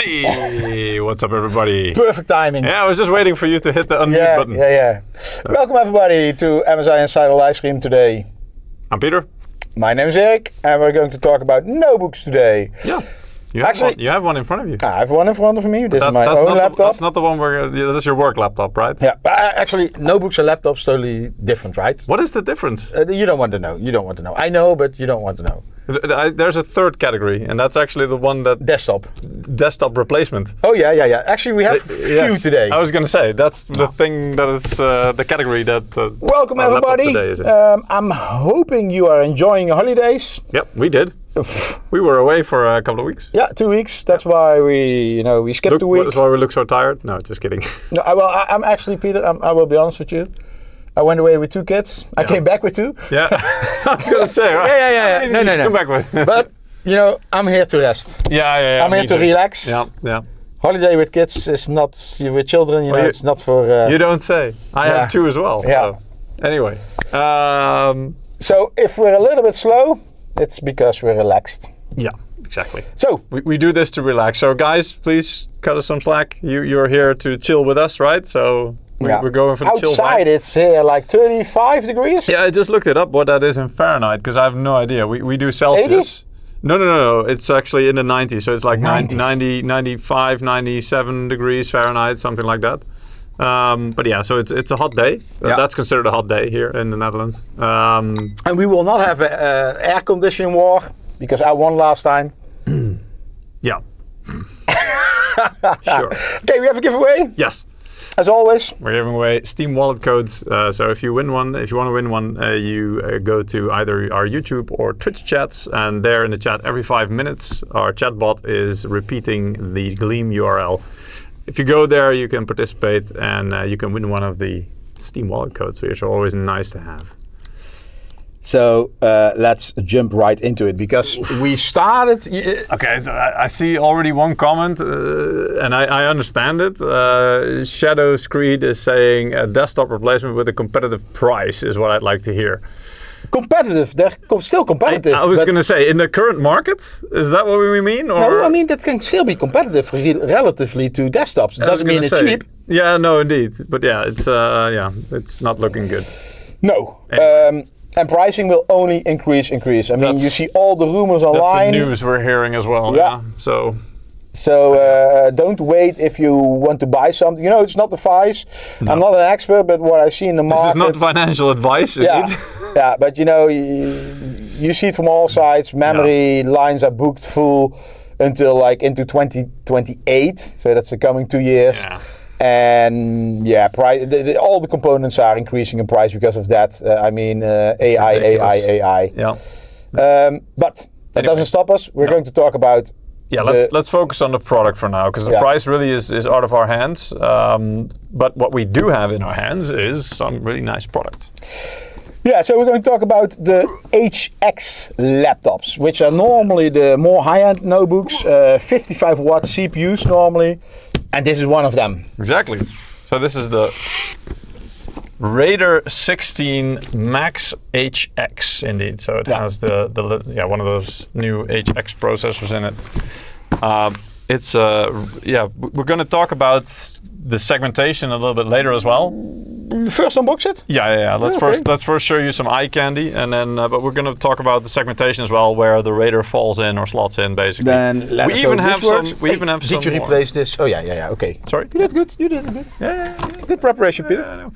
Hey, what's up, everybody? Perfect timing. Yeah, I was just waiting for you to hit the unmute button. Yeah. Welcome, everybody, to MSI Insider livestream today. I'm Peter. My name is Erik, and we're going to talk about notebooks today. Yeah. You have one in front of you. I have one in front of me. This is my own laptop. That's not the one where that's your work laptop, right? Yeah, but actually, notebooks and laptops totally different, right? What is the difference? You don't want to know. I know, but you don't want to know. There's a third category, and that's actually the one that desktop replacement. Oh yeah. Actually, we have few today. I was going to say that's the thing that is the category that. Welcome, everybody. I'm hoping you are enjoying your holidays. Yep, we did. We were away for a couple of weeks. Yeah, 2 weeks. That's why we skipped a week. That's why we look so tired. No, just kidding. No, I'm actually, Peter. I will be honest with you. I went away with 2 kids. I came back with 2. Yeah, I was gonna say. Right? Yeah. No. Come back with. But I'm here to rest. Yeah. I'm here to relax. Yeah. Holiday with kids is not with children. It's not for. You don't say. I have 2 as well. Yeah. So. Anyway. So if we're a little bit slow, it's because we're relaxed. Yeah, exactly. So we do this to relax. So guys, please cut us some slack. You're here to chill with us, right? So we're going for the chill vibes. Outside it's here like 35 degrees. Yeah, I just looked it up what that is in Fahrenheit because I have no idea. We do Celsius. 80? No. It's actually in the 90s. So it's like 90s. 95, 97 degrees Fahrenheit, something like that. But yeah, so it's a hot day. That's considered a hot day here in the Netherlands. And we will not have an air conditioning war because I won last time. Yeah. Sure. Okay, we have a giveaway. Yes. As always. We're giving away Steam wallet codes. So if you want to win one, you go to either our YouTube or Twitch chats, and there in the chat every 5 minutes, our chatbot is repeating the Gleam URL. If you go there, you can participate and you can win one of the Steam wallet codes, which are always nice to have. So let's jump right into it because we started. Okay, I see already one comment, and I understand it. Shadow Screed is saying a desktop replacement with a competitive price is what I'd like to hear. Competitive, they're still competitive. I was going to say, in the current market, is that what we mean? Or? No, I mean that can still be competitive relatively to desktops. It doesn't mean it's cheap. Yeah, no, indeed. But yeah, it's not looking good. No. Anyway. And pricing will only increase. I mean, you see all the rumors online. That's the news we're hearing as well. Yeah. So don't wait if you want to buy something. It's not the price. No. I'm not an expert, but what I see in the market. This is not financial advice. Yeah, but you see it from all sides. Memory lines are booked full until into 2028. So that's the coming 2 years. Yeah. And price. All the components are increasing in price because of that. AI. Yeah. But that doesn't stop us. We're going to talk about. Yeah, let's focus on the product for now because the price really is out of our hands. But what we do have in our hands is some really nice products. Yeah, so we're going to talk about the HX laptops, which are normally the more high-end notebooks, 55 watt CPUs normally, and this is one of them. Exactly. So this is the Raider 16 Max HX, indeed. So it has the one of those new HX processors in it. We're going to talk about the segmentation a little bit later as well. First unbox it? Yeah. Let's first show you some eye candy, and then but we're going to talk about the segmentation as well, where the Raider falls in or slots in, basically. Then we even have some. Did you replace this? Oh yeah. Okay. Sorry. You did good. Yeah. Good preparation, Peter. Yeah,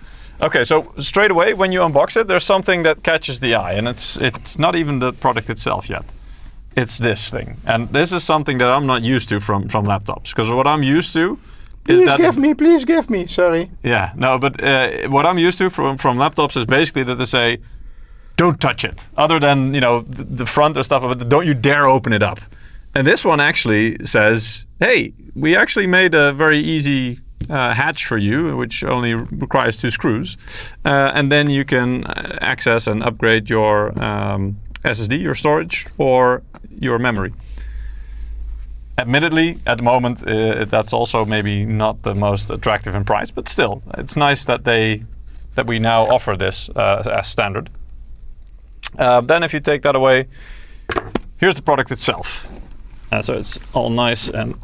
okay, so straight away when you unbox it, there's something that catches the eye, and it's not even the product itself yet. It's this thing, and this is something that I'm not used to from laptops, because what I'm used to. Please give me. Sorry. Yeah, no, but what I'm used to from laptops is basically that they say, don't touch it. Other than, the front or stuff of it, don't you dare open it up. And this one actually says, hey, we actually made a very easy hatch for you, which only requires 2 screws. And then you can access and upgrade your SSD, your storage, or your memory. Admittedly, at the moment, that's also maybe not the most attractive in price, but still, it's nice that we now offer this as standard. Then if you take that away, here's the product itself. So it's all nice and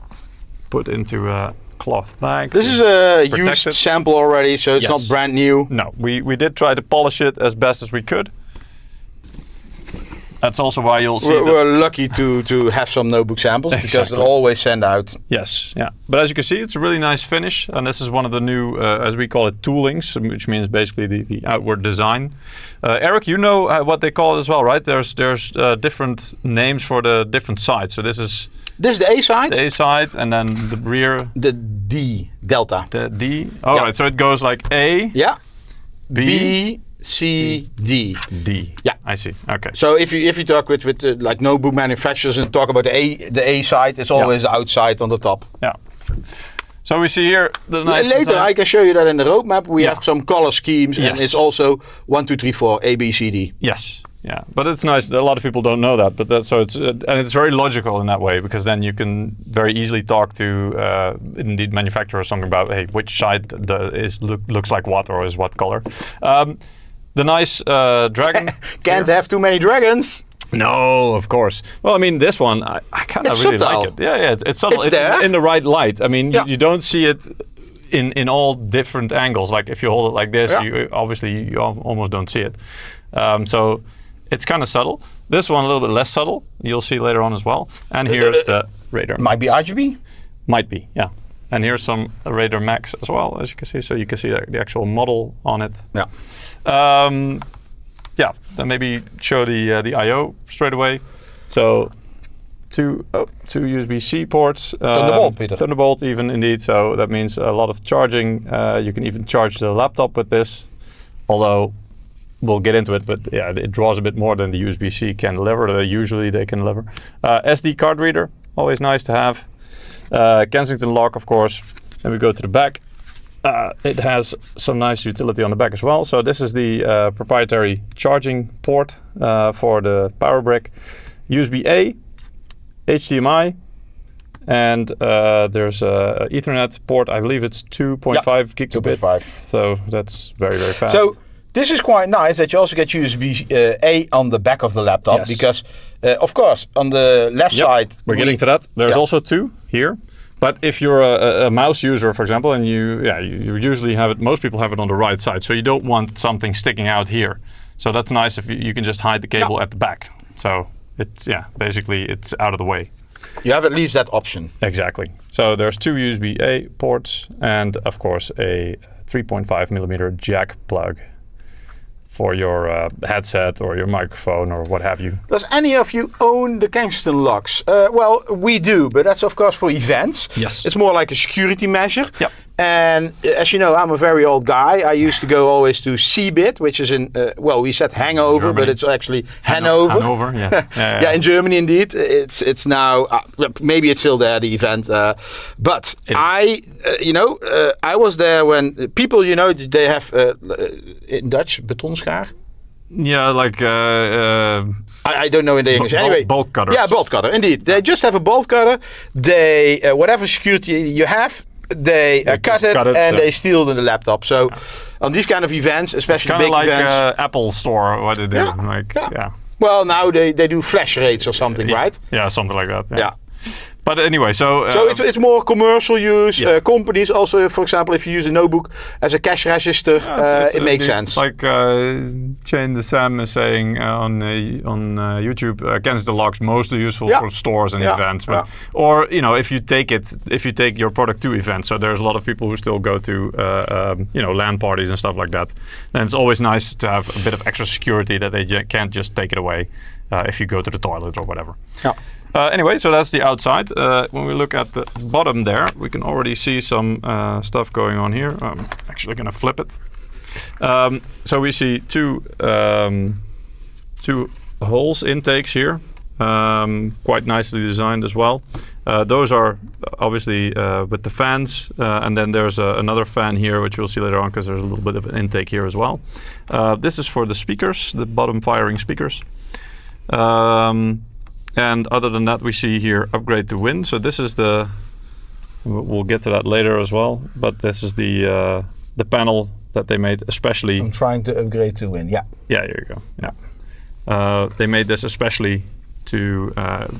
put into a cloth bag. This is a protect used it. sample already, so it's Yes. not brand new. No, we did try to polish it as best as we could. That's also why you'll see. We're lucky to have some notebook samples because Exactly. they'll always send out. Yes, yeah. But as you can see, it's a really nice finish, and this is one of the new, as we call it, toolings, which means basically the outward design. Eric, you know what they call it as well, right? There's different names for the different sides. So this is This is the A side. the A side, and then the rear, The D, Delta. the D. Oh, Yeah. right. So it goes like A, Yeah. B, B, C, D. D. Yeah. I see. Okay. So if you talk with like notebook manufacturers and talk about the A side, it's always the outside on the top. Yeah. So we see here the nice Later design. I can show you that in the roadmap. We Yeah. have some color schemes and Yes. it's also 1, 2, 3, 4 A, B, C, D. Yes, yeah, but it's nice. A lot of people don't know that, but that's so it's and it's very logical in that way because then you can very easily talk to indeed manufacturer or something about hey which side looks like what or is what color. The nice dragon. Can't have too many dragons. No, of course. Well, I mean, this one, I kind of It's really subtle. like it. Yeah, it's subtle. It's there. In the right light. I mean, Yeah. you don't see it in all different angles. Like if you hold it like this, Yeah. you almost don't see it. So it's kind of subtle. This one a little bit less subtle. You'll see later on as well. And here's the Raider. Might be RGB. Might be, yeah. And here's some Raider Max as well, as you can see. So you can see the actual model on it. Yeah. Yeah, then maybe show the I/O straight away. So two USB-C ports. Thunderbolt, Peter. Thunderbolt even, indeed. So that means a lot of charging. You can even charge the laptop with this. Although, we'll get into it, but yeah, it draws a bit more than the USB-C can deliver. Usually they can deliver. SD card reader, always nice to have. Kensington lock, of course. Then we go to the back. It has some nice utility on the back as well. So this is the proprietary charging port for the power brick. USB-A, HDMI, and there's a Ethernet port. I believe it's 2.5 gigabit. 2.5. So that's very, very fast. So this is quite nice that you also get USB-A on the back of the laptop Yes. because, of course, on the left Yep, side we're getting to that. There's Yeah. also two here. But if you're a mouse user, for example, and you usually have it, most people have it on the right side, so you don't want something sticking out here. So that's nice if you can just hide the cable at the back. So it's, basically it's out of the way. You have at least that option. Exactly. So there's two USB-A ports and of course a 3.5 millimeter jack plug for your headset or your microphone or what have you. Does any of you own the Kensington locks? Well, we do, but that's of course for events. Yes. It's more like a security measure. Yep. And as you know, I'm a very old guy. I used to go always to Cbit, which is in, well, we said Hangover, Germany. but it's actually Hanover. Hanover, yeah. Yeah, in Germany indeed. It's now, maybe it's still there, the event. But I was there when people, they have, in Dutch, betonschaar. Yeah, like I don't know in the English. Anyway, bolt cutters. Yeah, bolt cutter. Indeed, they just have a bolt cutter. They whatever security you have, they cut it and they steal the laptop. So on these kind of events, especially kind of big like events, Apple Store, what they do. Yeah. Well, now they do flash rates or something, right? Yeah, something like that. Yeah. But anyway, so it's more commercial use. Companies also, for example, if you use a notebook as a cash register, it makes sense. Like Chain the Sam is saying on YouTube, Kensington locks mostly useful for stores and events. But, or if you take your product to events, so there's a lot of people who still go to LAN parties and stuff like that. Then it's always nice to have a bit of extra security that they can't just take it away if you go to the toilet or whatever. Yeah. Anyway, so that's the outside. When we look at the bottom there, we can already see some stuff going on here. I'm actually going to flip it. So we see two holes intakes here, quite nicely designed as well. Those are obviously with the fans, and then there's another fan here, which we'll see later on because there's a little bit of an intake here as well. This is for the speakers, the bottom firing speakers. And other than that, we see here upgrade to win. So this is we'll get to that later as well, but this is the panel that they made especially. I'm trying to upgrade to win, yeah. Yeah, here you go. Yeah. They made this especially to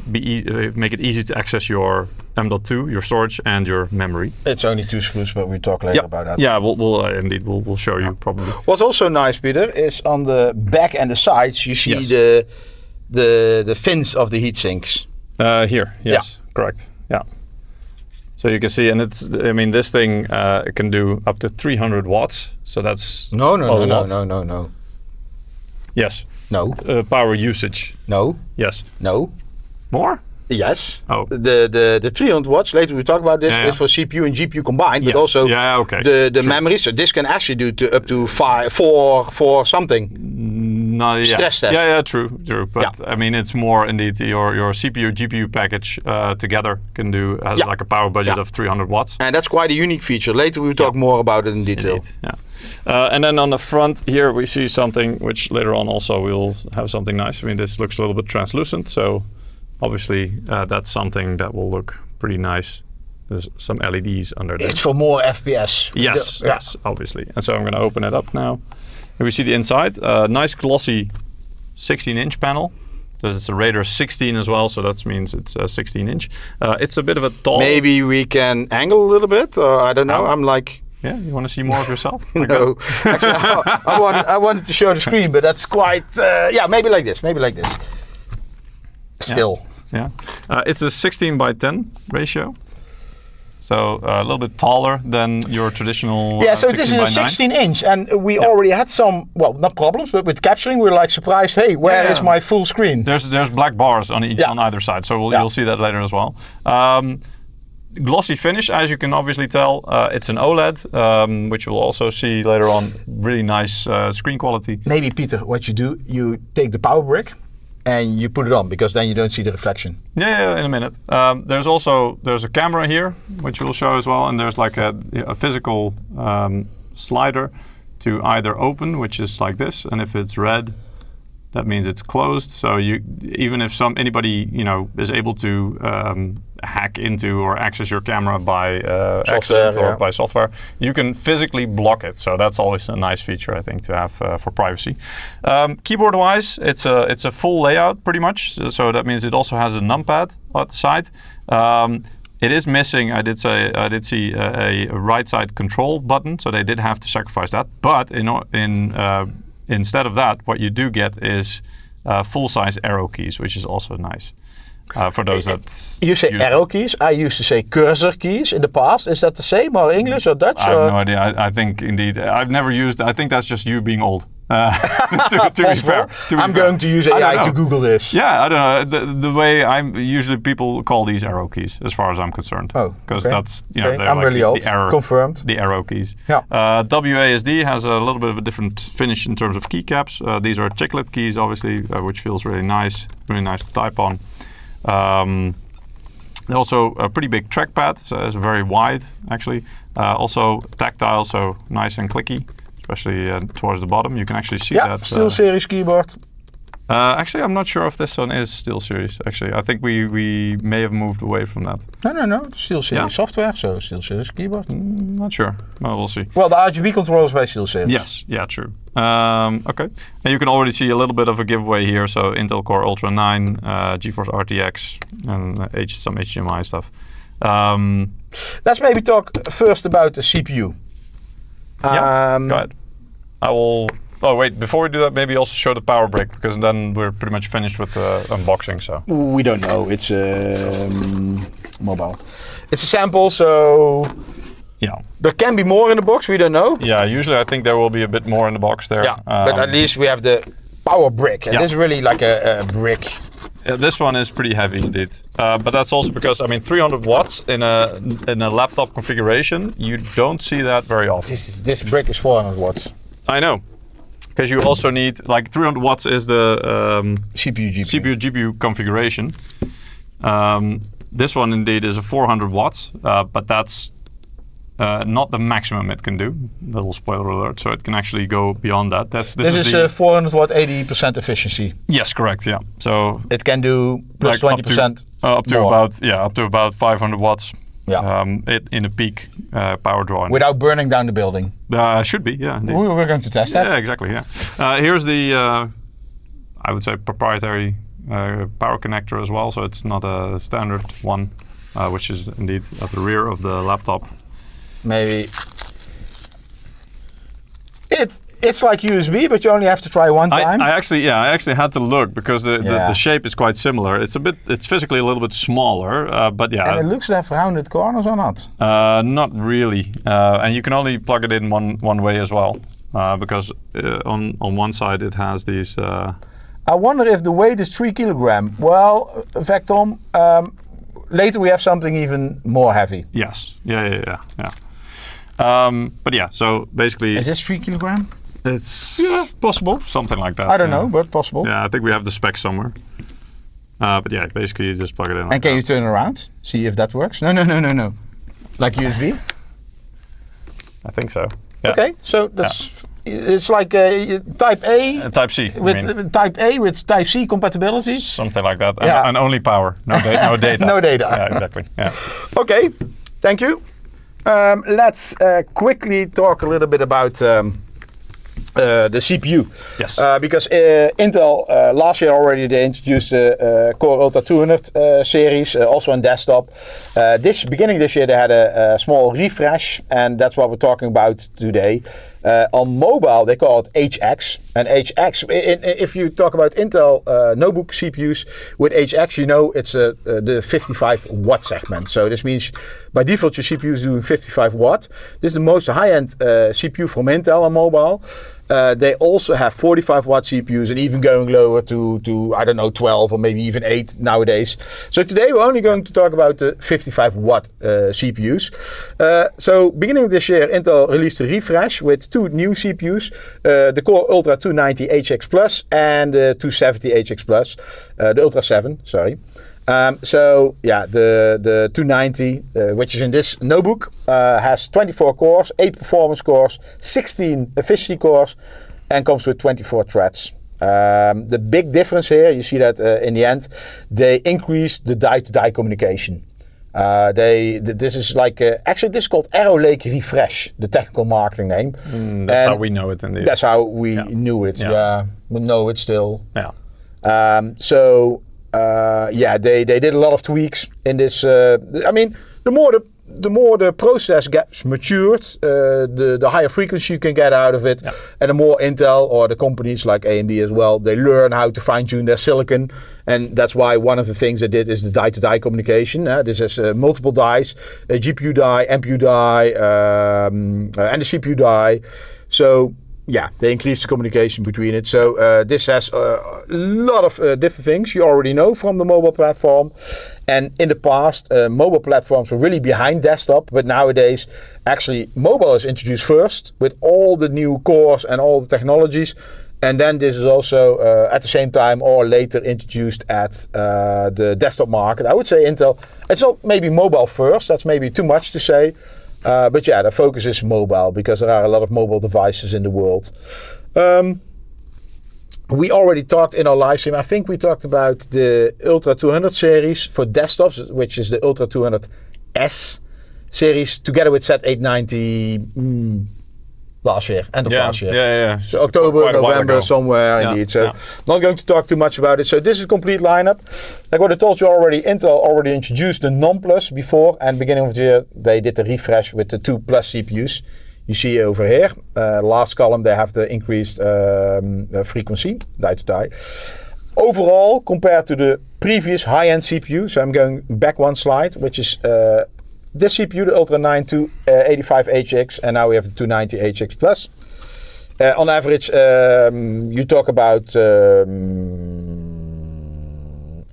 make it easy to access your M.2, your storage, and your memory. It's only 2 screws, but we'll talk later about that. Yeah, we'll show you probably. What's also nice, Peter, is on the back and the sides you see the fins of the heat sinks. Here, yes, correct. Yeah. So you can see, and this thing it can do up to 300 watts. So that's no. Yes. No. Power usage. No. Yes. No. More? Yes. Oh. The 300 watts, later we talk about this, is for CPU and GPU combined, but also the memory. So this can actually do up to 4 something. No, Stress test. Yeah, true. But it's more indeed your CPU, GPU package together has like a power budget of 300 watts. And that's quite a unique feature. Later we will talk more about it in detail. Indeed, yeah. And then on the front here we see something which later on also we'll have something nice. This looks a little bit translucent, so obviously that's something that will look pretty nice. There's some LEDs under there. It's for more FPS. Yes, obviously. And so I'm going to open it up now. Here we see the inside. Nice glossy 16-inch panel. So it's a Raider 16 as well, so that means it's a 16-inch. It's a bit of a tall... Maybe we can angle a little bit, or I don't know. I'm like... Yeah, you want to see more of yourself? No, actually, I wanted to show the screen, but that's quite... maybe like this. Still. Yeah. It's a 16:10 ratio. So a little bit taller than your traditional. So this is a 16-inch, and we already had some, not problems, but with capturing, we were like surprised. Hey, where is my full screen? There's black bars on either side, so you'll see that later as well. Glossy finish, as you can obviously tell. It's an OLED, which you'll also see later on. Really nice screen quality. Maybe, Peter, what you do, you take the power brick and you put it on, because then you don't see the reflection. Yeah, in a minute. There's a camera here, which we'll show as well, and there's like a physical slider to either open, which is like this, and if it's red, that means it's closed. So even if anybody is able to hack into or access your camera by accident or by software, you can physically block it. So that's always a nice feature, I think, to have for privacy. Keyboard-wise, it's a full layout pretty much. So that means it also has a numpad at the side. It is missing, I did see a right side control button, so they did have to sacrifice that. But instead of that, what you do get is full-size arrow keys, which is also nice. For those that you say arrow keys, I used to say cursor keys in the past. Is that the same, or English or Dutch? I have no idea. I think indeed. I've never used. I think that's just you being old. To be fair, I'm going to use AI to Google this. Yeah, I don't know. The way usually people call these arrow keys, as far as I'm concerned. Oh, because that's I'm like really old. Confirmed. The arrow keys. Yeah. WASD has a little bit of a different finish in terms of keycaps. These are chiclet keys, obviously, which feels really nice to type on. Also a pretty big trackpad, so it's very wide actually. Also tactile, so nice and clicky, especially towards the bottom. You can actually see that. SteelSeries keyboard. Actually, I'm not sure if this one is SteelSeries. Actually, I think we may have moved away from that. No. SteelSeries software, so SteelSeries keyboard. Not sure. Well, we'll see. Well, the RGB controller is by SteelSeries. Yes. Yeah. True. Okay. And you can already see a little bit of a giveaway here. So Intel Core Ultra 9, GeForce RTX, and some HDMI stuff. Let's maybe talk first about the CPU. Go ahead. I will. Oh wait, before we do that, maybe also show the power brick, because then we're pretty much finished with the unboxing. So we don't know. It's mobile. It's a sample, so yeah. There can be more in the box. We don't know. Yeah, usually I think there will be a bit more in the box there. Yeah, but at least we have the power brick, and this is really like a brick. Yeah, this one is pretty heavy indeed, but that's also because 300 watts in a laptop configuration, you don't see that very often. This brick is 400 watts. I know. Because you also need, like 300 watts is the CPU GPU configuration. This one indeed is a 400 watts, but that's not the maximum it can do. Little spoiler alert. So it can actually go beyond that. This is 400 watt, 80% efficiency. Yes, correct. Yeah. So it can do plus 20% up to about 500 watts. Yeah. In a peak power draw. Without burning down the building. Should be, yeah. Indeed. We're going to test that. Yeah, exactly, yeah. Here's the, I would say, proprietary power connector as well, so it's not a standard one, which is indeed at the rear of the laptop. Maybe it's like USB, but you only have to try one time. I actually had to look because the shape is quite similar. It's physically a little bit smaller, but yeah. And it looks to have rounded corners or not? Not really, and you can only plug it in one way as well, because on one side it has these. I wonder if the weight is 3 kilograms. Well, in fact, Tom, later we have something even more heavy. Yes. Yeah. But yeah, so basically. Is this 3 kilograms? It's possible, something like that. I don't know, but possible. Yeah, I think we have the specs somewhere. But yeah, basically you just plug it in. And can you turn it around? See if that works? No. Like USB? I think so. Yeah. Okay, so that's it's like Type A. Type C. With Type A with Type C compatibility. Something like that. And only power, no data. No data. Yeah, exactly. Yeah. Okay, thank you. Let's quickly talk a little bit about the CPU. Yes. Because Intel last year already they introduced the Core Ultra 200 series, also on desktop. Beginning this year they had a small refresh, and that's what we're talking about today. On mobile they call it HX, and HX. If you talk about Intel notebook CPUs with HX, you know it's the 55 watt segment. So this means by default your CPU is doing 55 watt. This is the most high-end CPU from Intel on mobile. They also have 45 watt CPUs and even going lower to I don't know 12 or maybe even 8 nowadays. So today we're only going to talk about the 55 watt CPUs. So beginning of this year Intel released a refresh with 2 new CPUs, the Core Ultra 290 HX Plus and the 270 HX Plus, the Ultra 7, sorry. So yeah, the 290, which is in this notebook, has 24 cores, 8 performance cores, 16 efficiency cores, and comes with 24 threads. The big difference here, you see that in the end, they increased the die-to-die communication. This is like actually this is called Arrow Lake Refresh, the technical marketing name. That's how we know it indeed. That's how we knew it. Yeah, we know it still. Yeah. They did a lot of tweaks in this. I mean, the more the process gets matured, the higher frequency you can get out of it, and the more Intel or the companies like AMD as well, they learn how to fine tune their silicon, and that's why one of the things they did is the die-to-die communication. This is multiple dies, a GPU die, NPU die, and the CPU die. So. Yeah, they increase the communication between it. So this has a lot of different things you already know from the mobile platform. And in the past, mobile platforms were really behind desktop. But nowadays, actually, mobile is introduced first with all the new cores and all the technologies. And then this is also at the same time or later introduced at the desktop market. I would say Intel, it's not maybe mobile first. That's maybe too much to say. But yeah, the focus is mobile because there are a lot of mobile devices in the world. We already talked in our live stream. I think we talked about the Ultra 200 series for desktops, which is the Ultra 200S series, together with Z890 last year, end of last year. Yeah. So October, November, somewhere indeed. So not going to talk too much about it. So this is a complete lineup. Like what I told you already, Intel already introduced the non-plus before, and beginning of the year they did the refresh with the 2 plus CPUs. You see over here, last column they have the increased frequency, die-to-die. Overall, compared to the previous high-end CPU, so I'm going back one slide, which is this CPU, the Ultra 9285 HX, and now we have the 290 HX Plus. On average, you talk about,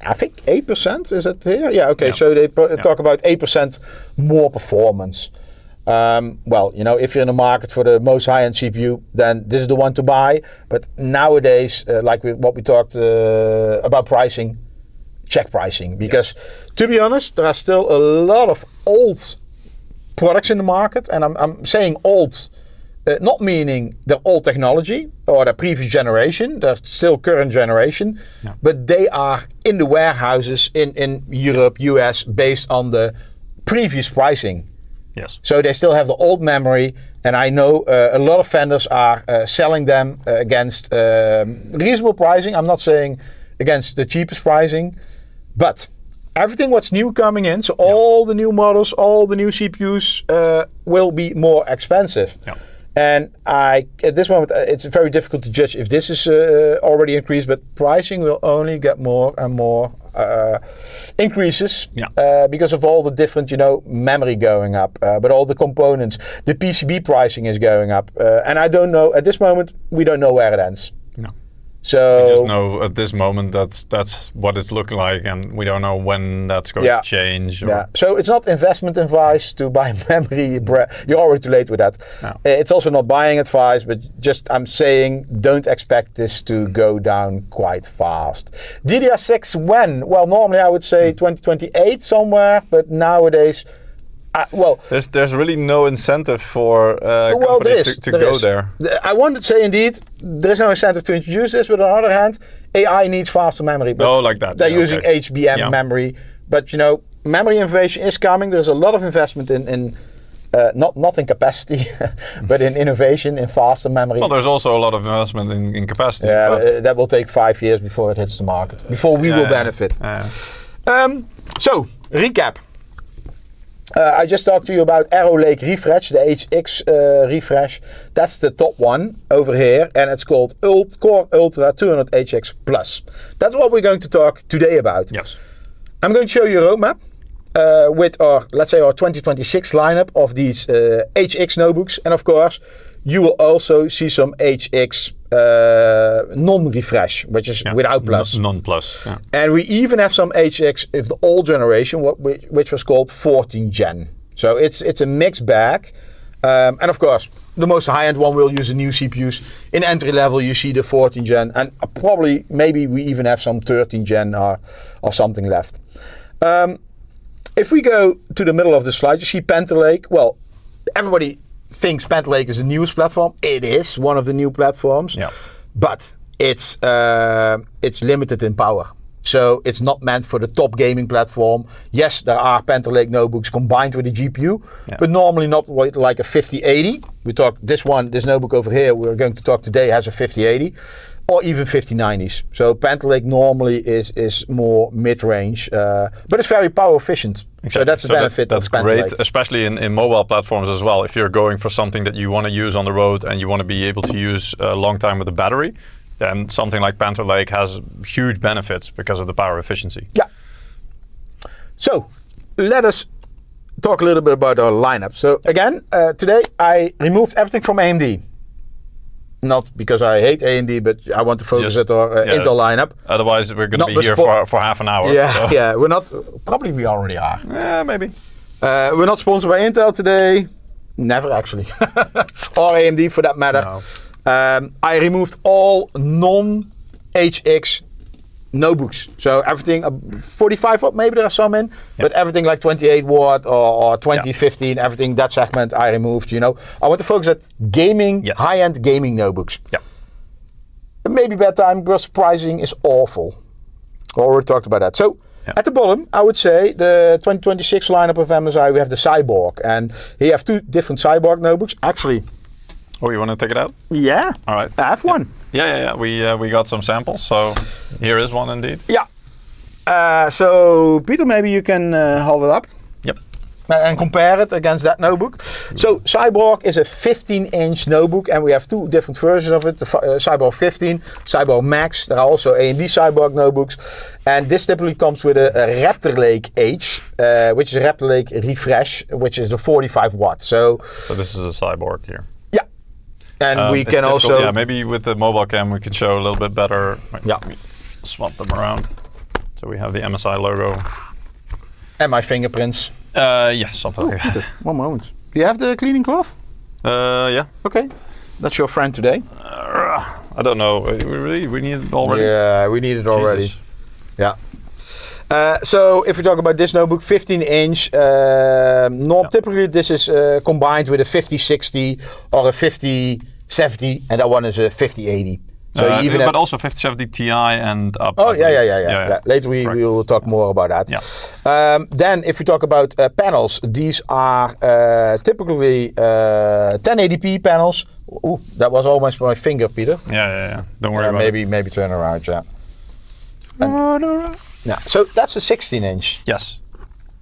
I think 8%, is it here? Yeah, okay, so they talk about 8% more performance. Well, you know, if you're in the market for the most high-end CPU, then this is the one to buy. But nowadays, like what we talked about pricing, check pricing, because to be honest, there are still a lot of old products in the market, and I'm saying old, not meaning they're old technology or the previous generation, they're still current generation, but they are in the warehouses in Europe, US, based on the previous pricing. Yes. So they still have the old memory, and I know a lot of vendors are selling them against reasonable pricing. I'm not saying against the cheapest pricing, but everything what's new coming in, so all the new models, all the new CPUs will be more expensive. Yeah. And at this moment, it's very difficult to judge if this is already increased, but pricing will only get more and more increases because of all the different, memory going up, but all the components. The PCB pricing is going up, and I don't know at this moment. We don't know where it ends. No. So we just know at this moment that's what it's looking like, and we don't know when that's going to change. Yeah. So it's not investment advice to buy memory. You're already too late with that. No. It's also not buying advice, but just I'm saying don't expect this to go down quite fast. DDR6 when? Well, normally I would say 2028 somewhere, but nowadays. There's really no incentive for companies to go there. I want to say indeed there is no incentive to introduce this, but on the other hand, AI needs faster memory. But like that. They're using HBM memory, but memory innovation is coming. There's a lot of investment in not in capacity, but in innovation in faster memory. Well, there's also a lot of investment in capacity. Yeah, that will take 5 years before it hits the market, before we will benefit. So recap. I just talked to you about Arrow Lake Refresh, the HX refresh. That's the top one over here, and it's called Core Ultra 200 HX Plus. That's what we're going to talk today about. Yes. I'm going to show you a roadmap with our 2026 lineup of these HX notebooks, and of course, you will also see some HX non-refresh, which is without plus. Non-plus. Yeah. And we even have some HX of the old generation, which was called 14 Gen. So it's a mixed bag. And of course, the most high-end one will use the new CPUs. In entry level, you see the 14 Gen, and maybe we even have some 13 Gen or something left. If we go to the middle of the slide, you see Panther Lake. Well, everybody thinks Panther Lake is the newest platform. It is one of the new platforms, but it's limited in power. So it's not meant for the top gaming platform. Yes, there are Panther Lake notebooks combined with a GPU, but normally not like a 5080. We talk this notebook over here we're going to talk today has a 5080 or even 5090s. So Panther Lake normally is more mid-range, but it's very power efficient. Exactly. So that's the benefit of Panther Lake. That's great, especially in mobile platforms as well. If you're going for something that you want to use on the road and you want to be able to use a long time with a battery, then something like Panther Lake has huge benefits because of the power efficiency. Yeah. So let us talk a little bit about our lineup. So again, today I removed everything from AMD. Not because I hate AMD, but I want to focus at our Intel lineup. Otherwise, we're going to be here for half an hour. Yeah, so. Yeah. We're not. Probably we already are. Yeah, maybe. We're not sponsored by Intel today. Never actually, or AMD for that matter. No. I removed all non-HX notebooks. So everything 45 watt, maybe there are some in, but everything like 28 watt or 2015, everything that segment I removed. I want to focus at gaming, high-end gaming notebooks. Yeah. Maybe bedtime because pricing is awful. Already talked about that. So at the bottom, I would say the 2026 lineup of MSI, we have the Cyborg, and here you have two different Cyborg notebooks. Actually. Oh, you want to take it out? Yeah. All right. I have one. Yeah. We got some samples, so here is one indeed. Yeah. So Peter, maybe you can hold it up. Yep. And compare it against that notebook. So Cyborg is a 15-inch notebook, and we have two different versions of it: the Cyborg 15, Cyborg Max. There are also AMD Cyborg notebooks, and this typically comes with a Raptor Lake H, which is a Raptor Lake Refresh, which is the 45 watt. So this is a Cyborg here. And we can also... Yeah, maybe with the mobile cam we can show a little bit better. Let me swap them around. So we have the MSI logo. And my fingerprints. Yeah, something like that. One moment. Do you have the cleaning cloth? Yeah. Okay. That's your friend today. I don't know. We need it already? Yeah, we need it already. Jesus. Yeah. So if we talk about this notebook, 15-inch, typically this is combined with a 5060 or a 5070, and that one is a 5080. So but also 5070 Ti and up. Oh yeah. Later we will talk more about that. Yeah. Then if we talk about panels, these are typically 1080p panels. Ooh, that was almost my finger, Peter. Yeah. Don't worry about it. Maybe turn around. Yeah. Yeah, so that's a 16-inch. Yes.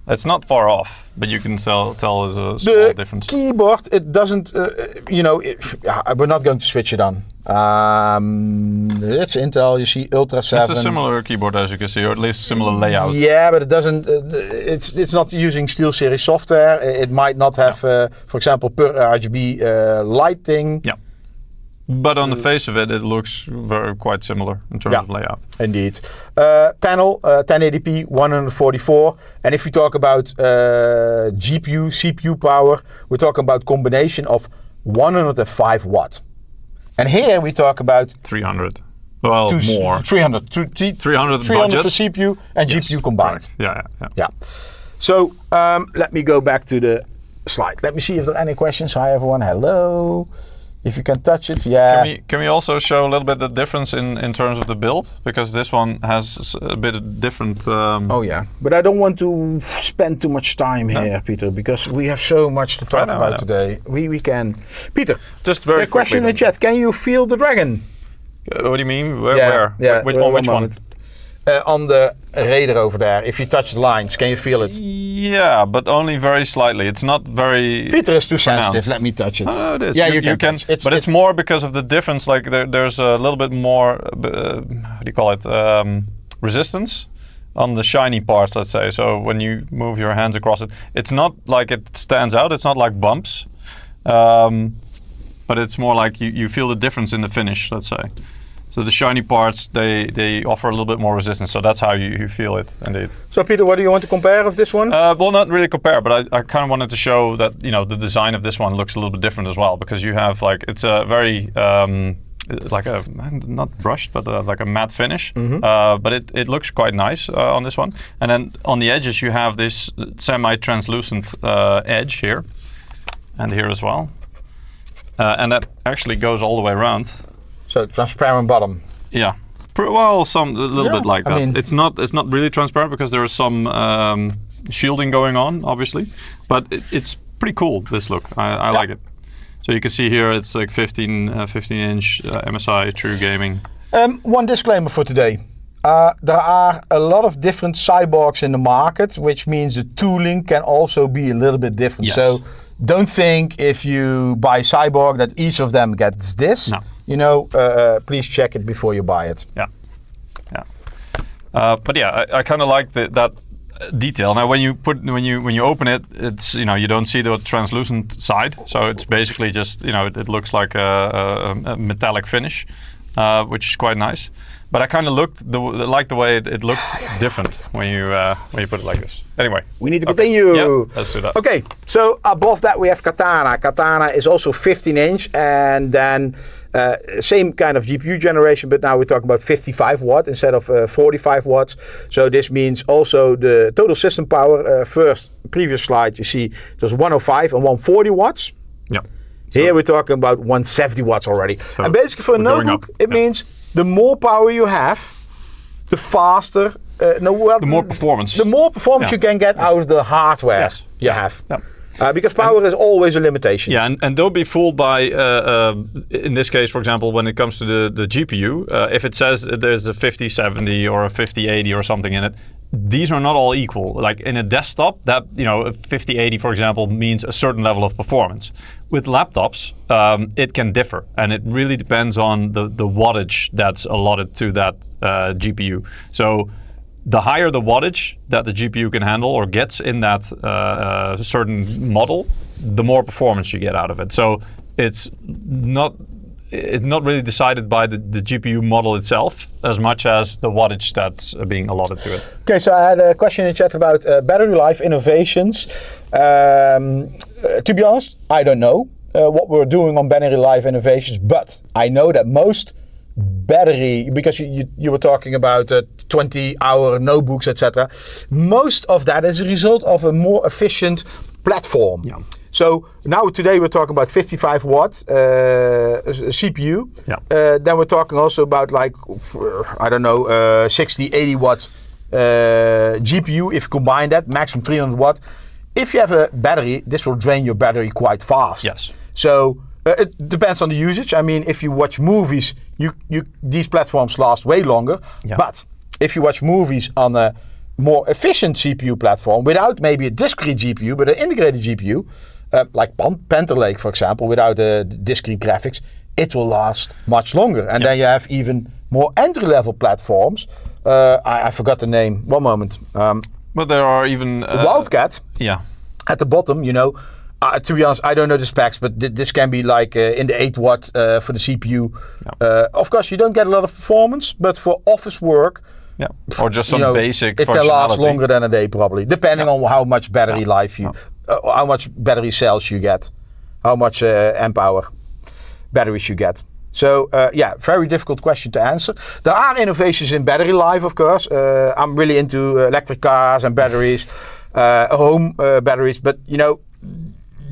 It's not far off, but you can tell there's a small The difference. keyboard, it doesn't, we're not going to switch it on. It's Intel, you see Ultra 7. It's a similar keyboard as you can see, or at least similar layout. Yeah, but it doesn't, it's not using SteelSeries software. It might not have, for example, per RGB lighting. Yeah. But on the face of it, it looks quite similar in terms of layout. Indeed. Panel, 1080p, 144. And if we talk about GPU, CPU power, we're talking about combination of 105 watt. And here we talk about 300. Well, more. 300. 300 for CPU and GPU combined. Correct. Yeah. So let me go back to the slide. Let me see if there are any questions. Hi everyone. Hello. If you can touch it, yeah. Can we also show a little bit the difference in terms of the build? Because this one has a bit of different... Oh yeah, but I don't want to spend too much time here, Peter, because we have so much to talk about today. We can... Peter, just very question in the chat. Can you feel the dragon? What do you mean? Where? Yeah, which one? On the Raider over there, if you touch the lines, can you feel it? Yeah, but only very slightly. It's not very... Peter is too sensitive. Let me touch it. Oh, it is. Yeah, you can. But it's more because of the difference. Like there's a little bit more, how do you call it? Resistance on the shiny parts, let's say. So when you move your hands across it, it's not like it stands out. It's not like bumps. But it's more like you feel the difference in the finish, let's say. So the shiny parts, they offer a little bit more resistance. So that's how you feel it, indeed. So Peter, what do you want to compare of this one? Well, not really compare, but I kind of wanted to show that the design of this one looks a little bit different as well, because you have it's a very like a not brushed, but like a matte finish. But it looks quite nice on this one. And then on the edges you have this semi-translucent edge here, and here as well, and that actually goes all the way around. So transparent bottom. Yeah, well, a little bit like that. I mean, it's not really transparent because there is some shielding going on, obviously, but it's pretty cool. This look, I like it. So you can see here it's like 15-inch MSI True Gaming. One disclaimer for today. There are a lot of different cyborgs in the market, which means the tooling can also be a little bit different. Yes. So don't think if you buy cyborg that each of them gets this. No. Please check it before you buy it. Yeah. But yeah, I kind of like that detail. Now, when you open it, it's you don't see the translucent side, so it's basically just it looks like a metallic finish, which is quite nice. But I kind of like the way it looked different when you put it like this. Anyway, we need to continue. Yeah, let's do that. Okay, so above that we have Katana. Katana is also 15-inch, and then same kind of GPU generation, but now we're talking about 55 watt instead of 45 watts. So this means also the total system power. Previous slide, you see it was 105 and 140 watts. Yeah. Here we're talking about 170 watts already. So and basically for a notebook, it means the more power you have, the faster, the more performance. The more performance you can get out of the hardware you have. Yeah. Because power is always a limitation. Yeah, and don't be fooled by, in this case, for example, when it comes to the GPU, if it says there's a 5070 or a 5080 or something in it, these are not all equal. Like in a desktop, that a 5080, for example, means a certain level of performance. With laptops, it can differ, and it really depends on the wattage that's allotted to that GPU. So the higher the wattage that the GPU can handle or gets in that certain model, the more performance you get out of it. So it's not really decided by the GPU model itself as much as the wattage that's being allotted to it. Okay, so I had a question in chat about battery life innovations. To be honest, I don't know what we're doing on battery life innovations, but I know that most battery, because you were talking about 20-hour notebooks, etc. Most of that is a result of a more efficient platform. Yeah. So now today we're talking about 55 watt CPU. Yeah. Then we're talking also about like, I don't know, 60, 80 watt GPU. If you combine that, maximum 300 watt. If you have a battery, this will drain your battery quite fast. Yes. So it depends on the usage. I mean, if you watch movies, these platforms last way longer. Yeah. But if you watch movies on a more efficient CPU platform without maybe a discrete GPU, but an integrated GPU, like Panther Lake, for example, without discrete graphics, it will last much longer. And then you have even more entry-level platforms. I forgot the name. One moment. But there are even... Wildcat. Yeah. At the bottom, you know, to be honest, I don't know the specs, but this can be like in the 8 watt for the CPU. Yeah. Of course, you don't get a lot of performance, but for office work, or just some basic it can last longer than a day probably, depending on how much battery life you, how much battery cells you get, how much amp hour batteries you get. So very difficult question to answer. There are innovations in battery life, of course. I'm really into electric cars and batteries, home batteries, but you know,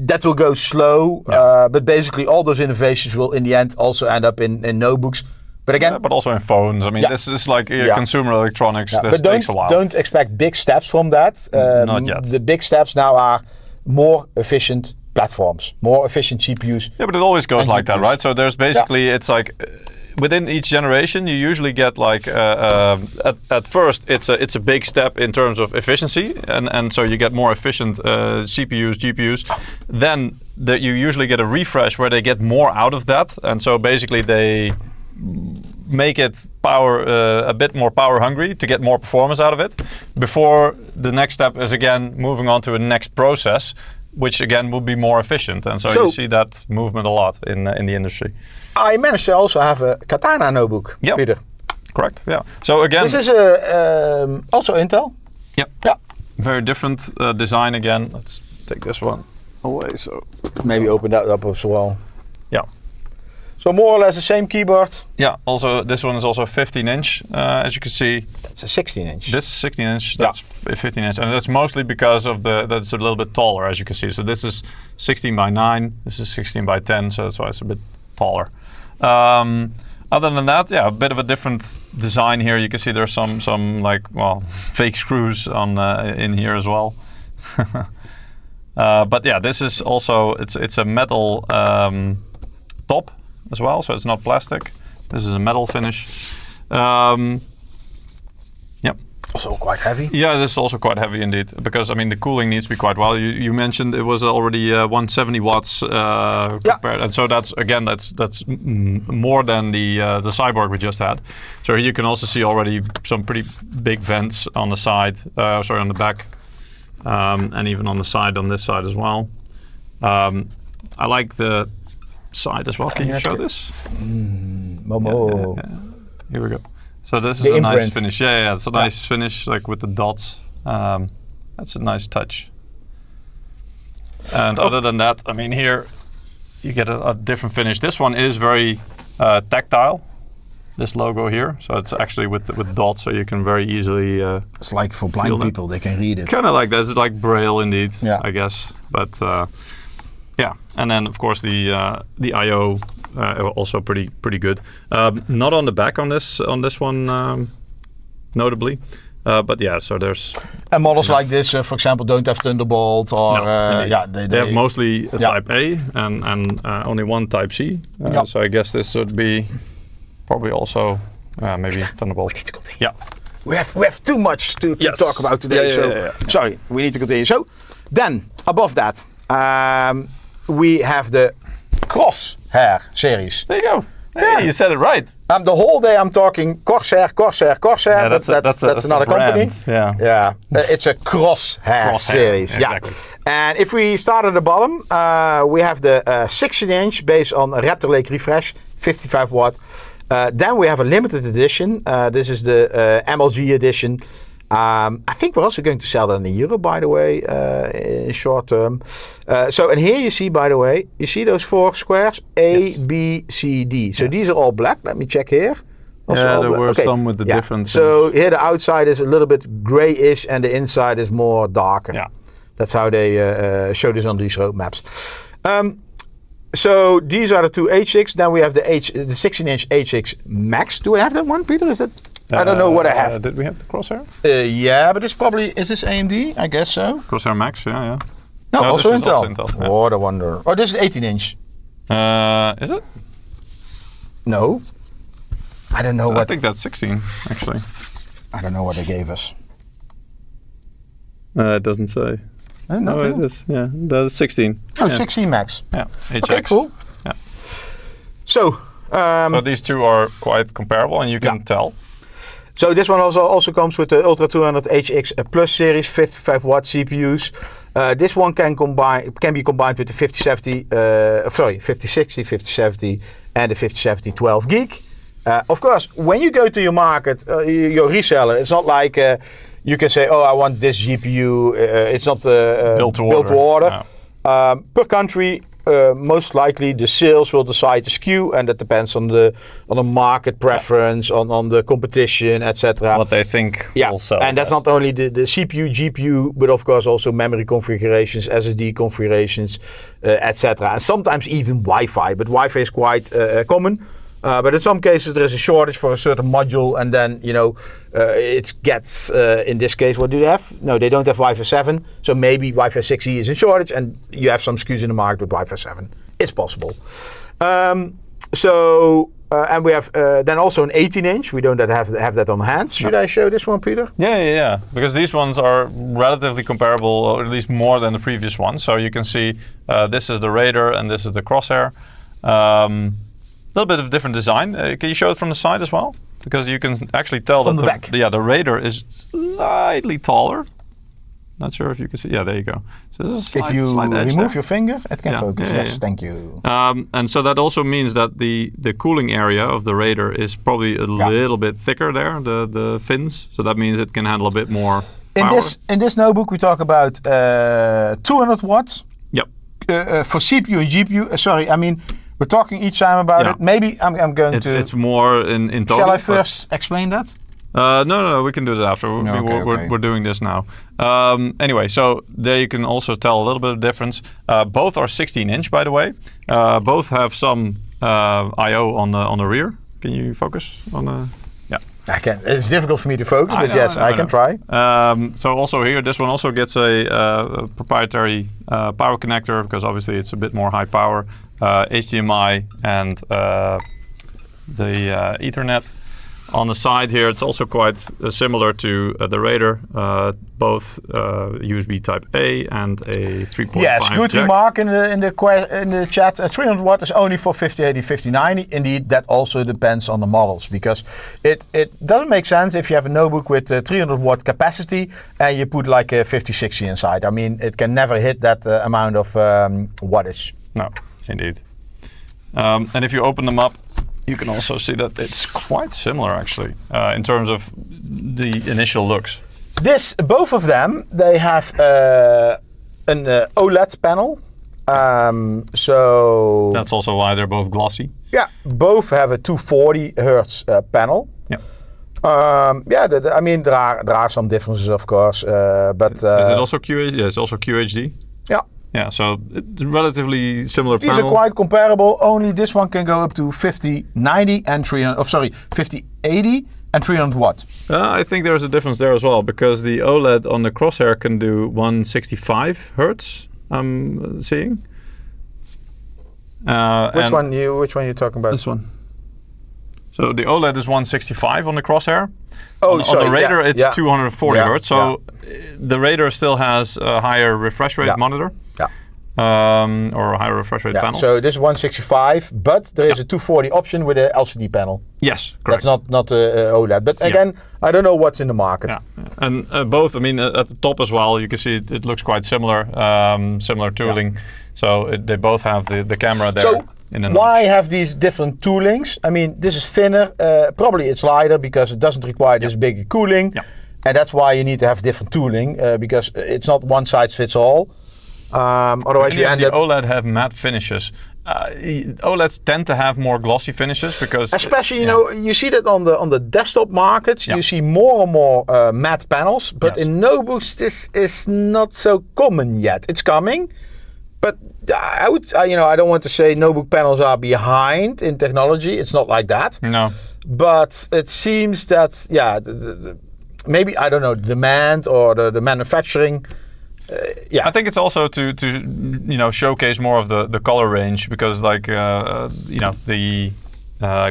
that will go slow. But basically all those innovations will in the end also end up in notebooks. But again, but also in phones. I mean, this is like consumer electronics. This takes a while. Don't expect big steps from that. Not yet. The big steps now are more efficient platforms, more efficient CPUs. Yeah, but it always goes like that, right? So there's basically, it's like within each generation, you usually get like at first it's a big step in terms of efficiency, and so you get more efficient CPUs, GPUs. Then you usually get a refresh where they get more out of that, and so basically they make it a bit more power hungry to get more performance out of it before the next step is again moving on to a next process, which again will be more efficient. And so you see that movement a lot in the industry. I managed to also have a Katana notebook, Peter. Correct, yeah. So again... This is also Intel? Yep. Yeah. Very different design again. Let's take this one away. So maybe open that up as well. Yeah. So more or less the same keyboard. Yeah, also this one is also 15-inch, as you can see. That's a 16-inch. This is 16-inch, that's 15-inch, and that's mostly because of that's a little bit taller, as you can see. So this is 16 by 9, this is 16 by 10, so that's why it's a bit taller. Other than that, a bit of a different design here. You can see there's some like, well, fake screws on in here as well. But yeah, this is also, it's a metal top as well, so it's not plastic. This is a metal finish. Yep. Also quite heavy. Yeah, this is also quite heavy indeed, because I mean the cooling needs to be quite well. You mentioned it was already 170 watts compared, and so that's again that's more than the Cyborg we just had. So here you can also see already some pretty big vents on the side, on the back, and even on the side on this side as well. I like the side as well. Can you show this? Momo. Yeah. Here we go. So this is a nice finish. Yeah, it's a nice finish, like with the dots. That's a nice touch. And other than that, I mean, here you get a different finish. This one is very tactile. This logo here, so it's actually with dots, so you can very easily. It's like for blind people, they can read it. Kind of like that. It's like Braille, indeed. Yeah. I guess, but. Yeah, and then of course the I/O also pretty good. Not on the back on this one, notably, but yeah. So there's and models like this, for example, don't have Thunderbolt or they have mostly a Type A and only one Type C. So I guess this would be probably also maybe Thunderbolt. We need to continue. Yeah, we have too much to talk about today. Sorry, we need to continue. So then above that. We have the Crosshair series. There you go. Hey, you said it right. The whole day I'm talking Corsair. Yeah, that's another company. Yeah. It's a Crosshair series. Exactly. And if we start at the bottom, we have the 16-inch based on Raptor Lake Refresh, 55 watt. Then we have a limited edition. This is the MLG edition. I think we're also going to sell that in Europe, by the way, in short term. And here you see, by the way, you see those 4 squares? A, B, C, D. So these are all black. Let me check here. Also there were some with the different... So here the outside is a little bit grayish and the inside is more darker. Yeah. That's how they show this on these roadmaps. So these are the 2 HX. Then we have the 16-inch HX Max. Do we have that one, Peter? Is that... I don't know what I have. Did we have the Crosshair? Yeah, but it's probably... Is this AMD? I guess so. Crosshair Max, yeah. No, also Intel. Also Intel, yeah. What a wonder. Oh, this is 18-inch. Is it? No. I don't know what... I think that's 16, actually. I don't know what they gave us. It doesn't say. No, it is. Yeah, that's 16. Oh, yeah. 16 max. Yeah, HX. Okay, cool. Yeah. So these two are quite comparable, and you can tell. So this one also comes with the Ultra 200 HX Plus series, 55 watt CPUs. This one can be combined with the 5060, 5070, and the 5070 12 gig. Of course, when you go to your market, your reseller, it's not like you can say, "Oh, I want this GPU." It's not built to order. No. Per country, most likely the sales will decide the SKU, and that depends on the market preference, on the competition, etc. What they think will sell. And that's not only the CPU, GPU, but of course also memory configurations, SSD configurations, etc. And sometimes even Wi-Fi, but Wi-Fi is quite common. But in some cases there is a shortage for a certain module, and then it gets in this case, what do they have? No, they don't have Wi-Fi 7, so maybe Wi-Fi 6E is in shortage, and you have some SKUs in the market with Wi-Fi 7. It's possible. And we have then also an 18-inch. We don't have that on hand. Should I show this one, Peter? Yeah. Because these ones are relatively comparable, or at least more than the previous ones. So you can see this is the Raider and this is the Crosshair. A little bit of different design. Can you show it from the side as well? Because you can actually tell from that the back. The Raider is slightly taller. Not sure if you can see. Yeah, there you go. So this is a slight, if you remove your finger, it can focus. Yeah. Thank you. And so that also means that the cooling area of the Raider is probably a little bit thicker there, the fins. So that means it can handle a bit more power. In this notebook, we talk about 200 watts. Yep. For CPU and GPU. We're talking each time about it. Maybe I'm going to... It's more in total. Shall I first explain that? No, we can do that after. We're doing this now. Anyway, so there you can also tell a little bit of difference. Both are 16-inch, by the way. Both have some I/O on the rear. Can you focus on the? Yeah. I can. It's difficult for me to focus, but yes, I can try. So also here, this one also gets a proprietary power connector, because obviously it's a bit more high power. HDMI and the Ethernet. On the side here, it's also quite similar to the Raider, both USB Type A and a 3.5 Yes, good jack. remark in the chat. 300 watt is only for 5080, 5090. Indeed, that also depends on the models, because it doesn't make sense if you have a notebook with 300 watt capacity and you put like a 5060 inside. I mean, it can never hit that amount of wattage. No, indeed. And if you open them up, you can also see that it's quite similar, actually, in terms of the initial looks. Both of them, they have an OLED panel. So that's also why they're both glossy. Yeah, both have a 240 hertz panel. Yeah. There are some differences, of course, but is it also QHD? Yeah, it's also QHD. Yeah. Yeah, so it's relatively similar These panel. are quite comparable. Only this one can go up to 5090 and 5080 and 300 watt. I think there's a difference there as well, because the OLED on the Crosshair can do 165 hertz. I'm seeing. Which one you talking about? This one. So the OLED is 165 on the Crosshair. Oh, on the Raider, it's 240 hertz. So the Raider still has a higher refresh rate monitor. Or a higher refresh rate panel. So this is 165, but there is a 240 option with an LCD panel. Yes, correct. That's not OLED. But again, I don't know what's in the market. Yeah. And both, at the top as well, you can see it looks quite similar, similar tooling. Yeah. So they both have the camera there. So why have these different toolings? This is thinner. Probably it's lighter because it doesn't require this big cooling. Yeah. And that's why you need to have different tooling, because it's not one size fits all. Otherwise you end up... OLED have matte finishes. OLEDs tend to have more glossy finishes because... Especially, you see that on the desktop market, you see more and more matte panels, but in notebooks this is not so common yet. It's coming, but I don't want to say notebook panels are behind in technology. It's not like that. No. But it seems that, maybe, I don't know, the demand or the manufacturing... I think it's also to showcase more of the color range, because the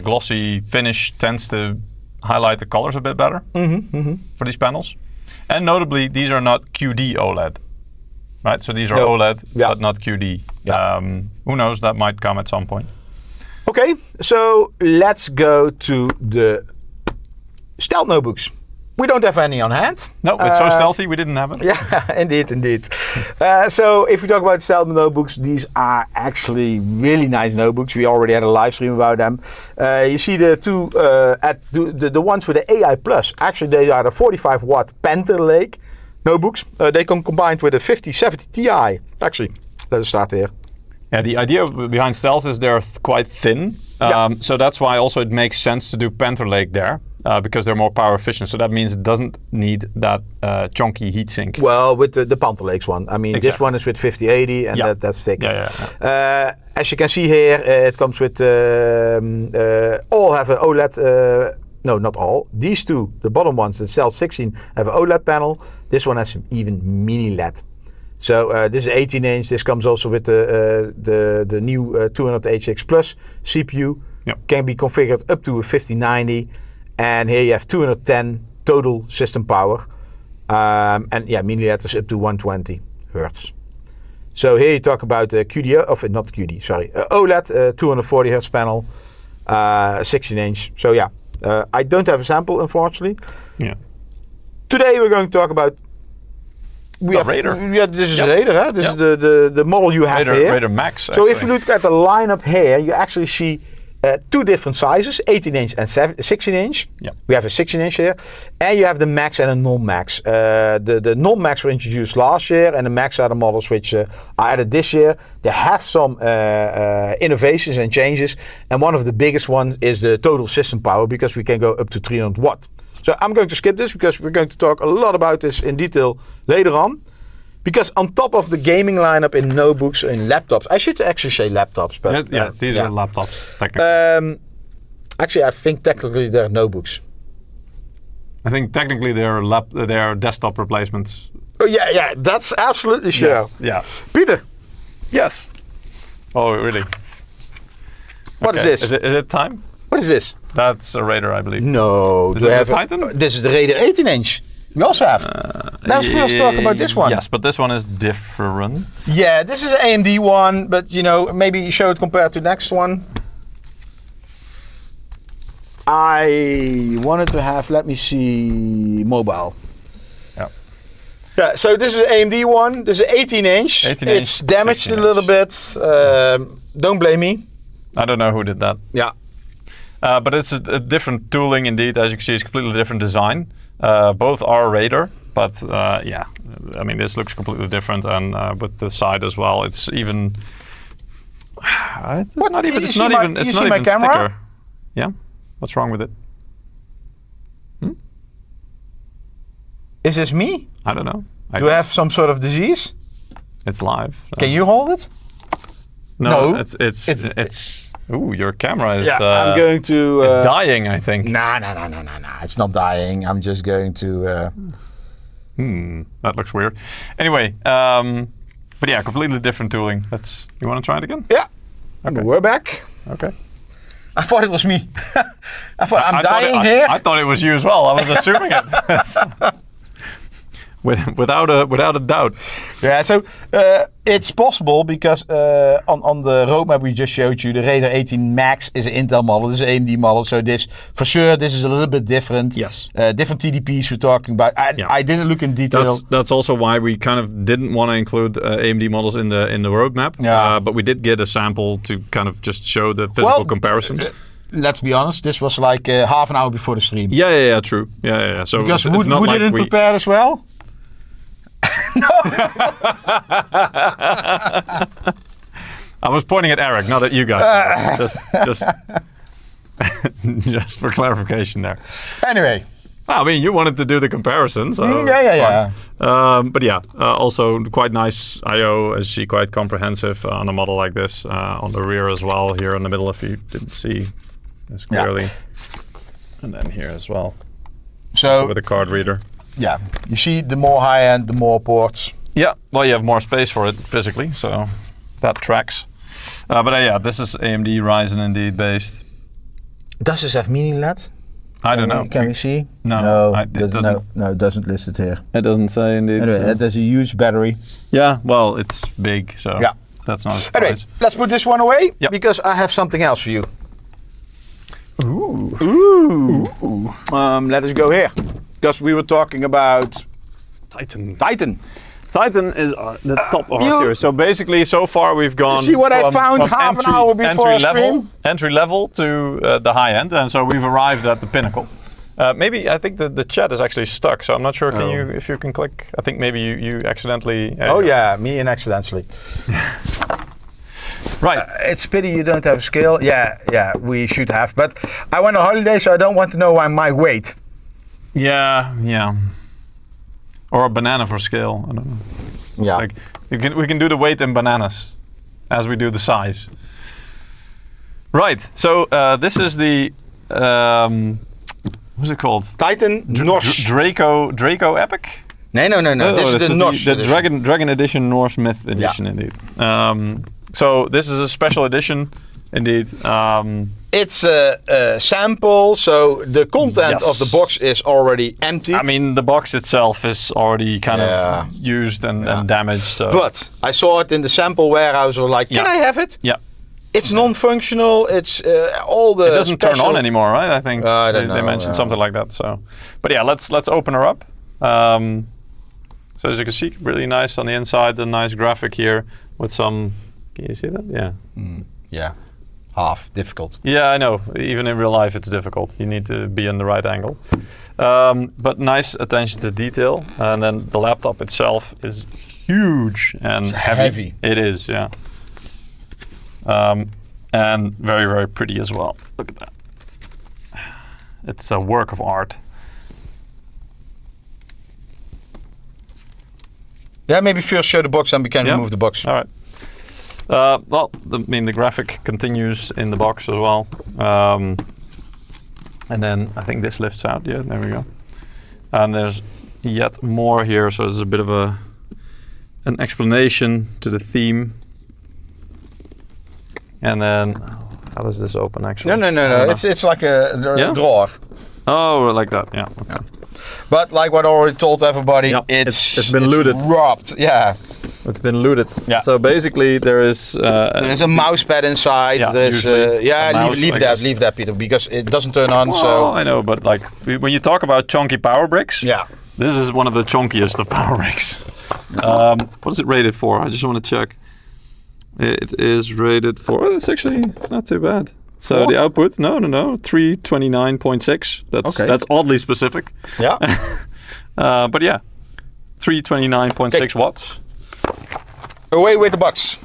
glossy finish tends to highlight the colors a bit better for these panels. And notably, these are not QD OLED, right? So these are OLED, but not QD. Yeah. Who knows, that might come at some point. Okay, so let's go to the stealth notebooks. We don't have any on hand. No, it's so stealthy, we didn't have it. Yeah, indeed. So if we talk about stealth notebooks, these are actually really nice notebooks. We already had a live stream about them. You see the two, the ones with the AI Plus. Actually, they are the 45 watt Panther Lake notebooks. They come combined with a 5070 Ti. Actually, let's start here. Yeah, the idea behind stealth is they're quite thin. So that's why also it makes sense to do Panther Lake there. Because they're more power efficient, so that means it doesn't need that chunky heatsink. Well, with the Panther Lakes one, I mean, this one is with 5080, and that's thick. As you can see here, it comes with all have an OLED. No, not all. These two, the bottom ones, the Cell 16, have an OLED panel. This one has even mini LED. So this is 18 inch. This comes also with the new 200 HX Plus CPU. Can be configured up to a 5090. And here you have 210 total system power. And yeah, mini LED is up to 120 Hertz. So here you talk about OLED, 240 Hertz panel, 16 inch. So yeah, I don't have a sample, unfortunately. Yeah. Today we're going to talk about Raider. Yeah, this is Raider. Huh? This is the model you have here. Raider Max. So if you look at the lineup here, you actually see two different sizes, 18 inch and 16 inch. Yeah. We have a 16 inch here. And you have the Max and a non-Max. The non-Max were introduced last year, and the Max are the models which are added this year. They have some innovations and changes. And one of the biggest ones is the total system power, because we can go up to 300 watt. So I'm going to skip this because we're going to talk a lot about this in detail later on. Because on top of the gaming lineup in notebooks and laptops, I should actually say laptops, but these are laptops technically. Actually, I think technically they're notebooks. I think technically they're desktop replacements. Oh yeah, that's absolutely sure. Yes. Yeah, Peter. Yes. Oh really? What is this? Is it time? What is this? That's a Raider, I believe. No. Is it a Titan? This is the Raider 18 inch. We also have. Let's first talk about this one. Yes, but this one is different. Yeah, this is an AMD one, but you know, maybe show it compared to the next one. I wanted to have, let me see, mobile. Yeah, so this is an AMD one. This is an 18 inch. It's damaged a little bit. Don't blame me. I don't know who did that. Yeah. But it's a different tooling indeed. As you can see, it's a completely different design. Both are Raider, but yeah, I mean, this looks completely different, and with the side as well, it's even. It's not even thicker. Yeah, what's wrong with it? Is this me? I don't know. Do I have some sort of disease? It's live. So. Can you hold it? No. It's. Ooh, your camera is. Yeah, I'm going to. It's dying, I think. No. It's not dying. I'm just going to. That looks weird. Anyway, but yeah, completely different tooling. You want to try it again? Yeah. Okay. We're back. Okay. I thought it was me. I thought I'm dying here. I thought it was you as well. I was assuming it. Without a doubt. Yeah, so it's possible because on the roadmap we just showed you, the Raider 18 Max is an Intel model, this is an AMD model, so this is a little bit different. Yes. Different TDPs we're talking about. I didn't look in detail. That's also why we kind of didn't want to include AMD models in the roadmap. Yeah. But we did get a sample to kind of just show the physical comparison. Let's be honest, this was like half an hour before the stream. Yeah, true. Yeah. So because who didn't prepare as well? No. I was pointing at Eric, not at you guys. Just for clarification there. Anyway. I mean, you wanted to do the comparison, so yeah. But yeah, also quite nice I/O, as you see, quite comprehensive on a model like this. On the rear as well, here in the middle, if you didn't see this clearly. Yeah. And then here as well. So also with a card reader. Yeah, you see, the more high-end, the more ports. Yeah, well, you have more space for it physically, so that tracks. But yeah, this is AMD Ryzen indeed based. Does this have mini LED? I don't know. Can we see? No, it it doesn't list it here. It doesn't say indeed. Anyway, there's a huge battery. Yeah, well, it's big, so Yeah. that's not a surprise. Anyway, let's put this one away Yep. because I have something else for you. Ooh. Ooh. Let us go here because we were talking about Titan. Titan is the top of our series. So basically, so far we've gone. See what I found half an hour before our stream? Entry level to the high end, and so we've arrived at the pinnacle. Maybe I think the chat is actually stuck, so I'm not sure. Can you, if you can click? I think maybe you accidentally. Me and accidentally. Right. It's pity you don't have a scale. Yeah, we should have. But I went on holiday, so I don't want to know my weight. Yeah. Or a banana for scale. I don't know. Yeah. Like we can do the weight in bananas, as we do the size. Right. So this is the what's it called? Titan Norse. Draco Epic. No. This is the Norse. The Dragon Edition Norse Myth Edition, indeed. So this is a special edition, indeed. It's a sample, so the content of the box is already empty. I mean, the box itself is already kind of used and damaged. So. But I saw it in the sample warehouse. I was like, can I have it? Yeah. It's non-functional. It's all the. It doesn't turn on anymore, right? I think they mentioned something like that. So, but yeah, let's open her up. So as you can see, really nice on the inside. The nice graphic here with some. Can you see that? Yeah. Yeah. Half difficult. Yeah, I know. Even in real life, it's difficult. You need to be in the right angle. But nice attention to detail. And then the laptop itself is huge and heavy. It is, yeah. And very, very pretty as well. Look at that. It's a work of art. Yeah, maybe first show the box and we can remove the box. All right. Well, the graphic continues in the box as well. And then I think this lifts out. Yeah, there we go. And there's yet more here, so there's a bit of an explanation to the theme. And then, how does this open actually? No. It's like a drawer. Oh, like that, yeah. Okay. Yeah. But like what I already told everybody, it's been looted. Robbed, yeah. It's been looted. Yeah. So basically, there's a mouse pad inside. Yeah, there's leave that, Peter, because it doesn't turn on. Well, so I know, but like when you talk about chunky power bricks, this is one of the chunkiest of power bricks. What is it rated for? I just want to check. It is rated for. Oh, it's not too bad. So the output, no, 329.6. That's oddly specific. Yeah. But yeah, 329.6 watts. Away with the box.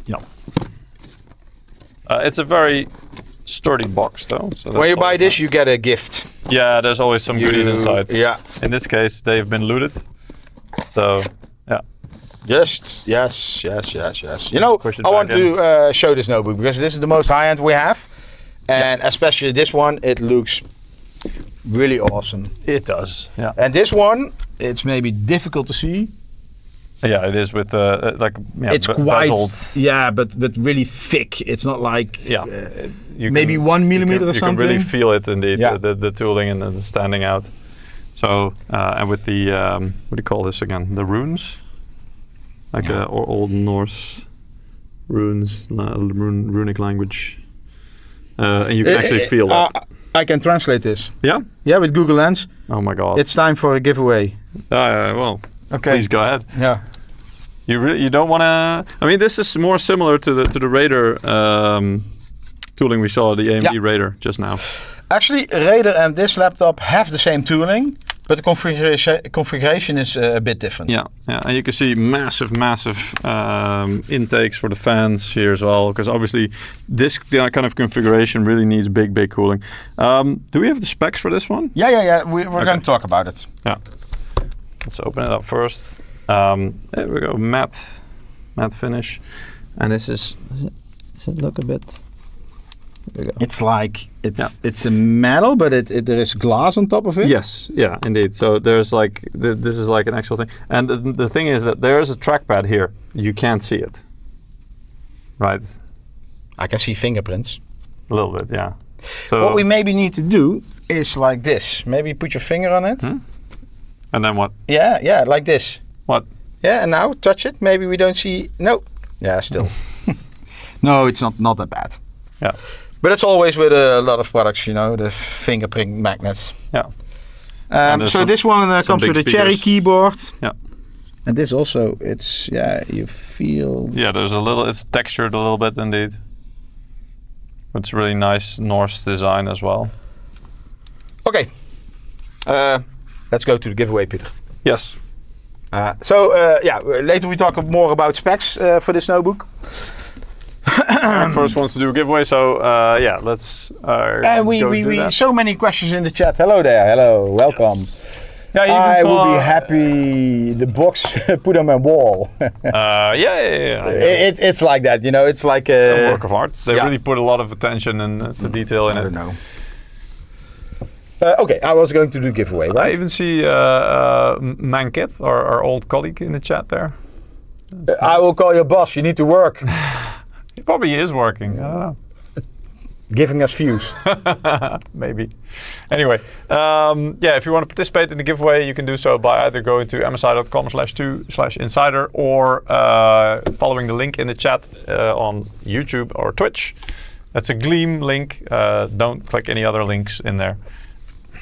Yeah. It's a very sturdy box, though. So when you buy this, you get a gift. Yeah, there's always some goodies inside. Yeah. In this case, they've been looted. So, yeah. Yes. You know, I want to show this notebook because this is the most high-end we have. And especially this one, it looks really awesome. It does, yeah. And this one, it's maybe difficult to see. Yeah, it is with it's quite bezeled. but really thick. It's not like maybe 1 millimeter or something. You can really feel it indeed. Yeah. The tooling and the standing out. So and with the what do you call this again? The runes, like old Norse runes, runic language. And you can actually feel that. I can translate this. Yeah? Yeah, with Google Lens. Oh my God. It's time for a giveaway. Well, okay. Please go ahead. Yeah. You don't want to. I mean, this is more similar to the Raider tooling we saw, the AMD Raider just now. Actually, Raider and this laptop have the same tooling, but the configuration is a bit different. Yeah, and you can see massive intakes for the fans here as well, because obviously this kind of configuration really needs big cooling. Do we have the specs for this one? Yeah. We're going to talk about it. Yeah. Let's open it up first. There we go, matte finish, and this is. Does it look a bit? There we go. It's like it's a metal, but there is glass on top of it. Yes, yeah, indeed. So there's like this is like an actual thing, and the thing is that there is a trackpad here. You can't see it, right? I can see fingerprints. A little bit, yeah. So what we maybe need to do is like this. Maybe put your finger on it. And then what? Yeah, like this. What? Yeah, and now touch it. Maybe we don't see. No. Yeah, still. No, it's not that bad. Yeah. But it's always with a lot of products, you know, the fingerprint magnets. Yeah. So this one comes with a cherry keyboard. Yeah. And this also, it's, you feel... Yeah, there's a little, it's textured a little bit indeed. It's really nice Norse design as well. Okay. Let's go to the giveaway, Peter. Yes. Later we talk more about specs for this notebook. First wants to do a giveaway, so let's we so many questions in the chat. Hello there, hello, welcome. Yes. Yeah, I would be happy the box put on my wall. It's like that, you know. It's like a work of art. They really put a lot of attention and to detail in it. I don't know. Okay, I was going to do giveaway, right? I even see Mankit, our old colleague, in the chat there. I will call your boss. You need to work. He probably is working. I don't know. Giving us views. Maybe. Anyway, if you want to participate in the giveaway, you can do so by either going to msi.com/2/insider or following the link in the chat on YouTube or Twitch. That's a Gleam link. Don't click any other links in there.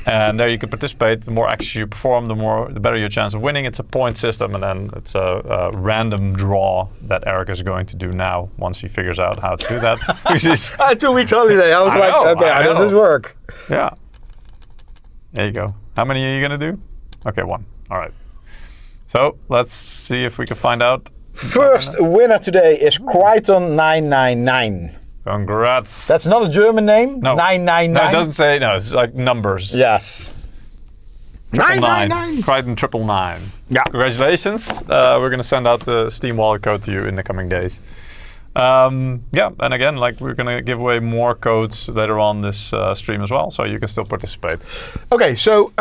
And there you can participate. The more actions you perform, the better your chance of winning. It's a point system, and then it's a random draw that Eric is going to do now once he figures out how to do that. Which is 2 weeks holiday. I was how does this work? Yeah. There you go. How many are you going to do? Okay, 1. All right. So let's see if we can find out. First winner today is Crichton999. Congrats. That's not a German name? No. 999? No, it doesn't say, no, it's like numbers. Yes. 999. Crichton 999. Yeah. Congratulations. We're going to send out the Steam wallet code to you in the coming days. And again, like we're going to give away more codes later on this stream as well, so you can still participate. Okay, so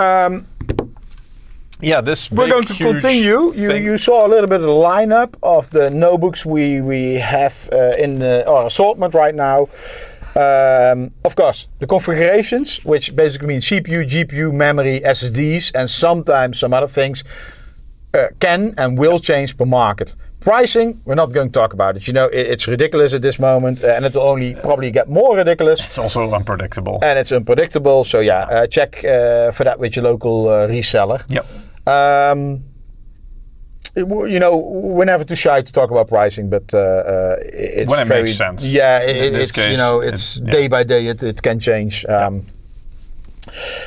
we're going to continue. You saw a little bit of the lineup of the notebooks we have in our assortment right now. Of course, the configurations, which basically means CPU, GPU, memory, SSDs, and sometimes some other things, can and will change per market. Pricing, we're not going to talk about it. You know, it's ridiculous at this moment, and it will only probably get more ridiculous. It's also unpredictable. And it's unpredictable, so check for that with your local reseller. Yep. You know, we're never too shy to talk about pricing, but it's when it makes sense. Yeah, in this it's case, you know, it's day by day. It can change.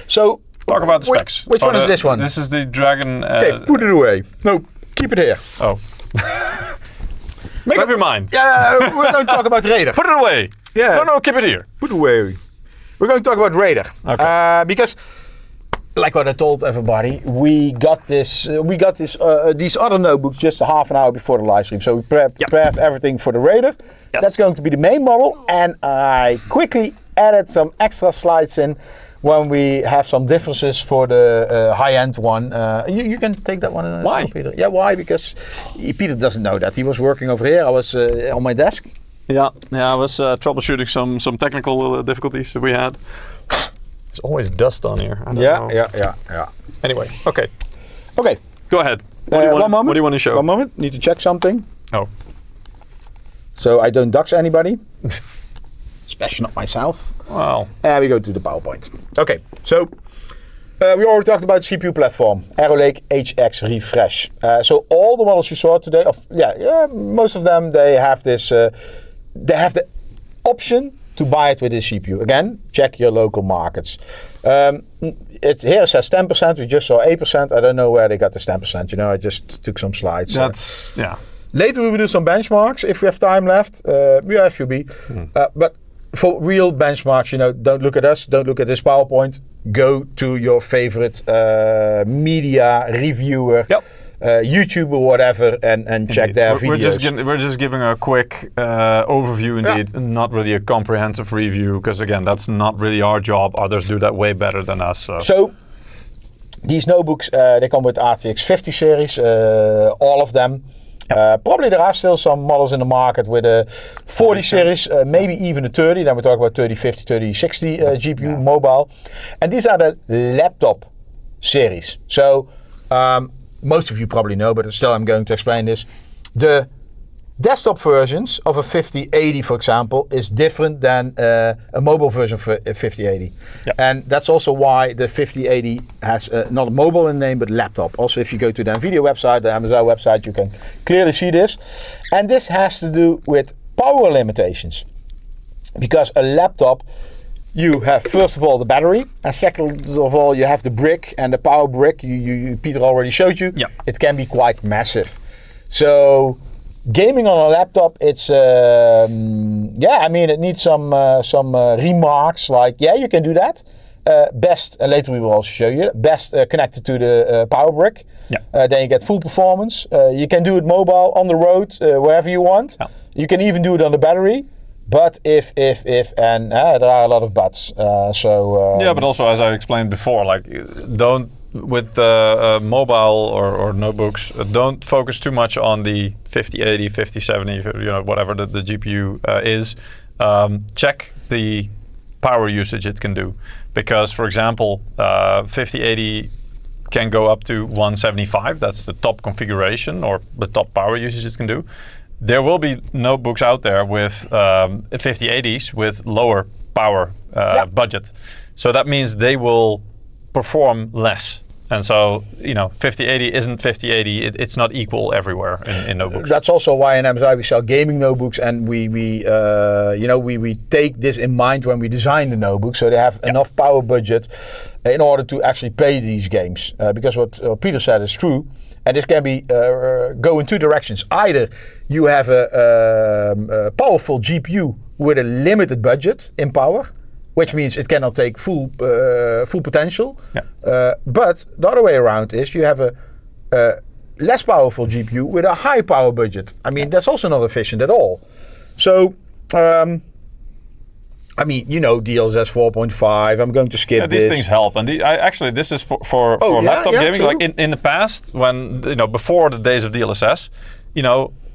So talk about the specs. Which one is this one? This is the Dragon. Okay, put it away. No, keep it here. Oh. Make up your mind. Yeah, we're going to talk about Raider. Put it away. Yeah. No, keep it here. Put it away. We're going to talk about Raider. Okay. Because, like what I told everybody, we got these other notebooks just a half an hour before the live stream. So we prepared everything for the Raider. Yes. That's going to be the main model, and I quickly added some extra slides in when we have some differences for the high-end one. You can take that one as why? well, Peter. Yeah, why? Because Peter doesn't know that. He was working over here. I was on my desk. Yeah, I was troubleshooting some technical difficulties that we had. There's always dust on here. Yeah. Anyway, okay. Okay. Go ahead. One moment. What do you want to show? One moment. Need to check something. Oh. So I don't dox anybody. Especially not myself. Wow. We go to the PowerPoint. Okay, so we already talked about CPU platform, Arrow Lake HX Refresh. So all the models you saw today, most of them, they have this. They have the option to buy it with this CPU. Again, check your local markets. Here it says 10%. We just saw 8%. I don't know where they got this 10%. You know, I just took some slides. That's Later we will do some benchmarks if we have time left. Should be. But for real benchmarks, you know, don't look at us, don't look at this PowerPoint. Go to your favorite media reviewer, YouTube or whatever, and check their videos. We're just giving a quick overview, indeed, not really a comprehensive review, because again, that's not really our job. Others do that way better than us. So these notebooks, they come with RTX 50 series, all of them. Probably there are still some models in the market with a 40 series, maybe even a 30. Then we talk about 3050, 3060 GPU mobile. And these are the laptop series. So most of you probably know, but still I'm going to explain this. The desktop versions of a 5080, for example, is different than a mobile version of a 5080. Yeah. And that's also why the 5080 has not a mobile in the name, but laptop. Also, if you go to the NVIDIA website, the MSI website, you can clearly see this. And this has to do with power limitations. Because a laptop, you have first of all the battery, and second of all you have the brick, and the power brick, Peter already showed you, it can be quite massive. So gaming on a laptop, it's I mean, it needs some remarks like, you can do that. Best, and later we will also show you, best connected to the power brick. Then you get full performance. You can do it mobile, on the road, wherever you want. You can even do it on the battery. But if, and there are a lot of buts. But also, as I explained before, like, don't, with mobile or notebooks, don't focus too much on the 5080, 5070, whatever the GPU is. Check the power usage it can do. Because, for example, 5080 can go up to 175. That's the top configuration or the top power usage it can do. There will be notebooks out there with 5080s with lower power budget. So that means they will perform less. And so, 5080 isn't 5080. It's not equal everywhere in notebooks. That's also why in MSI we sell gaming notebooks, and we take this in mind when we design the notebook, so they have enough power budget in order to actually play these games. Because what Peter said is true, and this can be go in two directions. Either you have a powerful GPU with a limited budget in power, which means it cannot take full potential. But the other way around is you have a less powerful GPU with a high power budget. I mean, that's also not efficient at all. So, I mean, DLSS 4.5. I'm going to skip this. These things help, and actually, this is for laptop gaming. True. Like in the past, when before the days of DLSS,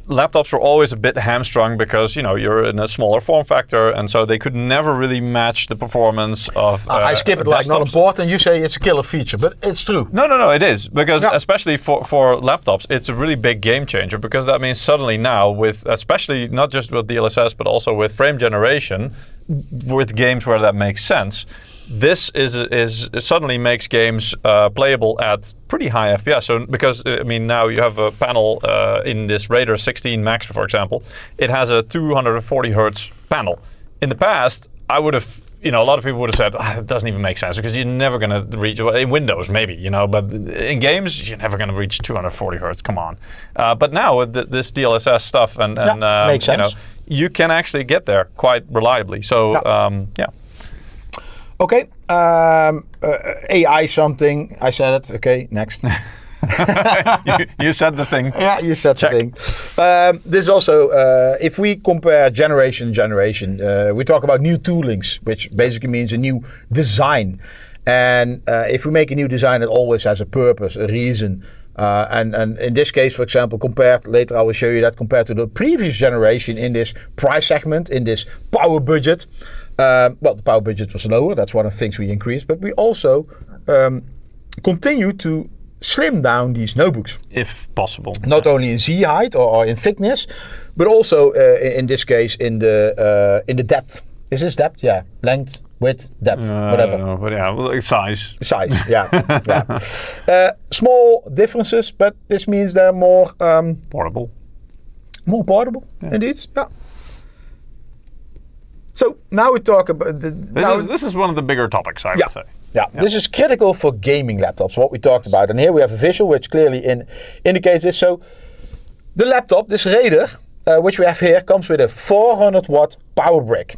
laptops were always a bit hamstrung because you're in a smaller form factor, and so they could never really match the performance of. I skip it like not important. You say it's a killer feature, but it's true. No, it is, because especially for laptops, it's a really big game changer, because that means suddenly now, with especially not just with DLSS but also with frame generation, with games where that makes sense. This it suddenly makes games playable at pretty high FPS. So because now you have a panel in this Raider 16 Max, for example, it has a 240 hertz panel. In the past, I would have, a lot of people would have said, it doesn't even make sense, because you're never going to reach, in Windows maybe, but in games you're never going to reach 240 hertz. Come on. But now with this DLSS stuff and makes sense. You can actually get there quite reliably. So Okay, AI something, I said it, okay, next. you said the thing. Yeah, you said the thing. This is also, if we compare generation, we talk about new toolings, which basically means a new design. And if we make a new design, it always has a purpose, a reason. And in this case, for example, later I will show you that, compared to the previous generation in this price segment, in this power budget, the power budget was lower. That's one of the things we increased. But we also continue to slim down these notebooks, if possible. Not only in Z height or in thickness, but also in this case in the depth. Is this depth? Yeah, length, width, depth, whatever. But size. Size, yeah. Small differences, but this means they're more portable. More portable, indeed. Yeah. So now we talk about this is one of the bigger topics, I would say. Yeah, this is critical for gaming laptops, what we talked about. And here we have a visual which clearly indicates this. So the laptop, this Raider, which we have here, comes with a 400 watt power brick.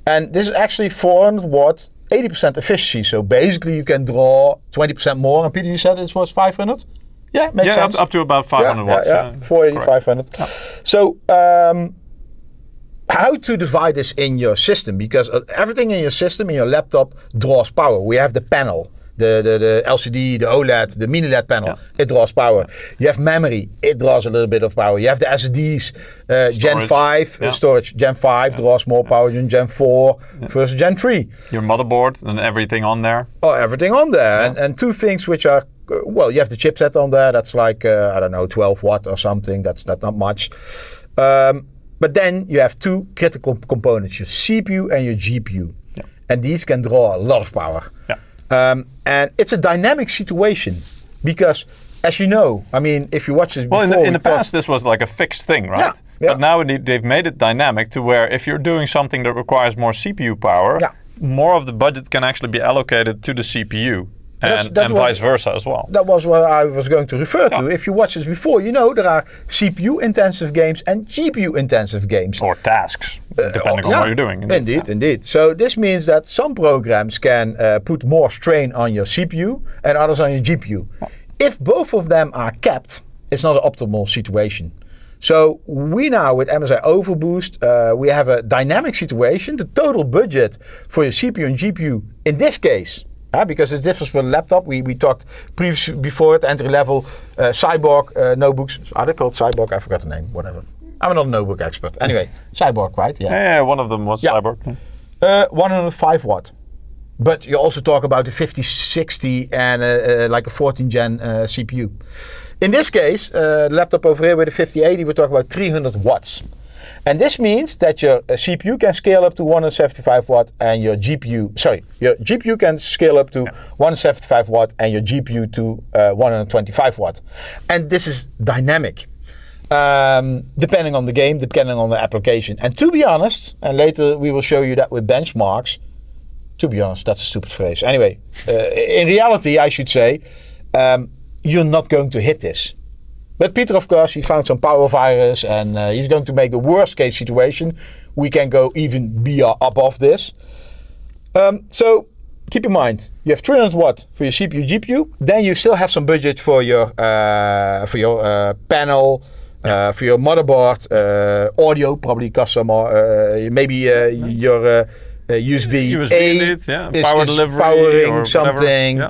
And this is actually 400 watt, 80% efficiency. So basically you can draw 20% more. And Peter, you said it was 500? Yeah, makes sense. Up to about 500 watts. Yeah, 480, 500. Yeah. So how to divide this in your system? Because everything in your system, in your laptop, draws power. We have the panel. the LCD, the OLED, the mini LED panel, it draws power. You have memory, it draws a little bit of power. You have the SSDs, Gen 5 storage. Gen 5 draws more power than Gen 4 versus Gen 3. Your motherboard and everything on there. Oh, everything on there. And two things which are, well, you have the chipset on there. That's like, I don't know, 12 watt or something. That's not much. But then you have two critical components, your CPU and your GPU. Yeah. And these can draw a lot of power. Yeah. And it's a dynamic situation because, as you know, I mean, if you watch this before... Well, in the past, this was like a fixed thing, right? Yeah. But now they've made it dynamic to where if you're doing something that requires more CPU power, more of the budget can actually be allocated to the CPU. And vice versa as well. That was what I was going to refer to. If you watch this before, you know there are CPU-intensive games and GPU-intensive games. Or tasks, depending on what you're doing. Indeed. So this means that some programs can put more strain on your CPU and others on your GPU. If both of them are capped, it's not an optimal situation. So we now, with MSI Overboost, we have a dynamic situation. The total budget for your CPU and GPU, in this case, because it's different from a laptop. We talked before at entry level, Cyborg notebooks. Are they called Cyborg? I forgot the name. Whatever. I'm not a notebook expert. Anyway, Cyborg, right? Yeah, one of them was Cyborg. 105 watt. But you also talk about the 5060 and like a 14 gen CPU. In this case, the laptop over here with the 5080, we're talking about 300 watts. And this means that your CPU can scale up to 175 watt and your GPU can scale up to 175 watt and your GPU to 125 watt. And this is dynamic, depending on the game, depending on the application. And to be honest, and later we will show you that with benchmarks, to be honest, that's a stupid phrase. Anyway, in reality, I should say, you're not going to hit this. But Peter, of course, he found some power virus and he's going to make the worst case situation. We can go even above this. So keep in mind, you have 300 watt for your CPU, GPU. Then you still have some budget for your panel, for your motherboard, audio probably costs some more. Maybe your USB-A leads, power delivery powering or something.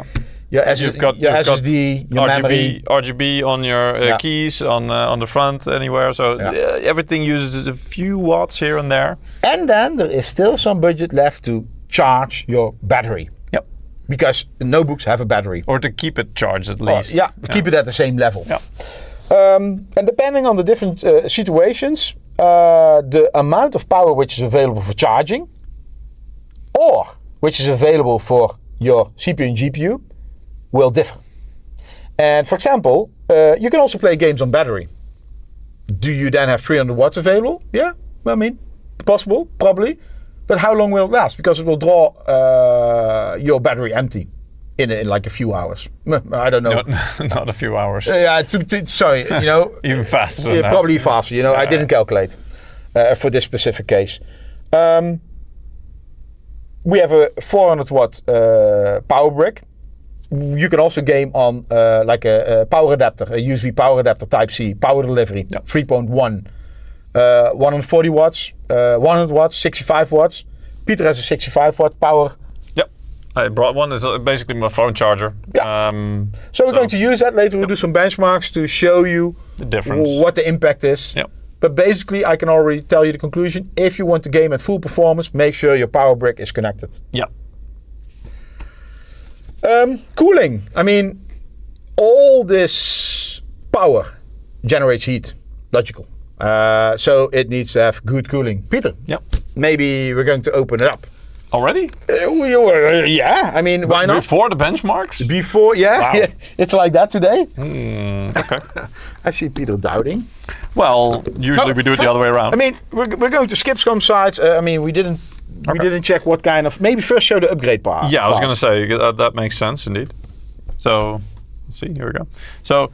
Your SSD, your memory. RGB on your keys on the front anywhere. So everything uses a few watts here and there. And then there is still some budget left to charge your battery. Yep. Because notebooks have a battery. Or to keep it charged at least. Keep it at the same level. Yeah. And depending on the different situations, the amount of power which is available for charging or which is available for your CPU and GPU will differ. And for example, you can also play games on battery. Do you then have 300 watts available? Yeah, I mean, possible, probably. But how long will it last? Because it will draw your battery empty in like a few hours. I don't know. Not a few hours. Sorry, you know. Even faster than that. Probably faster, you know. I didn't calculate for this specific case. We have a 400 watt power brick. You can also game on like a power adapter, a USB power adapter Type-C, power delivery, 3.1. 140 watts, 100 watts, 65 watts. Peter has a 65 watt power. Yep, I brought one. It's basically my phone charger. Yeah. So we're going to use that later. We'll do some benchmarks to show you the difference, what the impact is. Yep. But basically, I can already tell you the conclusion. If you want to game at full performance, make sure your power brick is connected. Yeah. Cooling. I mean, all this power generates heat. Logical. So it needs to have good cooling. Peter. Yep. Maybe we're going to open it up. Already? Yeah. I mean, why not? Before the benchmarks? Before, Wow. It's like that today. Okay. I see Peter doubting. Well, usually we do it the other way around. I mean, we're going to skip some sides. I mean, we didn't check what kind of. Maybe first show the upgrade part. Yeah, I was going to say that makes sense indeed. So let's see. Here we go. So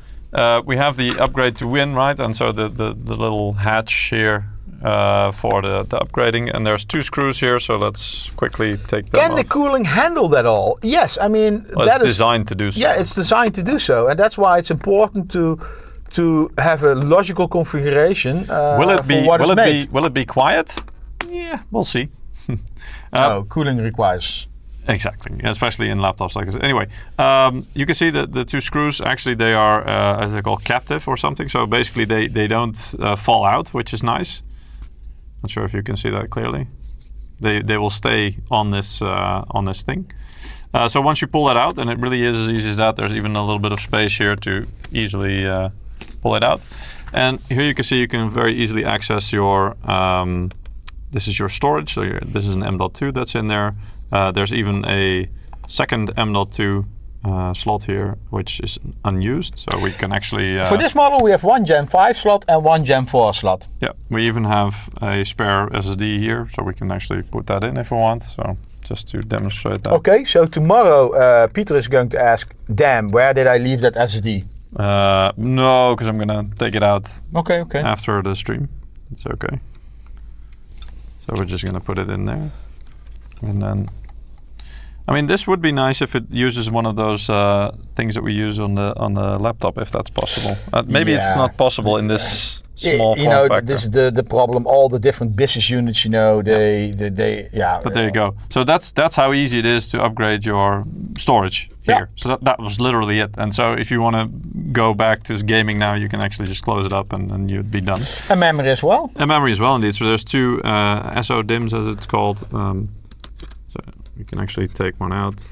we have the upgrade to win, right? And so the little hatch here for the upgrading, and there's 2 screws here. So let's quickly take them Can off. the cooling handle that all? Yes, I mean it's designed to do so. Yeah, it's designed to do so, and that's why it's important to have a logical configuration. Will it be quiet? Yeah, we'll see. Cooling requires Exactly, especially in laptops like this. Anyway, you can see that the two screws, actually they are, as they call, captive or something. So basically they don't fall out, which is nice. Not sure if you can see that clearly. They will stay on this thing. So once you pull that out, and it really is as easy as that, there's even a little bit of space here to easily pull it out. And here you can see you can very easily access your, this is your storage. So this is an M.2 that's in there. There's even a second M.2 slot here, which is unused, so we can actually... For this model we have one Gen 5 slot and one Gen 4 slot. Yeah, we even have a spare SSD here, so we can actually put that in if we want, so just to demonstrate that. Okay, so tomorrow Peter is going to ask, damn, where did I leave that SSD? No, because I'm gonna take it out after the stream. It's okay. So we're just gonna put it in there. And then, I mean, this would be nice if it uses one of those things that we use on the laptop, if that's possible. Maybe it's not possible in this small form factor. This is the problem. All the different business units, But there you go. So that's how easy it is to upgrade your storage here. Yeah. So that was literally it. And so if you want to go back to gaming now, you can actually just close it up and you'd be done. And memory as well. And memory as well, indeed. So there's two SO DIMMs, as it's called. So you can actually take one out.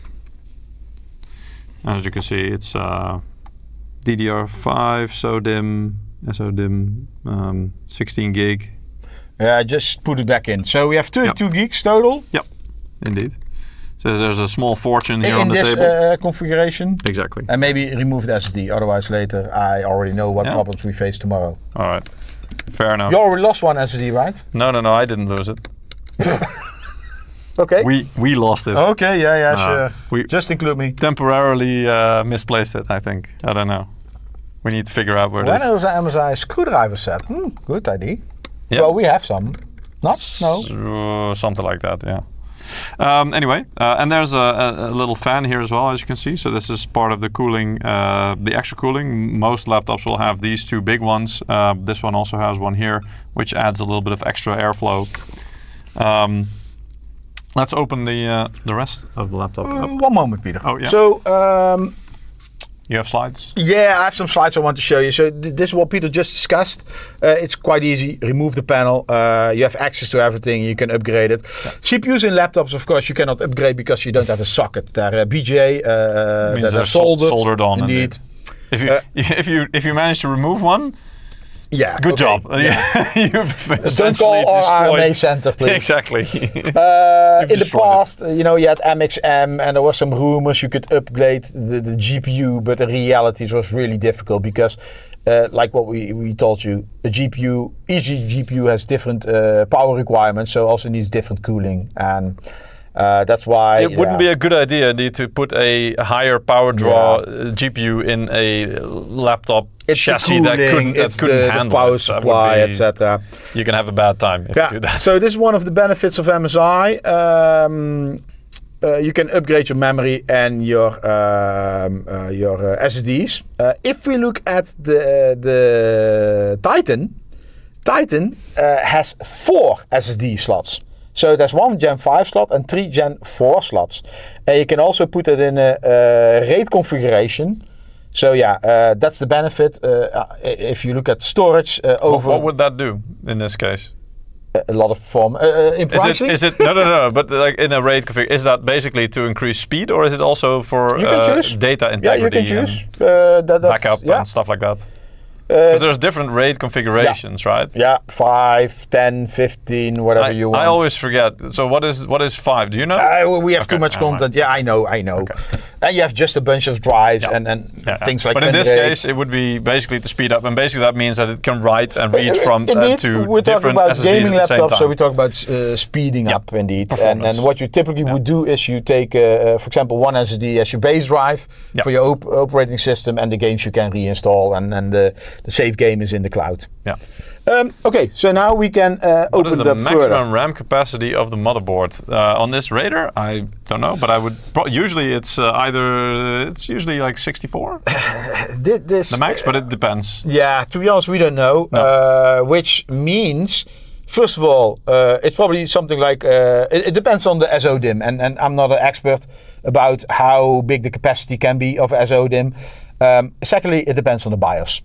As you can see, it's DDR5 SODIMM, 16 gig. Yeah, I just put it back in. So we have 32 gigs total. Yep, indeed. So there's a small fortune here on the table. In this configuration. Exactly. And maybe remove the SSD, otherwise later I already know what problems we face tomorrow. All right, fair enough. You already lost one SSD, right? No, I didn't lose it. Okay. We lost it. Okay, sure. Just include me. Temporarily misplaced it, I think. I don't know. We need to figure out where it is. When is an MSI screwdriver set? Good idea. Yeah. Well, we have some. Not? No? Something like that, yeah. Anyway, and there's a little fan here as well, as you can see. So this is part of the cooling, the extra cooling. Most laptops will have these two big ones. This one also has one here, which adds a little bit of extra airflow. Let's open the rest of the laptop up. One moment, Peter. Oh, yeah. So, you have slides? Yeah, I have some slides I want to show you. So this is what Peter just discussed. It's quite easy. Remove the panel. You have access to everything. You can upgrade it. Yeah. CPUs in laptops, of course, you cannot upgrade because you don't have a socket. They're BGA. They're soldered on. Indeed. If you manage to remove one, yeah, good job. Yeah. You've don't call our RMA center, please. Exactly. In the past, you had MXM, and there were some rumors you could upgrade the GPU, but the reality was really difficult because, like what we told you, each GPU has different power requirements, so also needs different cooling, and that's why it wouldn't be a good idea to put a higher power draw GPU in a laptop chassis that couldn't handle the power supply, etc. You can have a bad time if you do that. So this is one of the benefits of MSI. You can upgrade your memory and your SSDs. If we look at the Titan has 4 SSD slots. So there's one Gen 5 slot and 3 Gen 4 slots. And you can also put it in a RAID configuration. So that's the benefit. If you look at storage what would that do in this case? A lot of perform in pricing. Is it no? But like in a RAID config, is that basically to increase speed, or is it also for data integrity? Yeah, you can choose backup and stuff like that. Because there's different RAID configurations, right? Yeah, 5, 10, 15, whatever you want. I always forget. So what is 5? Do you know? We have too much content. Yeah, I know. Okay. And you have just a bunch of drives and things like that. But in this case, it would be basically to speed up, and basically that means that it can write and read from to we're talking different about SSDs gaming at the same laptops, time. so we talk about speeding up, indeed. And what you typically would do is you take, for example, one SSD as your base drive for your operating system, and the games you can reinstall, and the save game is in the cloud. Yeah. Okay, so now we can open it up further. What is the maximum RAM capacity of the motherboard? On this Raider, I don't know, but I would usually it's usually like 64. The max, but it depends. Yeah, to be honest, we don't know. No. Which means First of all, it's probably something like, it depends on the SO-DIMM, and I'm not an expert about how big the capacity can be of SO-DIMM. Secondly, it depends on the BIOS.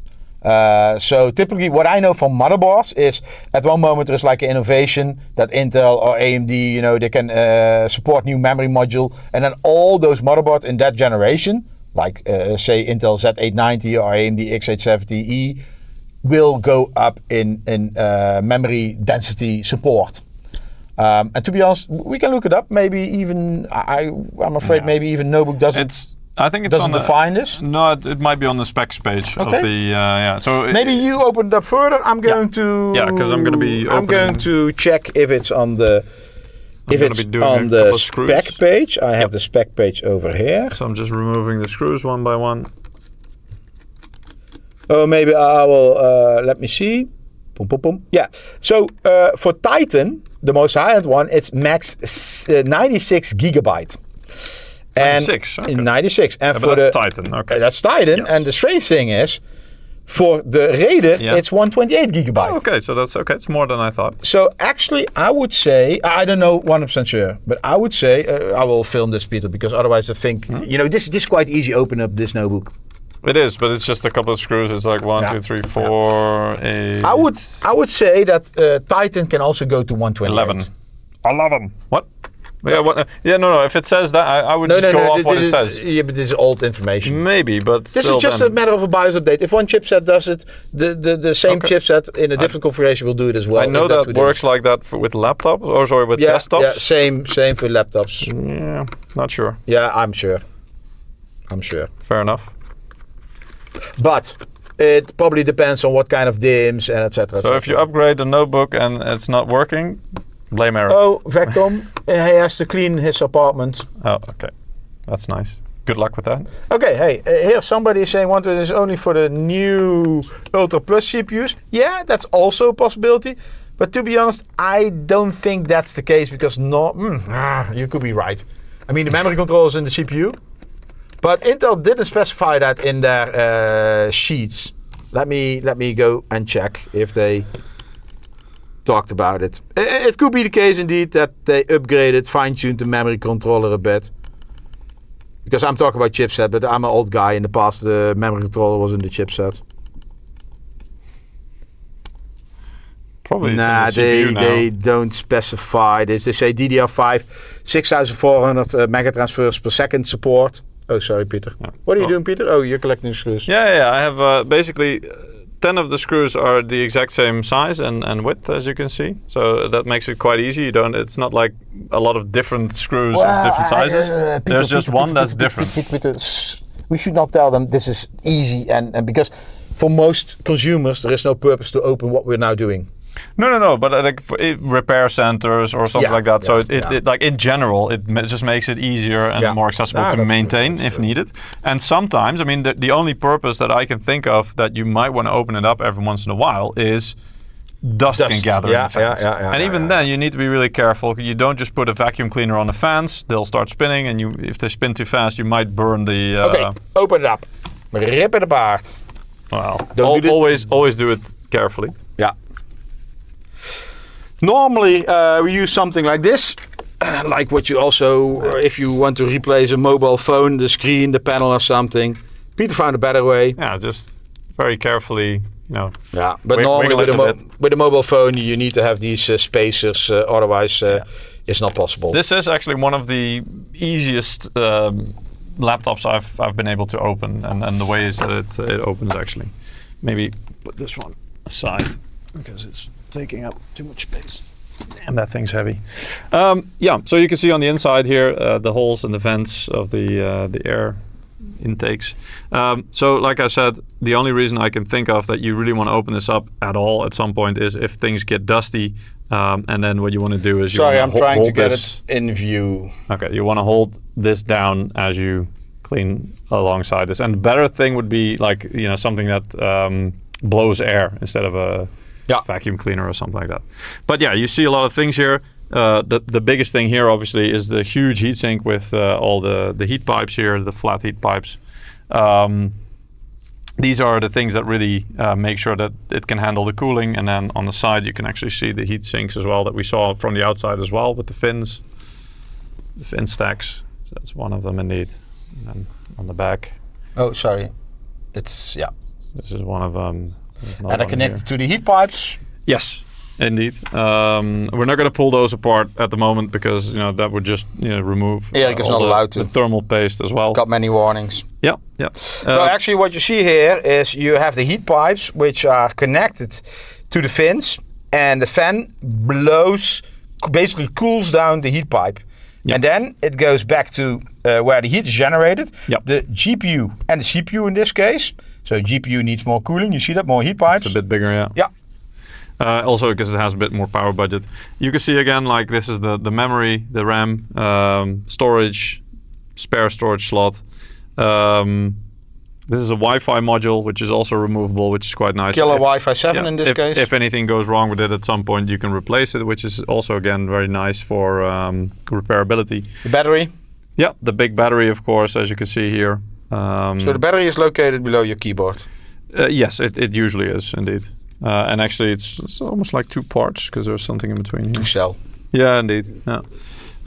So typically what I know from motherboards is at one moment there's like an innovation that Intel or AMD, they can support new memory module, and then all those motherboards in that generation, like say Intel Z890 or AMD X870E, will go up in memory density support. And to be honest, we can look it up. Maybe even I'm afraid maybe even Notebook doesn't. I think it doesn't define this. No, it might be on the specs page of the So maybe you open it up further. I'm going to. Yeah, because I'm going to be. I'm going to check if it's on the. If it's on the spec page. I have the spec page over here. So I'm just removing the screws one by one. Oh, maybe I will. Let me see. Boom, boom, boom. Yeah. So for Titan, the most high-end one, it's max 96 gigabyte. 96, okay. 96. And for the Titan, okay. That's Titan. Yes. And the strange thing is, for the Raider, it's 128 gigabyte. Oh, okay, so that's okay. It's more than I thought. So actually, I would say, I don't know 100% sure, but I would say, I will film this, Peter, because otherwise I think, this is quite easy. Open up this notebook. It is, but it's just a couple of screws. It's like 1, 2, 3, 4, 8. I would say that Titan can also go to 128. 11. What? Yeah, no. If it says that, I would just go off what it says. Yeah, but this is old information. Maybe, but this is just a matter of a BIOS update. If one chipset does it, the same chipset in a different configuration will do it as well. I know that works like that with laptops, or sorry, with desktops. Yeah, same for laptops. Yeah, not sure. Yeah, I'm sure. Fair enough. But it probably depends on what kind of DIMMs and etc. So if you upgrade the notebook and it's not working, blame Eric. Oh, Vectom, he has to clean his apartment. Oh, okay. That's nice. Good luck with that. Okay, hey, here somebody is saying 128 is only for the new Ultra Plus CPUs. Yeah, that's also a possibility. But to be honest, I don't think that's the case because you could be right. I mean, the memory control is in the CPU. But Intel didn't specify that in their sheets. Let me go and check if they talked about it. It could be the case indeed that they upgraded, fine-tuned the memory controller a bit. Because I'm talking about chipset, but I'm an old guy. In the past, the memory controller was in the chipset. Probably they don't specify this. They say DDR5, 6400 megatransfers per second support. Oh, sorry, Peter. Yeah. What are you doing, Peter? Oh, you're collecting screws. Yeah. I have basically 10 of the screws are the exact same size and width, as you can see. So that makes it quite easy. It's not like a lot of different screws of different sizes. There's just one that's different. Peter, we should not tell them this is easy, and because for most consumers there is no purpose to open what we're now doing. No, but like for repair centers or something like that. So it like in general, it just makes it easier and more accessible to maintain if needed. And sometimes, I mean, the only purpose that I can think of that you might want to open it up every once in a while is dust can gather in the fans. And even then, you need to be really careful. You don't just put a vacuum cleaner on the fans; they'll start spinning, and if they spin too fast, you might burn the. Okay, open it up, rip it apart. Well, always do it carefully. Yeah. Normally, we use something like this, like what you also, if you want to replace a mobile phone, the screen, the panel or something. Peter found a better way. Yeah, just very carefully, Yeah, but normally with a mobile phone, you need to have these spacers, otherwise it's not possible. This is actually one of the easiest laptops I've been able to open, and the ways that it opens actually. Maybe put this one aside because it's taking up too much space. Damn, that thing's heavy. So you can see on the inside here the holes and the vents of the air intakes. So like I said, the only reason I can think of that you really want to open this up at all at some point is if things get dusty, and then what you want to do is I'm trying to get it in view. Okay, you want to hold this down as you clean alongside this. And the better thing would be like something that blows air instead of a vacuum cleaner or something like that. But yeah, you see a lot of things here. The biggest thing here obviously is the huge heatsink with all the heat pipes here, the flat heat pipes. these are the things that really make sure that it can handle the cooling. And then on the side, you can actually see the heat sinks as well that we saw from the outside as well with the fins stacks. So that's one of them indeed. And then on the back. Oh, sorry. It's, yeah. This is one of them. And they're connected to the heat pipes. Yes, indeed. We're not going to pull those apart at the moment because that would just remove. Erik is not allowed to. The thermal paste as well. Got many warnings. Yeah, yeah. So actually, what you see here is you have the heat pipes which are connected to the fins, and the fan basically cools down the heat pipe. Yep. And then it goes back to where the heat is generated. Yep. The GPU and the CPU in this case. So GPU needs more cooling. You see that, more heat pipes. It's a bit bigger, yeah. Yeah. Also because it has a bit more power budget. You can see again, like this is the memory, the RAM, storage, spare storage slot. This is a Wi-Fi module, which is also removable, which is quite nice. Killer Wi-Fi 7 in this case. If anything goes wrong with it at some point, you can replace it, which is also, again, very nice for repairability. The battery? Yeah, the big battery, of course, as you can see here. So the battery is located below your keyboard? Yes, it usually is, indeed. And actually, it's almost like two parts, because there's something in between here. Cell. Yeah, indeed. Yeah.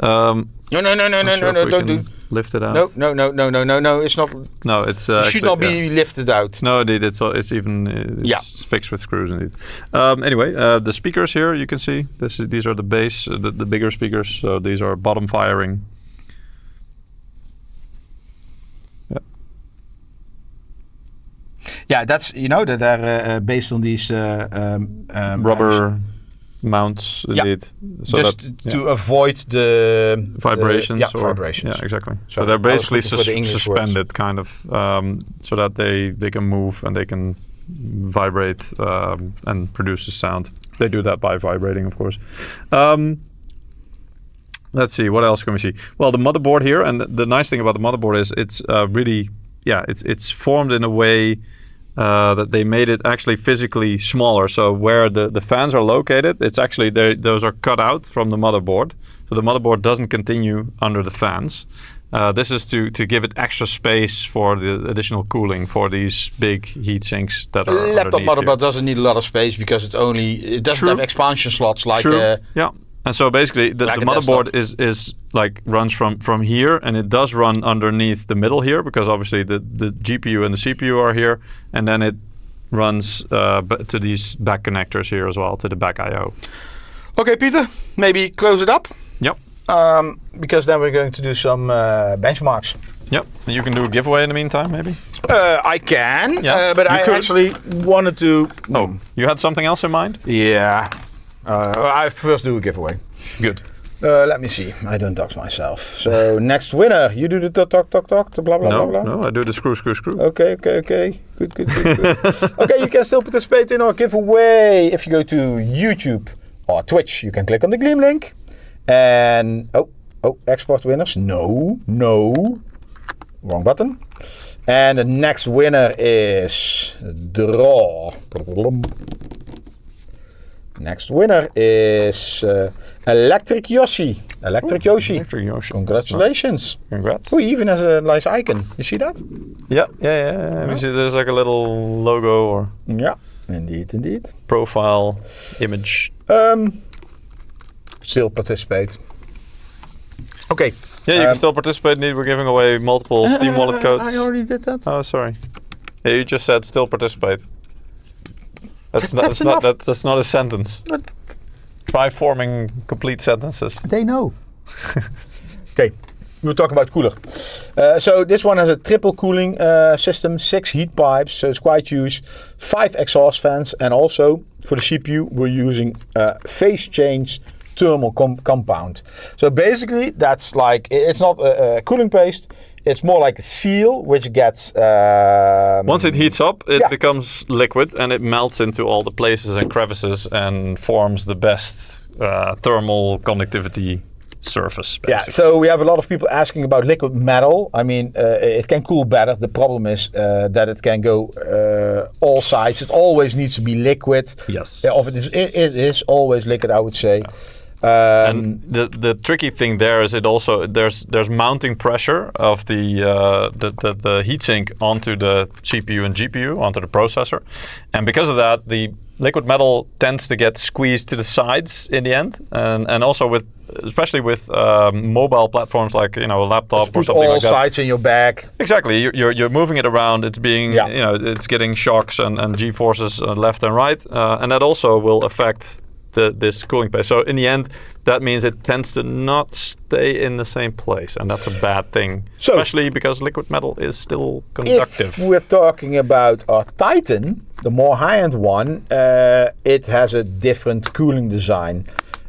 No, don't do. Lift it out. No. It's not. No, it's. It should not be lifted out. No, indeed. It's fixed with screws, indeed. Anyway, the speakers here you can see. These are the bass, the bigger speakers. So these are bottom firing. Yeah. Yeah, that's that are based on these rubber mounts, indeed. So just to avoid the vibrations. Vibrations. Yeah, exactly. So they're basically suspended, kind of, so that they can move and they can vibrate and produce a sound. They do that by vibrating, of course. Let's see, what else can we see? Well, the motherboard here, and the nice thing about the motherboard is it's really, it's formed in a way that they made it actually physically smaller. So where the fans are located, it's actually those are cut out from the motherboard. So the motherboard doesn't continue under the fans. This is to give it extra space for the additional cooling for these big heat sinks that are. Laptop motherboard doesn't need a lot of space because it doesn't have expansion slots like. Yeah. And so basically the motherboard is like runs from here, and it does run underneath the middle here because obviously the GPU and the CPU are here, and then it runs to these back connectors here as well, to the back I/O. Okay, Peter, maybe close it up. Yep. Because then we're going to do some benchmarks. Yep. And you can do a giveaway in the meantime, maybe? I can, yeah, but I actually wanted to... Oh, you had something else in mind? Yeah. I first do a giveaway. Good. Let me see. I don't dox myself. So next winner, you do the talk, the blah blah blah. No, I do the screw. Okay. Good. Okay, you can still participate in our giveaway if you go to YouTube or Twitch. You can click on the Gleam link, and export winners. No, wrong button. And the next winner is draw. Next winner is Electric Yoshi. Electric Yoshi. Congratulations. Nice. Congrats. Oh, he even has a nice icon. You see that? Yeah. You see there's like a little logo or... Yeah, indeed. Profile image. Still participate. Okay. Yeah, you can still participate. We're giving away multiple Steam Wallet codes. I already did that. Oh, sorry. Yeah, you just said still participate. That's not a sentence. Try forming complete sentences. They know. Okay, we'll talk about cooler. So this one has a triple cooling system, 6 heat pipes, so it's quite huge, 5 exhaust fans, and also for the CPU we're using phase change thermal compound. So basically that's like, it's not a cooling paste, it's more like a seal which gets... Once it heats up, it becomes liquid and it melts into all the places and crevices and forms the best thermal conductivity surface, basically. Yeah, so we have a lot of people asking about liquid metal. I mean, it can cool better. The problem is that it can go all sides. It always needs to be liquid. Yes. It is always liquid, I would say. And the tricky thing there is there's mounting pressure of the heatsink onto the CPU and GPU, onto the processor, and because of that, the liquid metal tends to get squeezed to the sides in the end, and also especially with mobile platforms like a laptop or something like that. All sides in your bag. Exactly, you're moving it around. It's being it's getting shocks and G-forces left and right, and that also will affect this cooling paste. So in the end, that means it tends to not stay in the same place, and that's a bad thing, especially because liquid metal is still conductive. If we're talking about our Titan, the more high-end one, it has a different cooling design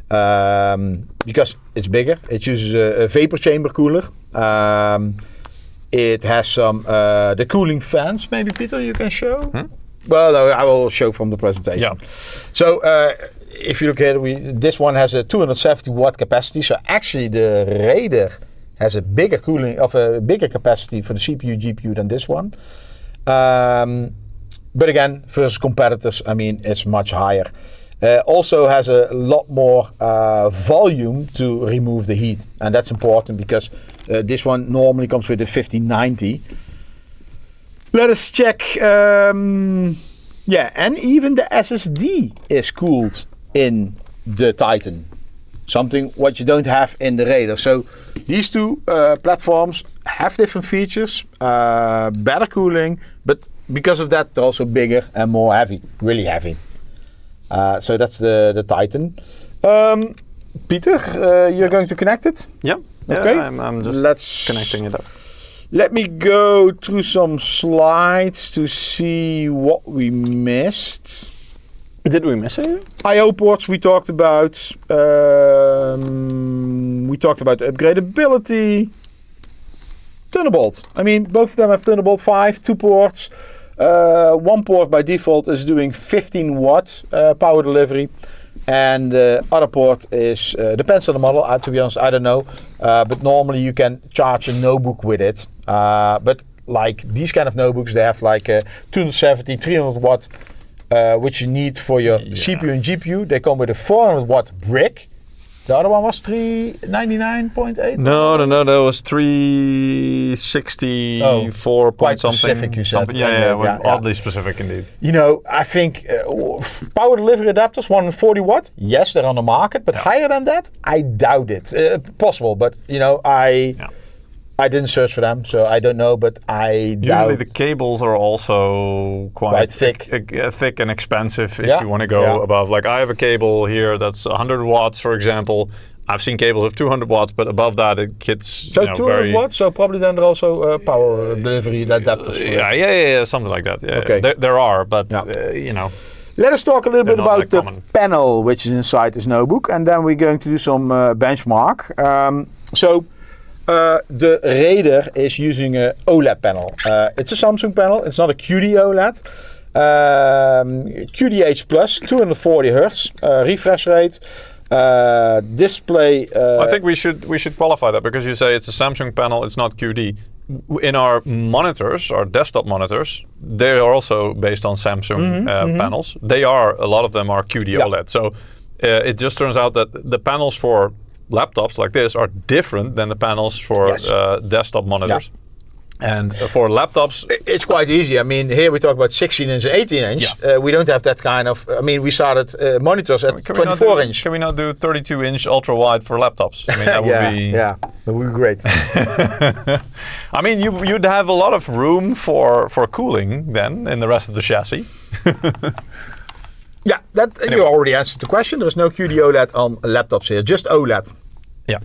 because it's bigger. It uses a vapor chamber cooler. It has some the cooling fans. Maybe Peter, you can show. Well, no, I will show from the presentation. Yeah. So if you look at it, this one has a 270 watt capacity. So actually, the Raider has a bigger capacity for the CPU GPU than this one. But again, versus competitors, I mean, it's much higher. Also has a lot more volume to remove the heat, and that's important because this one normally comes with a 1590. Let us check. And even the SSD is cooled in the Titan. Something what you don't have in the Raider. So these two platforms have different features, better cooling, but because of that, they're also bigger and more heavy, really heavy. So that's the Titan. Peter, you're going to connect it? Yeah. Okay. I'm just connecting it up. Let me go through some slides to see what we missed. Did we miss it? I/O ports we talked about. We talked about upgradability. Thunderbolt. I mean, both of them have Thunderbolt 5, 2 ports. One port by default is doing 15 watt power delivery. And the other port is, depends on the model, to be honest, I don't know. But normally you can charge a notebook with it. But like these kind of notebooks, they have like 270, 300 watt, which you need for your CPU and GPU. They come with a 400 watt brick. The other one was 399.8? No, that was 364 quite something. Specific, you said. Oddly specific indeed. You know, I think power delivery adapters, 140 watt, yes, they're on the market, but higher than that, I doubt it. Possible, but you know, I didn't search for them, so I don't know, but I doubt. Usually the cables are also quite thick and expensive if you want to go above. Like I have a cable here that's 100 watts, for example. I've seen cables of 200 watts, but above that it gets so 200 watts. So probably then there are also power delivery adapters. Yeah, something like that. Yeah, okay. There are, but you know. Let us talk a little bit about the panel which is inside this notebook, and then we're going to do some benchmark. The Raider is using an OLED panel. It's a Samsung panel. It's not a QD OLED. QDH plus, 240 Hz refresh rate. Display. I think we should qualify that because you say it's a Samsung panel. It's not QD. In our monitors, our desktop monitors, they are also based on Samsung panels. A lot of them are QD OLED. So it just turns out that the panels for laptops like this are different than the panels for desktop monitors. And for laptops, it's quite easy. I mean, here we talk about 16 inch and 18 inch. We don't have that kind of. I mean, we started monitors at 24 inch. Can we not do 32 inch ultra wide for laptops? I mean, that would be. Yeah, that would be great. I mean, you'd have a lot of room for cooling then in the rest of the chassis. Yeah, anyway. You already answered the question. There's no QD OLED on laptops here, just OLED. Yeah,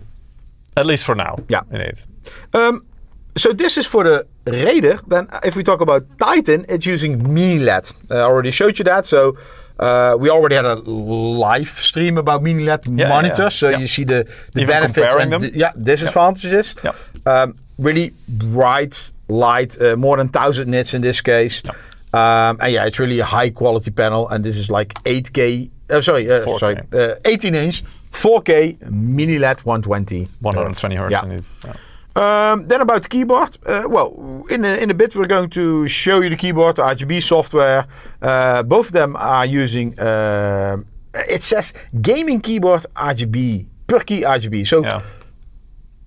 at least for now. Yeah, indeed. So this is for the Raider. Then if we talk about Titan, it's using mini LED. I already showed you that. So we already had a live stream about mini LED monitors. So you see the benefits comparing and them. Disadvantages. Really bright light, more than 1000 nits in this case. And it's really a high quality panel, and this is like 8K. 18 inch, 4K mini LED 120 Hz. Indeed. Then about the keyboard. In a bit we're going to show you the keyboard, the RGB software. Both of them are using it says gaming keyboard RGB, per key RGB. So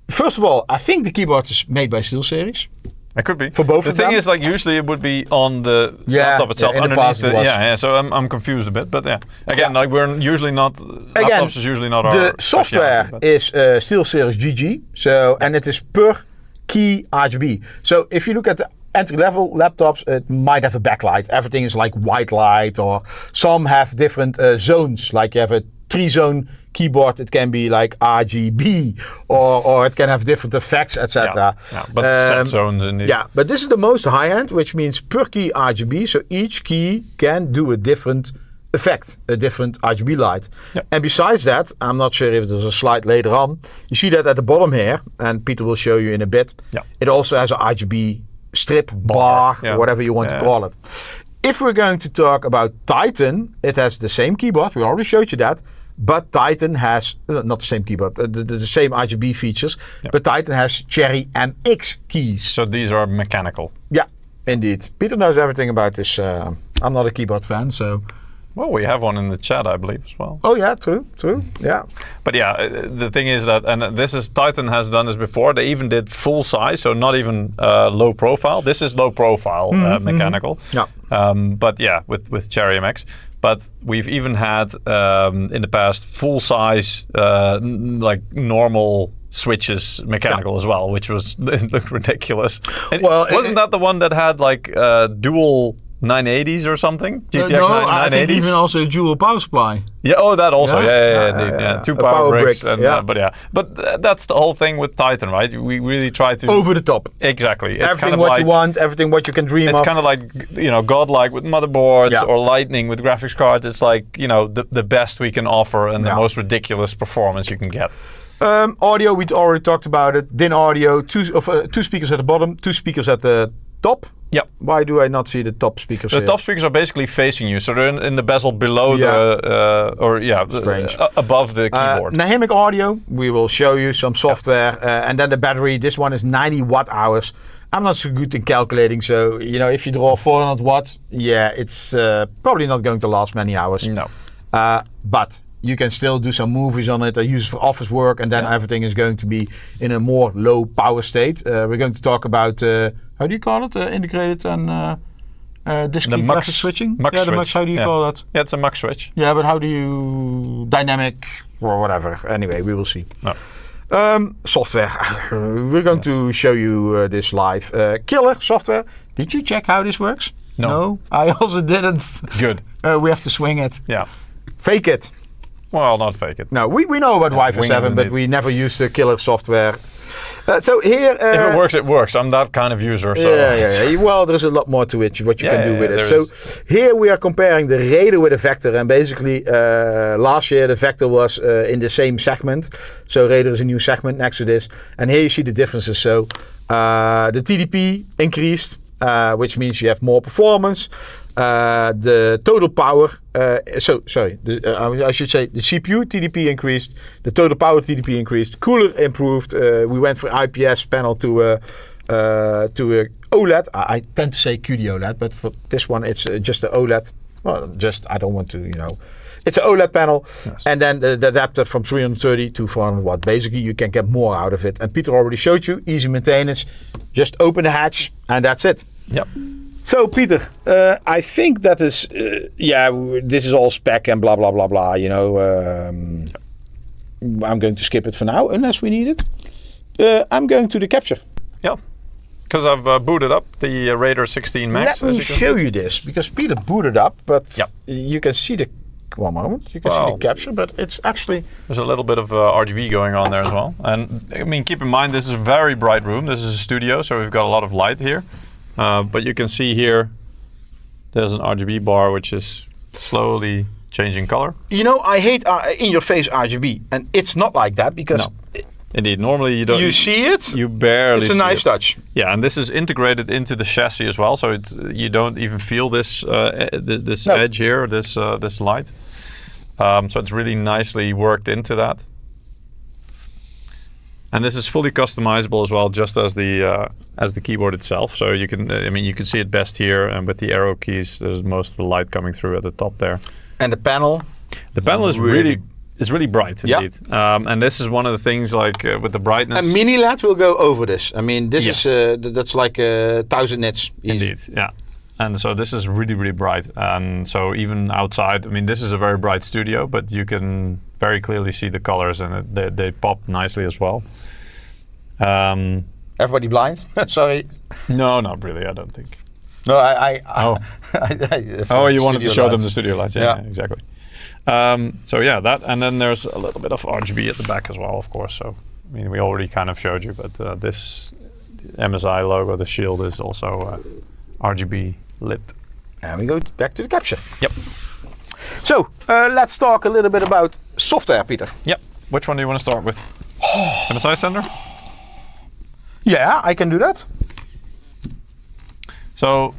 first of all, I think the keyboard is made by SteelSeries. It could be. For both the of them. thing is, like, usually it would be on the laptop itself, in the underneath past it was. So I'm confused a bit, but again, like, we're usually not, laptops is usually not our the software specialty, is SteelSeries GG, so, and it is per key RGB. So if you look at the entry-level laptops, it might have a backlight. Everything is like white light, or some have different zones, like you have a 3-zone keyboard, it can be like RGB, or it can have different effects, etc. But set zones indeed. Yeah, but this is the most high-end, which means per key RGB, so each key can do a different effect, a different RGB light. And besides that, I'm not sure if there's a slide later on, you see that at the bottom here, and Peter will show you in a bit, it also has a RGB strip, bar, whatever you want to call it. If we're going to talk about Titan, it has the same keyboard, we already showed you that, but Titan has, not the same keyboard, the same RGB features, but Titan has Cherry MX keys. So these are mechanical. Yeah, indeed. Peter knows everything about this. I'm not a keyboard fan, so... Well, we have one in the chat, I believe, as well. Oh yeah, true, yeah. But yeah, the thing is that, and this is, Titan has done this before, they even did full size, so not even low profile. This is low profile mechanical. But yeah, with Cherry MX. But we've even had, in the past, full size, like normal switches mechanical as well, which was, it looked ridiculous. And wasn't that the one that had like dual 980s or something? GTX no, 980s? I think even also a dual power supply. Yeah, oh, that also. Yeah. 2 power bricks. Brick, and, but that's the whole thing with Titan, right? We really try to... Over the top. Exactly. It's everything kind of what like, you want, everything what you can dream of. It's kind of like, you know, godlike with motherboards or lightning with graphics cards. It's like, you know, the best we can offer and the most ridiculous performance you can get. Audio, we already talked about it. DIN audio, two speakers at the bottom, 2 speakers at the top. Yep. Why do I not see the top speakers The here? top speakers are basically facing you, so they're in the bezel below above the keyboard. Dynamic audio, we will show you some software, and then the battery. This one is 90 watt hours. I'm not so good in calculating, so you know, if you draw 400 watts, it's probably not going to last many hours. No. But you can still do some movies on it or use it for office work, and then everything is going to be in a more low power state. We're going to talk about, how do you call it? Integrated and discrete graphic switching? Mux switch. Mux, how do you call that? Yeah, it's a mux switch. Yeah, but how do you... Dynamic or whatever. Anyway, we will see. No. Software. We're going to show you this live. Killer software. Did you check how this works? No, I also didn't. Good. We have to swing it. Yeah. Fake it. Well, not fake it. No, we know about Wi-Fi 7, but we never used the killer software. So here... if it works, it works. I'm that kind of user. So yeah. Well, there's a lot more to it, what you can do with it. So here we are comparing the Raider with the Vector, and basically last year the Vector was in the same segment. So Raider is a new segment next to this. And here you see the differences. So the TDP increased, which means you have more performance. The total power, I should say the CPU TDP increased, the total power TDP increased, cooler improved. We went from IPS panel to a OLED. I tend to say QD OLED, but for this one it's just the OLED. Well, I don't want to, it's an OLED panel, and then the adapter from 330 to 400 watt. Basically, you can get more out of it. And Peter already showed you, easy maintenance. Just open the hatch, and that's it. Yep. So, Peter, I think that is, this is all spec and blah, blah, blah, blah, I'm going to skip it for now, unless we need it. I'm going to the capture. Yeah, because I've booted up the Raider 16 Max. Let me show you this, because Peter booted up, but you can see the, one moment, you can see the capture, but it's actually... There's a little bit of RGB going on there as well. And, I mean, keep in mind, this is a very bright room. This is a studio, so we've got a lot of light here. But you can see here, there's an RGB bar which is slowly changing color. I hate in-your-face RGB, and it's not like that because... No. Indeed, normally you don't... You see it? You barely see it. It's a nice touch. Yeah, and this is integrated into the chassis as well, so you don't even feel this edge here, this light. So it's really nicely worked into that. And this is fully customizable as well, just as the keyboard itself. So you can, you can see it best here, and with the arrow keys, there's most of the light coming through at the top there. And the panel, The panel is really bright indeed. And this is one of the things like with the brightness. A mini LED will go over this. I mean, this is that's like 1,000 nits. Easy. Indeed, yeah. And so this is really bright. And so even outside, I mean, this is a very bright studio, but you can very clearly see the colors, and they pop nicely as well. Everybody blind? Sorry. No, not really. I don't think. No, you wanted to show them the studio lights. Yeah, exactly. So yeah, that, and then there's a little bit of RGB at the back as well, of course. So I mean, we already kind of showed you, but this MSI logo, the shield, is also RGB lit. And we go back to the capture. Yep. So let's talk a little bit about software, Peter. Yep. Which one do you want to start with? MSI Sender? Yeah, I can do that. So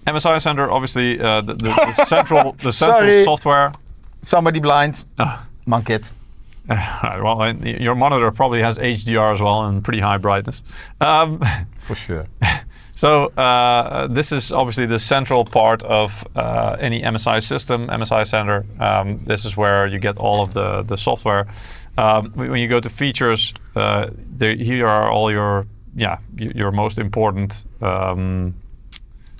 MSI Sender, obviously, the central software. Somebody blind. Monkit. Well, your monitor probably has HDR as well and pretty high brightness. For sure. So this is obviously the central part of any MSI system, MSI Sender. This is where you get all of the software. When you go to features, here are all your most important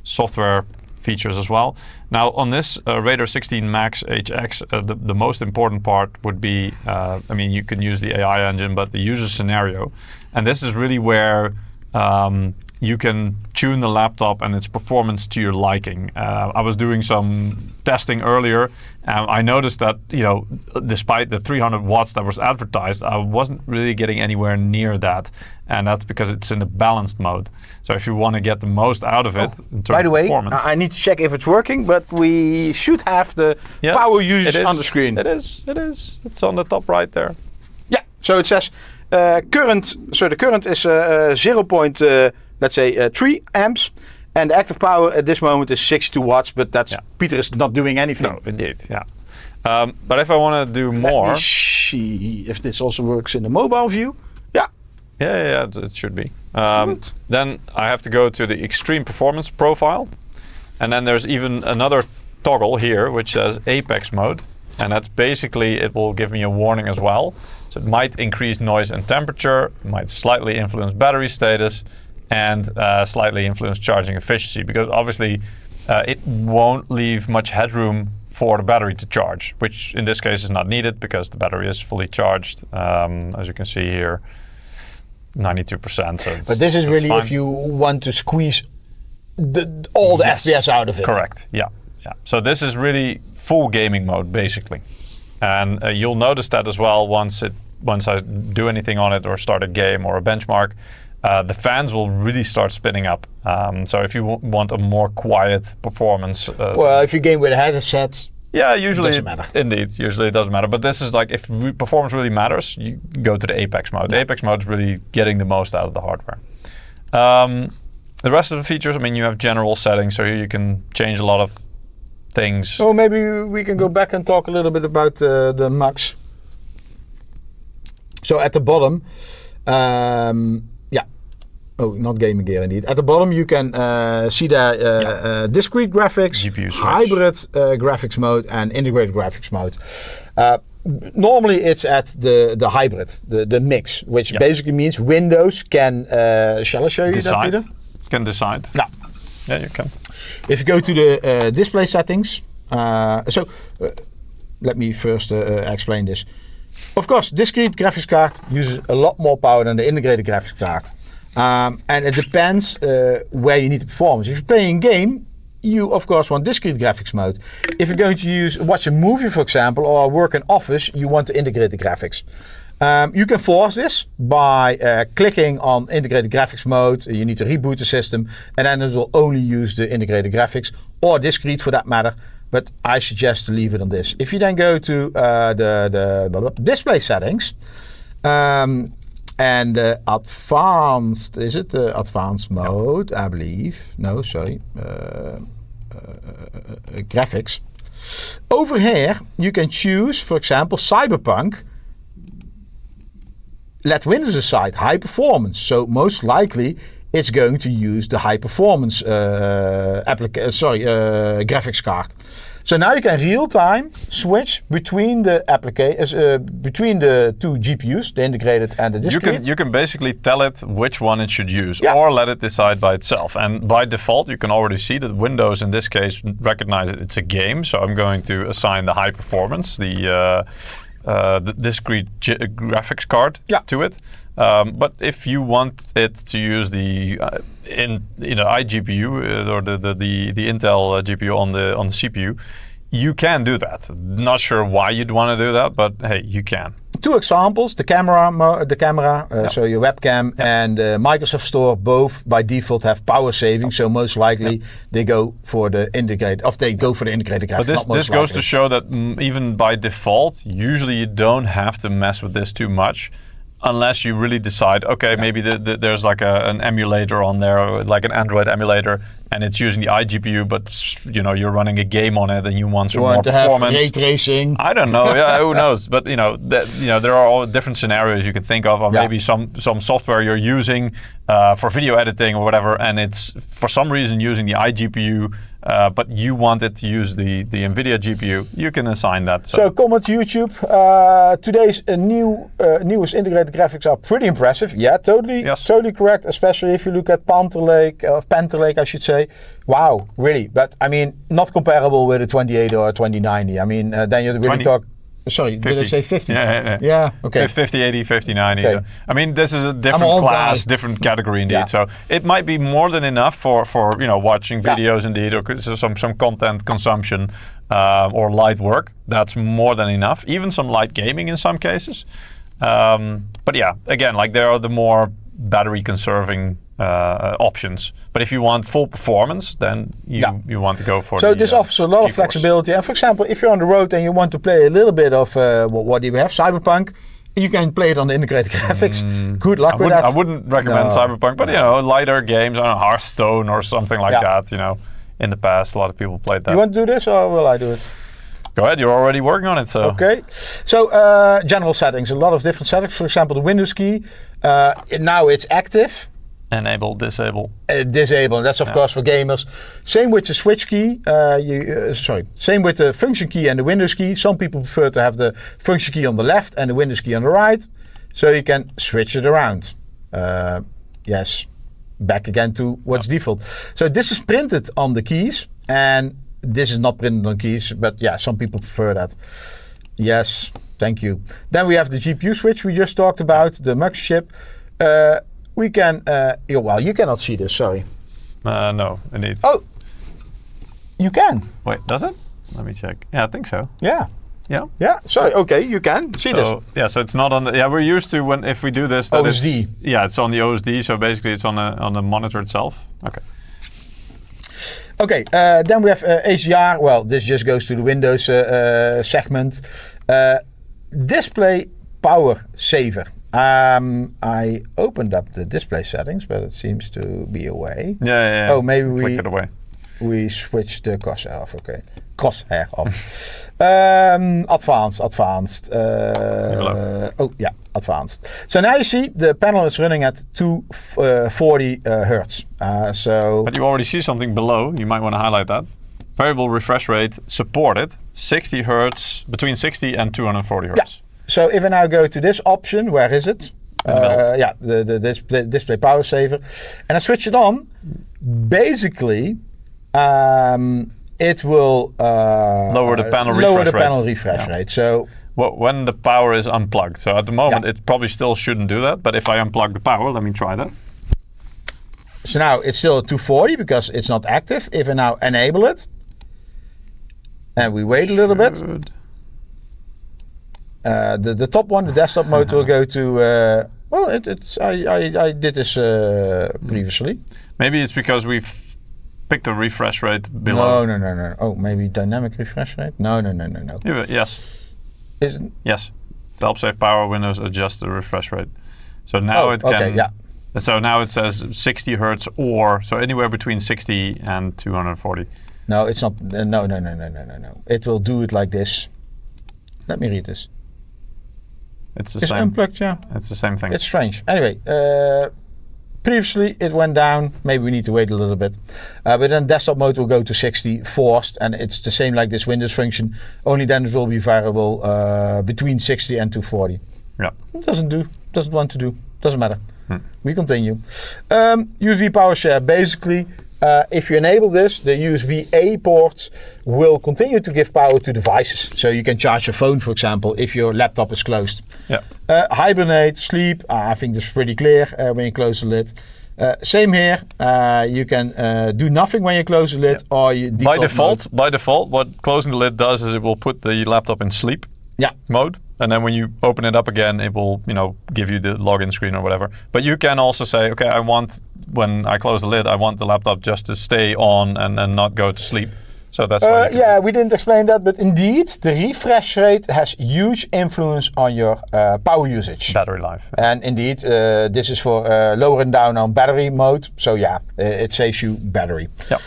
software features as well. Now on this Raider 16 Max HX, the most important part would be, I mean, you can use the AI engine, but the user scenario. And this is really where you can tune the laptop and its performance to your liking. I was doing some testing earlier, and I noticed that, you know, despite the 300 watts that was advertised, I wasn't really getting anywhere near that. And that's because it's in the balanced mode. So if you want to get the most out of it in terms of performance. I need to check if it's working, but we should have the power usage on the screen. It is. It's on the top right there. Yeah, so it says current. So the current is 3 amps, and the active power at this moment is 62 watts. But that's Peter is not doing anything. No, indeed, yeah. But if I want to do more, let me see if this also works in the mobile view. Yeah, it should be. Then I have to go to the extreme performance profile, and then there's even another toggle here which says Apex mode, and that's basically, it will give me a warning as well. So it might increase noise and temperature, it might slightly influence battery status, and slightly influence charging efficiency, because obviously it won't leave much headroom for the battery to charge, which in this case is not needed because the battery is fully charged, as you can see here. 92%. So but this is really fine. If you want to squeeze all the FPS out of it. Correct. Yeah. So this is really full gaming mode basically, and you'll notice that as well once I do anything on it or start a game or a benchmark. The fans will really start spinning up. So if you want a more quiet performance, well, if you game with a headset. Yeah, usually it doesn't matter. Indeed, usually it doesn't matter. But this is like, if performance really matters, you go to the Apex mode. The Apex mode is really getting the most out of the hardware. The rest of the features, I mean, you have general settings, so here you can change a lot of things. Oh, maybe we can go back and talk a little bit about the Max. So at the bottom, not gaming gear indeed. At the bottom you can see the discrete graphics, GPU hybrid graphics mode, and integrated graphics mode. Normally it's at the hybrid, the mix, which basically means Windows can, shall I show you that, Peter? Can decide. Yeah, you can. If you go to the display settings, let me first explain this. Of course, discrete graphics card uses a lot more power than the integrated graphics card. And it depends where you need the performance. If you're playing a game, you of course want discrete graphics mode. If you're going to watch a movie, for example, or work in Office, you want to integrate the graphics. You can force this by clicking on integrated graphics mode. You need to reboot the system, and then it will only use the integrated graphics, or discrete for that matter. But I suggest to leave it on this. If you then go to the display settings, and advanced, is it the advanced mode? I believe. No, sorry. Graphics. Over here, you can choose, for example, Cyberpunk. Let Windows aside, high performance. So most likely, it's going to use the high performance graphics card. So now you can real time switch between the between the two GPUs, the integrated and the discrete. You can basically tell it which one it should use, or let it decide by itself. And by default, you can already see that Windows in this case recognize it's a game. So I'm going to assign the high performance, the discrete graphics card to it. But if you want it to use the iGPU or the Intel GPU on the CPU, you can do that. Not sure why you'd want to do that, but hey, you can. Two examples: the camera, so your webcam, and Microsoft Store. Both by default have power saving, so most likely they go for the integrated. Or they go for the integrated graphics. But this goes to show that even by default, usually you don't have to mess with this too much. Unless you really decide, okay, maybe there's like an emulator on there, like an Android emulator, and it's using the iGPU, but you're running a game on it, and you want some more performance. Ray tracing. I don't know. Yeah, who knows? But there are all different scenarios you can think of, or maybe some software you're using for video editing or whatever, and it's for some reason using the iGPU. But you want it to use the NVIDIA GPU, you can assign that. So comment YouTube. Today's newest integrated graphics are pretty impressive. Yeah, totally correct. Especially if you look at Panther Lake, I should say. Wow, really. But I mean, not comparable with a 28 or a 2090. I mean, then you really talk. Sorry, 50. Did I say 50? Yeah, okay. 50, 80, 50, 90. Okay. I mean, this is a different class, different category indeed. So it might be more than enough for watching videos indeed, or some content consumption or light work. That's more than enough. Even some light gaming in some cases. But yeah, again, like there are the more battery conserving options. But if you want full performance, then you want to go for so this offers a lot of flexibility. And for example, if you're on the road and you want to play a little bit of what do we have, Cyberpunk, you can play it on the integrated graphics. Good luck with that. I wouldn't recommend Cyberpunk, but lighter games, I don't know, Hearthstone or something like that. In the past, a lot of people played that. You want to do this, or will I do it? Go ahead, you're already working on it. So okay. So general settings, a lot of different settings. For example, the Windows key. Now it's active. Enable, disable. Disable. That's of course for gamers. Same with the switch key. Same with the function key and the Windows key. Some people prefer to have the function key on the left and the Windows key on the right, so you can switch it around. Yes, back again to what's default. So this is printed on the keys, and this is not printed on keys. But yeah, some people prefer that. Yes, thank you. Then we have the GPU switch we just talked about, the Max chip. We can, you cannot see this, sorry. No, indeed. Oh, you can. Wait, does it? Let me check. Yeah, I think so. Yeah. Yeah? Yeah, sorry, okay, you can see this. Yeah, so it's not on the, we're used to if we do this. That OSD. It's on the OSD, so basically it's on the monitor itself. Okay. Okay, then we have HDR. Well, this just goes to the Windows segment. Display power saver. I opened up the display settings, but it seems to be away. Yeah. Oh, maybe clicked it away. We switched the crosshair off. Okay, crosshair off. Advanced. Advanced. So now you see the panel is running at 240 hertz. But you already see something below. You might want to highlight that. Variable refresh rate supported 60 hertz, between 60 and 240 hertz. Yeah. So if I now go to this option, where is it? The display power saver, and I switch it on, basically it will lower the panel refresh rate. So when the power is unplugged. So at the moment it probably still shouldn't do that, but if I unplug the power, let me try that. So now it's still at 240 because it's not active. If I now enable it, and we wait a little bit. The top one, the desktop mode, will go to. I did this previously. Maybe it's because we've picked a refresh rate below. No. Oh, maybe dynamic refresh rate. No. Yes. Isn't? Yes. To help save power, Windows adjusts the refresh rate. So now it can. Okay, yeah. So now it says 60 hertz, or so anywhere between 60 and 240. No, it's not. No. It will do it like this. Let me read this. It's the same. Unplugged, yeah. It's the same thing. It's strange. Anyway, Previously, it went down. Maybe we need to wait a little bit. But then desktop mode will go to 60 forced, and it's the same like this Windows function. Only then it will be variable between 60 and 240. Yeah. It doesn't want to do. Doesn't matter. We continue. USB power share. Basically, if you enable this, the USB-A ports will continue to give power to devices. So you can charge your phone, for example, if your laptop is closed. Yeah. Hibernate, sleep. I think this is pretty clear when you close the lid. Same here. You can do nothing when you close the lid, or you by default, what closing the lid does is it will put the laptop in sleep mode, and then when you open it up again, it will give you the login screen or whatever. But you can also say, okay, when I close the lid, I want the laptop just to stay on and not go to sleep. So that's why we didn't explain that, but indeed, the refresh rate has huge influence on your power usage. Battery life. And indeed, this is for lowering down on battery mode. So it saves you battery. Yeah.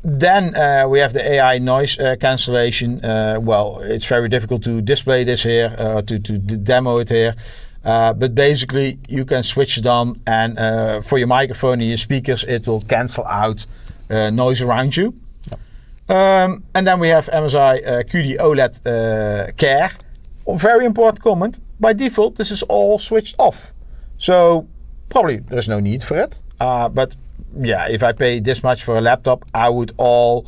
Then we have the AI noise cancellation. Well, it's very difficult to display this here, to demo it here. But basically, you can switch it on, and for your microphone and your speakers, it will cancel out noise around you. And then we have MSI QD OLED Care. Very important comment. By default, this is all switched off. So probably there's no need for it. But yeah, if I pay this much for a laptop, I would all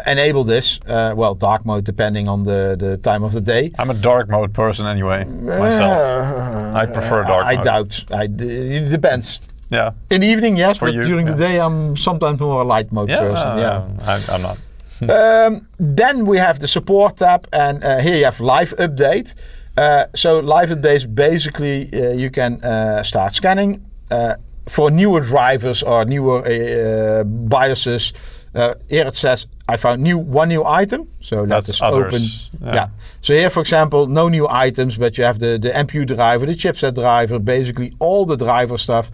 enable this. Well, dark mode depending on the time of the day. I'm a dark mode person anyway, myself. I prefer dark mode. I doubt. It depends. Yeah. In the evening, yes, for but you, during the day, I'm sometimes more a light mode person. I'm not. Then we have the support tab, and here you have live update. So live updates, basically you can start scanning for newer drivers or newer BIOSes. Here it says I found one new item, so let us open. Yeah. So here, for example, no new items, but you have the MPU driver, the chipset driver, basically all the driver stuff.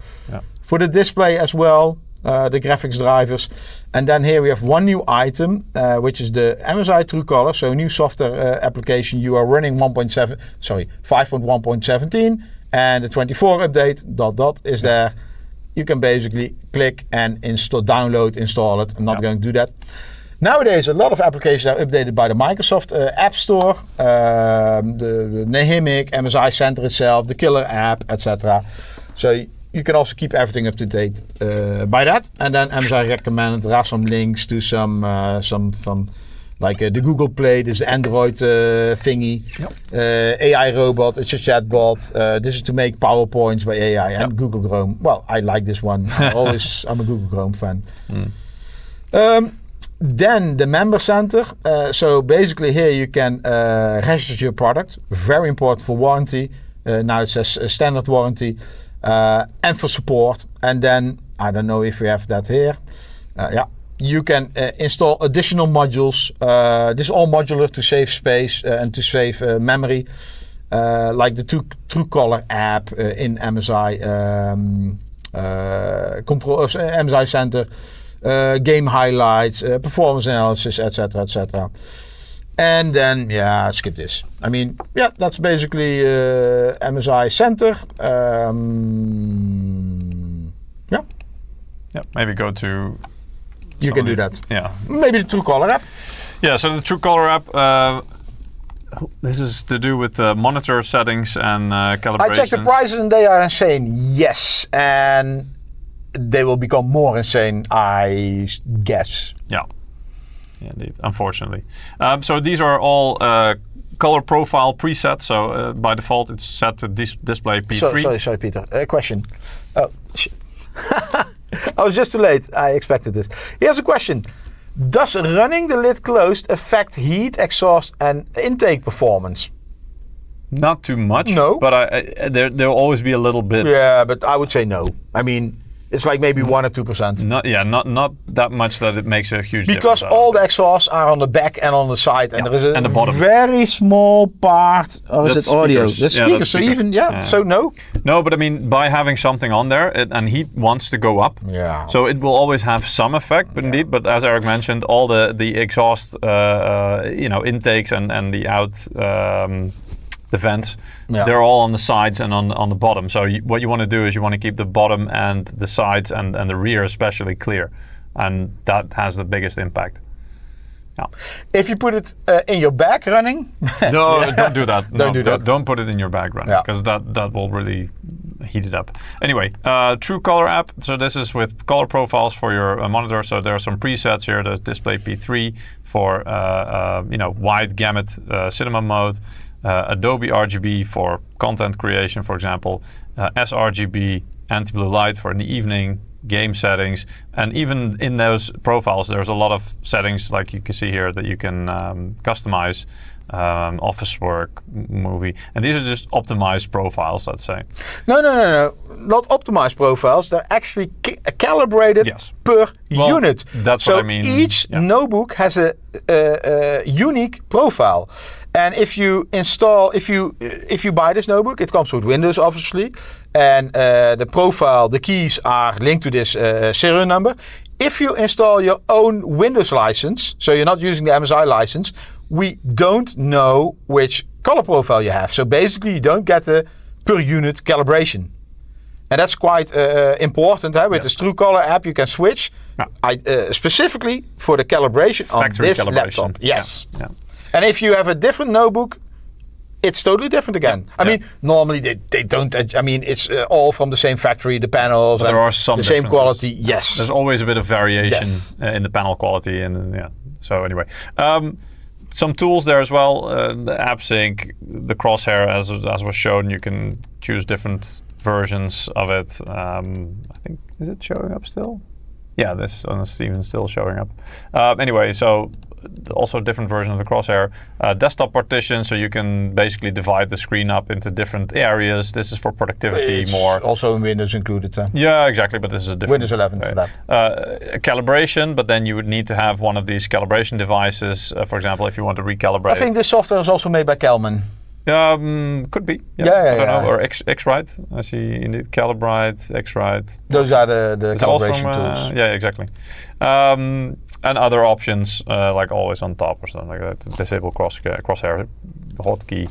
For the display as well, the graphics drivers. And then here we have one new item, which is the MSI TrueColor, so a new software application. You are running 5.1.17, and the 24 update .. is there. You can basically click and download, install it. I'm not going to do that. Nowadays, a lot of applications are updated by the Microsoft App Store, the Nehemic, MSI Center itself, the Killer app, etc. So you can also keep everything up to date by that. And then MSI recommended, there are some links to some like the Google Play, this is the Android thingy, AI robot, it's a chatbot. This is to make PowerPoints by AI, and Google Chrome. Well, I like this one. I'm a Google Chrome fan. Then the Member Center. So basically here you can register your product. Very important for warranty. Now it says standard warranty. And for support. And then, I don't know if we have that here. You can install additional modules. This is all modular to save space and to save memory. Like the TrueColor app in MSI MSI Center. Game highlights, performance analysis, etc., etc. And then, skip this. I mean, that's basically MSI Center. Maybe go to. You can do that. Yeah. Maybe the TrueColor app. Yeah. So the TrueColor app. This is to do with monitor settings and calibration. I checked the prices and they are insane. Yes, and they will become more insane, I guess. Yeah, indeed. Unfortunately, so these are all color profile presets. So by default, it's set to display P3. Sorry, Peter. Question. Oh, shit. I was just too late. I expected this. Here's a question. Does running the lid closed affect heat, exhaust, and intake performance? Not too much. No. But there'll always be a little bit. Yeah, but I would say no. I mean, it's like maybe 1 or 2%. Not that much that it makes a huge difference. Because all the exhausts are on the back and on the side, and there is a and the bottom. very small part. Or is it audio? That's speakers. That's so speakers. even so no. No, but I mean, by having something on there, and heat wants to go up. Yeah. So it will always have some effect, but indeed. But as Eric mentioned, all the exhaust, intakes and the out. the vents, Yeah. they're all on the sides and on the bottom. So what you want to do is you want to keep the bottom and the sides and the rear especially clear. And that has the biggest impact. Yeah. If you put it in your bag running, No, don't do that. Don't do that. Don't put it in your bag running, Yeah. because that will really heat it up. Anyway, True Color app. So this is with color profiles for your monitor. So there are some presets here. There's Display P3 for wide gamut cinema mode. Adobe RGB for content creation, for example. sRGB anti-blue light for in the evening. Game settings, and even in those profiles there's a lot of settings like you can see here that you can customize, office work, movie, and these are just optimized profiles, let's say. No, not optimized profiles. They're actually calibrated Yes. per Well, unit. that's so what I mean. Each Yeah. notebook has a unique profile. And if you buy this notebook, it comes with Windows, obviously, and the profile, the keys are linked to this serial number. If you install your own Windows license, so you're not using the MSI license, we don't know which color profile you have. So basically, you don't get a per unit calibration. And that's quite important. With Yes. this True Color app, you can switch specifically for the calibration on Factory this calibration. laptop. Yes. Yeah. And if you have a different notebook, it's totally different again. I mean, normally they don't. It's all from the same factory, the panels, But and there are some the same differences. quality. Yes. There's always a bit of variation Yes. in the panel quality, and so anyway, some tools there as well. The app sync, the crosshair, as was shown, you can choose different versions of it. I think, is it showing up still? Yeah, this on Steven's still showing up. Anyway, so also a different version of the crosshair. Desktop partition, so you can basically divide the screen up into different areas. This is for productivity It's more. also in Windows included. Yeah, exactly, but this is a different... Windows 11 for that. Calibration, but then you would need to have one of these calibration devices, for example, if you want to recalibrate. I think this software is also made by Kelman. Could be. Yeah, I don't know. Or X-Rite. I see indeed Calibrite, X-Rite. Those are the It's all calibration from, tools. yeah, exactly. And other options like always on top or something like that. To disable crosshair hotkey.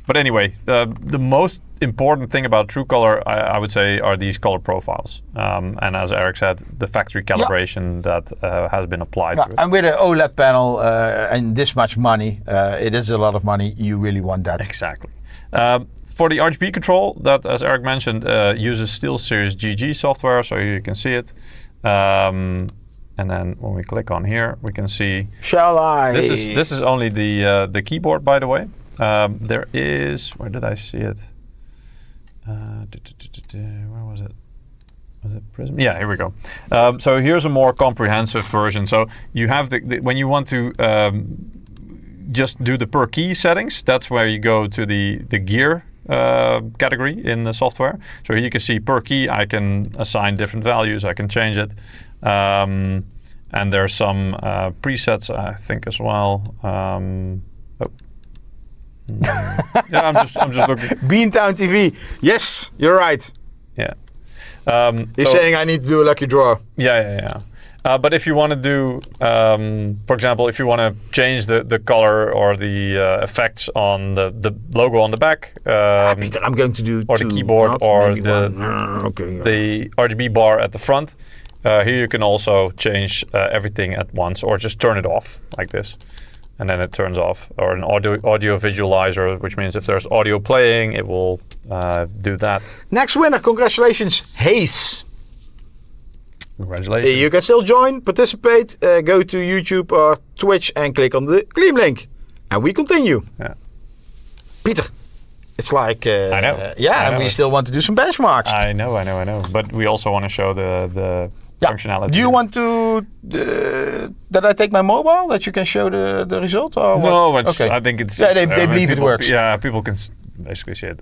But anyway, the most important thing about True Color, I would say, are these color profiles. And as Eric said, the factory calibration that has been applied to it. And with an OLED panel and this much money, it is a lot of money, you really want that. Exactly. For the RGB control, that, as Eric mentioned, uses SteelSeries GG software, so you can see it. And then when we click on here, we can see. Shall I? This is only the keyboard, by the way. There is. Where did I see it? Where was it? Was it Prism? Yeah, here we go. So here's a more comprehensive version. So you have when you want to just do the per key settings, that's where you go to the gear category in the software. So here you can see per key, I can assign different values, I can change it. And there's some presets, I think, as well. Yeah, I'm just looking. Beantown TV. Yes, you're right. Yeah. He's saying I need to do a lucky draw. Yeah. But if you want to do, for example, if you want to change the color or the effects on the logo on the back, Peter, I'm going to do or two, the keyboard, or the the RGB bar at the front, here you can also change everything at once, or just turn it off like this, and then it turns off. Or an audio visualizer, which means if there's audio playing, it will do that. Next winner, congratulations, Hayes. Congratulations. You can still join, participate, go to YouTube or Twitch and click on the Gleam link. And we continue. Yeah. Peter, it's like, I know. and we still want to do some benchmarks. I know. But we also want to show the functionality. Do you want to that I take my mobile, that you can show the result? Or No, what? okay. I think it's... Yeah, they believe it works. Yeah, people can basically see it.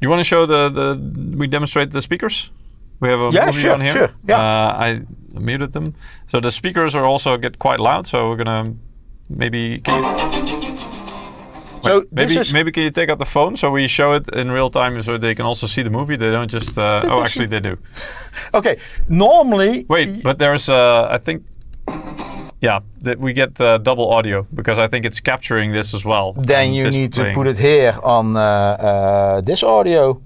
You want to show we demonstrate the speakers? We have a movie on here. Sure. Yeah. I muted them. So the speakers are also get quite loud, so we're gonna maybe... Maybe can you take out the phone so we show it in real time so they can also see the movie? They don't just... actually they do. Okay, normally... Wait, but there's I think... Yeah, we get double audio because I think it's capturing this as well. Then you need to put it here on this audio.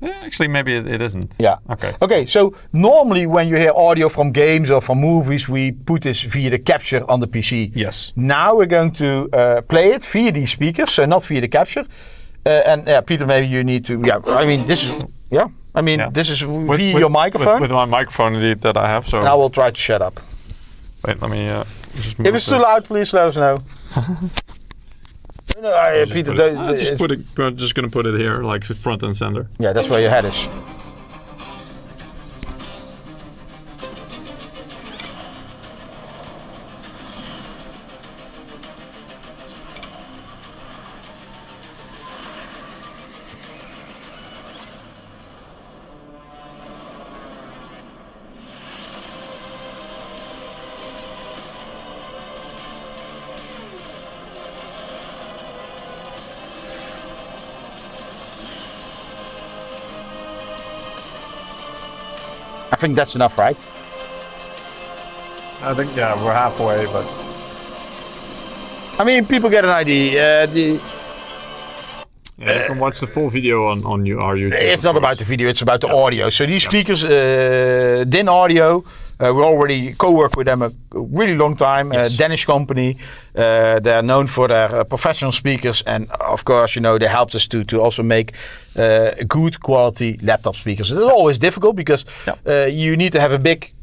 Actually, maybe it isn't. Yeah. Okay. Okay, so normally when you hear audio from games or from movies, we put this via the capture on the PC. Yes. Now we're going to play it via these speakers, so not via the capture. And Peter, maybe you need to. Yeah, I mean this is. Yeah, I mean this is via your microphone. With my microphone indeed that I have. So now we'll try to shut up. Wait, let me. Just move if it's too loud, please let us know. No, Peter, I'm just gonna put it here, like front and center. Yeah, that's where your head is. I think that's enough, right? I think, yeah, we're halfway, but... I mean, people get an idea. You can watch the full video on our YouTube. It's not about the video, it's about the audio. So these speakers, DIN Audio, we already co-work with them a really long time. Yes. Danish company. They're known for their professional speakers. And of course, you know, they helped us to also make good quality laptop speakers. It's always difficult because you need to have a big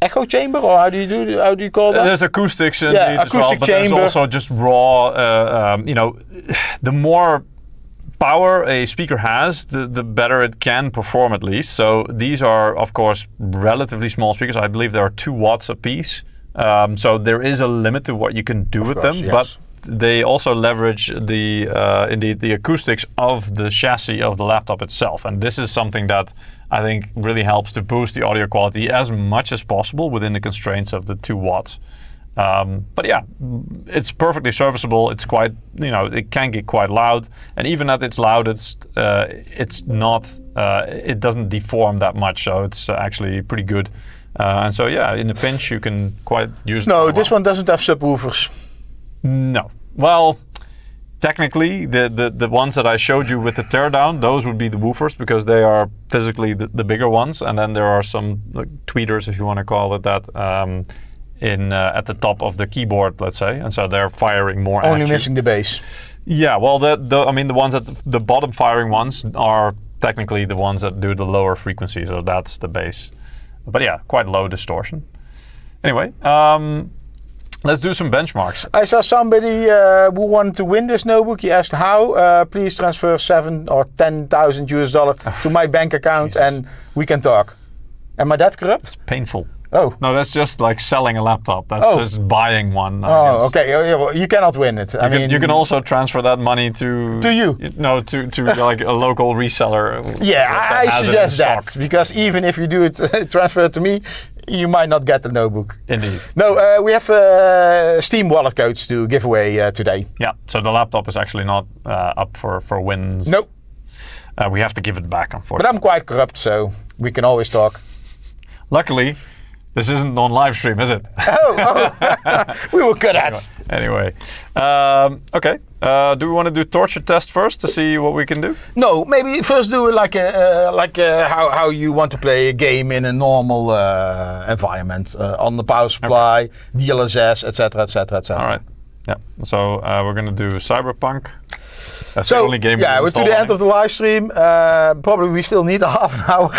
echo chamber, or how do you call that? There's acoustics indeed acoustic as well, but chamber. there's also just raw, you know, the more power a speaker has, the better it can perform at least. So these are, of course, relatively small speakers. I believe there are 2 watts a piece. So there is a limit to what you can do with them, yes. but they also leverage indeed the acoustics of the chassis of the laptop itself. And this is something that I think really helps to boost the audio quality as much as possible within the constraints of the 2 watts. But yeah, it's perfectly serviceable. It's quite, you know, it can get quite loud, and even at its loudest, it's not, it doesn't deform that much, so it's actually pretty good. And so yeah, in a pinch, you can quite use it. No, this one doesn't have subwoofers. No. Well, technically, the ones that I showed you with the teardown, those would be the woofers because they are physically the bigger ones, and then there are some like, tweeters, if you want to call it that. At the top of the keyboard, let's say, and so they're firing more. Only missing the bass. Yeah, well, I mean, the ones at the bottom firing ones are technically the ones that do the lower frequency, so that's the bass. But yeah, quite low distortion. Anyway, let's do some benchmarks. I saw somebody who wanted to win this notebook. He asked how. Please transfer $7,000 or $10,000 to my bank account, and we can talk. Am I that corrupt? It's painful. Oh. No, that's just like selling a laptop. That's just buying one. I guess. Okay. Well, you cannot win it. You can also transfer that money to you. No, to like a local reseller. Yeah, I suggest that because even if you do it transfer it to me, you might not get the notebook. Indeed. No, we have Steam wallet codes to give away today. Yeah. So the laptop is actually not up for wins. Nope. We have to give it back, unfortunately. But I'm quite corrupt, so we can always talk. Luckily, this isn't on live stream, is it? Oh. We were good at. Anyway, okay. Do we want to do torture test first to see what we can do? No, maybe first do like how you want to play a game in a normal environment on the power supply, DLSS, etc., etc., etc. All right. Yeah. So we're gonna do Cyberpunk. That's the only game. Yeah, we're to the end of the live stream. Probably we still need a half an hour.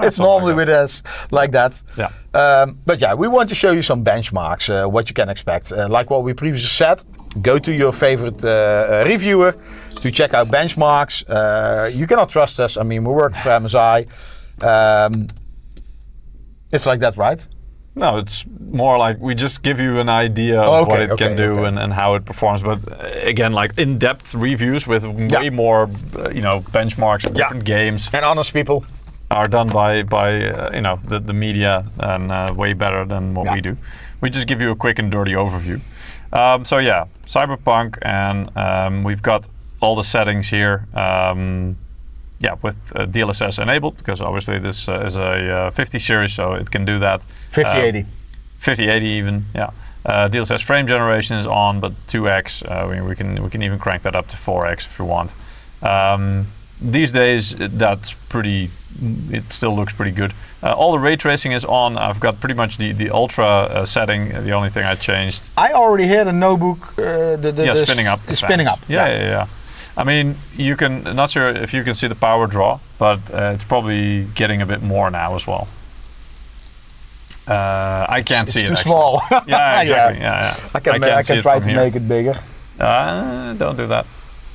It's normally with us like that. Yeah. But yeah, we want to show you some benchmarks, what you can expect. Like what we previously said, go to your favorite reviewer to check out benchmarks. You cannot trust us. I mean, we work for MSI. It's like that, right? No, it's more like we just give you an idea of what it can do and how it performs. But again, like in-depth reviews with way more, benchmarks of different games. And honest people are done by the media and way better than what we do. We just give you a quick and dirty overview. So yeah, Cyberpunk, and we've got all the settings here. With DLSS enabled, because obviously this is a 50 series, so it can do that. 5080. 5080 even, yeah. DLSS frame generation is on, but 2x. We can even crank that up to 4x if you want. These days, that's pretty. It still looks pretty good. All the ray tracing is on. I've got pretty much the ultra setting. The only thing I changed. I already hear the notebook. Spinning up. Spinning up. Yeah. I mean, you can. Not sure if you can see the power draw, but it's probably getting a bit more now as well. I can't see it. It's too small. Yeah, exactly. Yeah. I can try to make it bigger. Don't do that.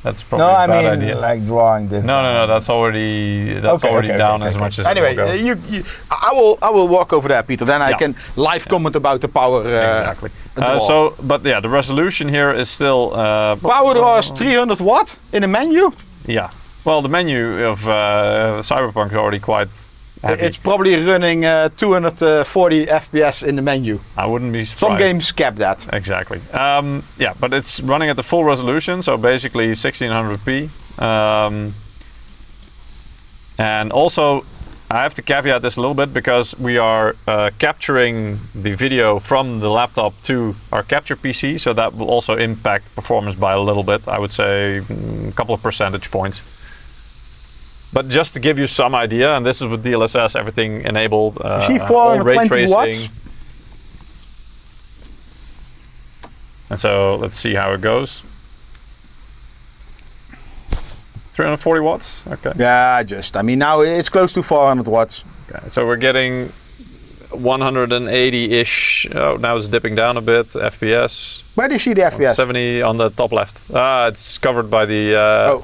That's probably a bad idea. idea. Like drawing this. No. That's already down as much as. Anyway, I will walk over there, Peter. Then I can live comment about the power. Exactly. But the resolution here is still. Power draw is 300 watt in a menu. Yeah. Well, the menu of Cyberpunk is already quite heavy. It's probably running 240 FPS in the menu. I wouldn't be surprised. Some games cap that. Exactly. But it's running at the full resolution, so basically 1600p. And also, I have to caveat this a little bit because we are capturing the video from the laptop to our capture PC, so that will also impact performance by a little bit. I would say a couple of percentage points. But just to give you some idea, and this is with DLSS, everything enabled. See 420 watts. And so let's see how it goes. 340 watts, okay. Yeah, I mean now it's close to 400 watts. Okay, so we're getting 180-ish. Oh, now it's dipping down a bit. FPS. Where do you see the FPS? 70 on the top left. It's covered by the.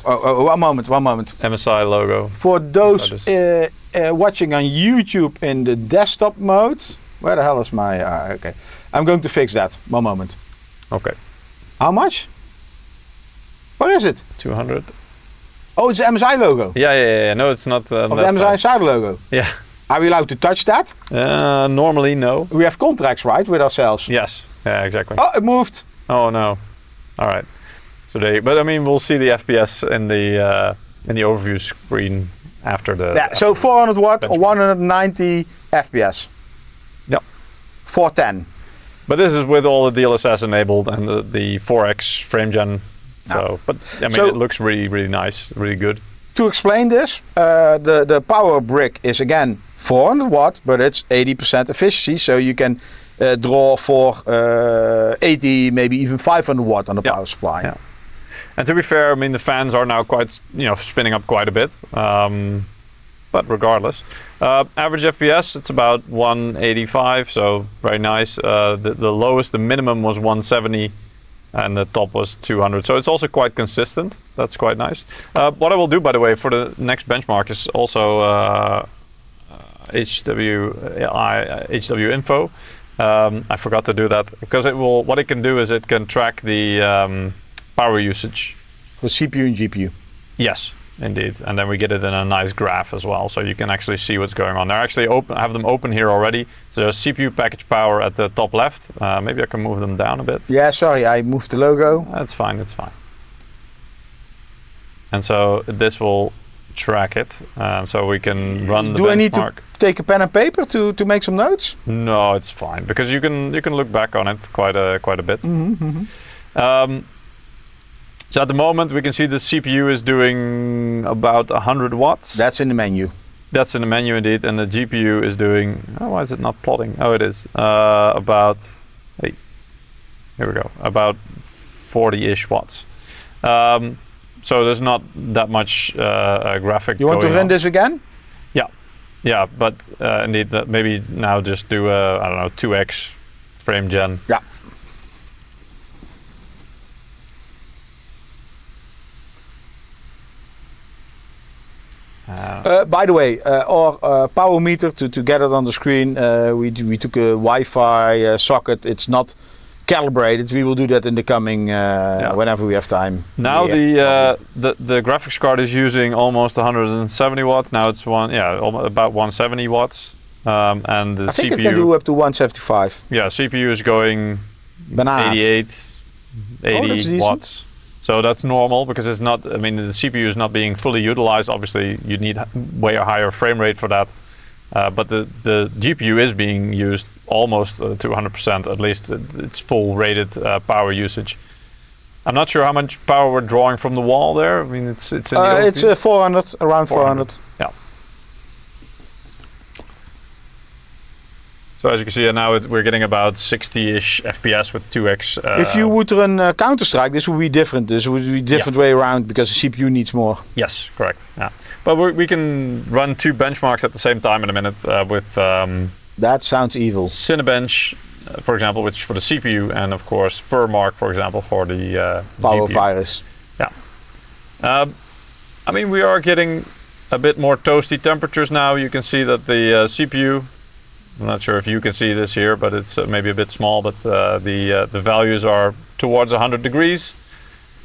One moment. MSI logo. For those watching on YouTube in the desktop mode, where the hell is my? Okay, I'm going to fix that. 1 moment. Okay. How much? What is it? 200. Oh, it's the MSI logo. Yeah. No, it's not. Of the MSI side logo. Yeah. Are we allowed to touch that? Normally, no. We have contracts, right, with ourselves? Yes. Yeah, exactly. Oh, it moved. Oh no. All right. So but I mean, we'll see the FPS in the overview screen after the. Yeah. So 400 watt or 190 FPS. Yep. 410. But this is with all the DLSS enabled and the 4x frame gen. So, but I mean, it looks really, really nice, really good. To explain this, the power brick is again 400 watt, but it's 80% efficiency, so you can draw for 80, maybe even 500 watt on the power supply. Yeah. And to be fair, I mean, the fans are now quite, spinning up quite a bit. But regardless, average FPS, it's about 185, so very nice. The lowest, the minimum was 170. And the top was 200, so it's also quite consistent. That's quite nice. What I will do, by the way, for the next benchmark is also HW info. I forgot to do that because it will. What it can do is it can track the power usage for CPU and GPU. Yes, indeed, and then we get it in a nice graph as well, so you can actually see what's going on. They're actually open. I have them open here already. So there's CPU package power at the top left. Maybe I can move them down a bit. Yeah, sorry, I moved the logo. That's fine. It's fine. And so this will track it, so we can run the benchmark. Do I need to take a pen and paper to make some notes? No, it's fine because you can look back on it quite a bit. So at the moment we can see the CPU is doing about 100 watts. That's in the menu. That's in the menu indeed, and the GPU is doing. Oh, why is it not plotting? Oh, it is about. Hey, here we go. About 40-ish watts. So there's not that much graphic. You want to run this again? Yeah, but indeed, maybe now just do I don't know 2x frame gen. Yeah. By the way, our power meter to get it on the screen, we took a Wi-Fi socket. It's not calibrated. We will do that in the coming whenever we have time. Now the graphics card is using almost 170 watts. Now it's about 170 watts, and the I think CPU it can do up to 175. Yeah, CPU is going 88, 80 watts. So that's normal because it's not. I mean, the CPU is not being fully utilized. Obviously, you need way a higher frame rate for that. But the GPU is being used almost to 100%, at least its full rated power usage. I'm not sure how much power we're drawing from the wall there. I mean, it's in the it's 400, around 400. Yeah. So as you can see now, we're getting about 60-ish FPS with 2x. If you would run Counter-Strike, this would be different. This would be different way around because the CPU needs more. Yes, correct. Yeah, but we can run 2 benchmarks at the same time in a minute with. That sounds evil. Cinebench, for example, which for the CPU, and of course FurMark, for example, for the power GPU. virus. Yeah. I mean, we are getting a bit more toasty temperatures now. You can see that the CPU. I'm not sure if you can see this here, but it's maybe a bit small. But the values are towards 100 degrees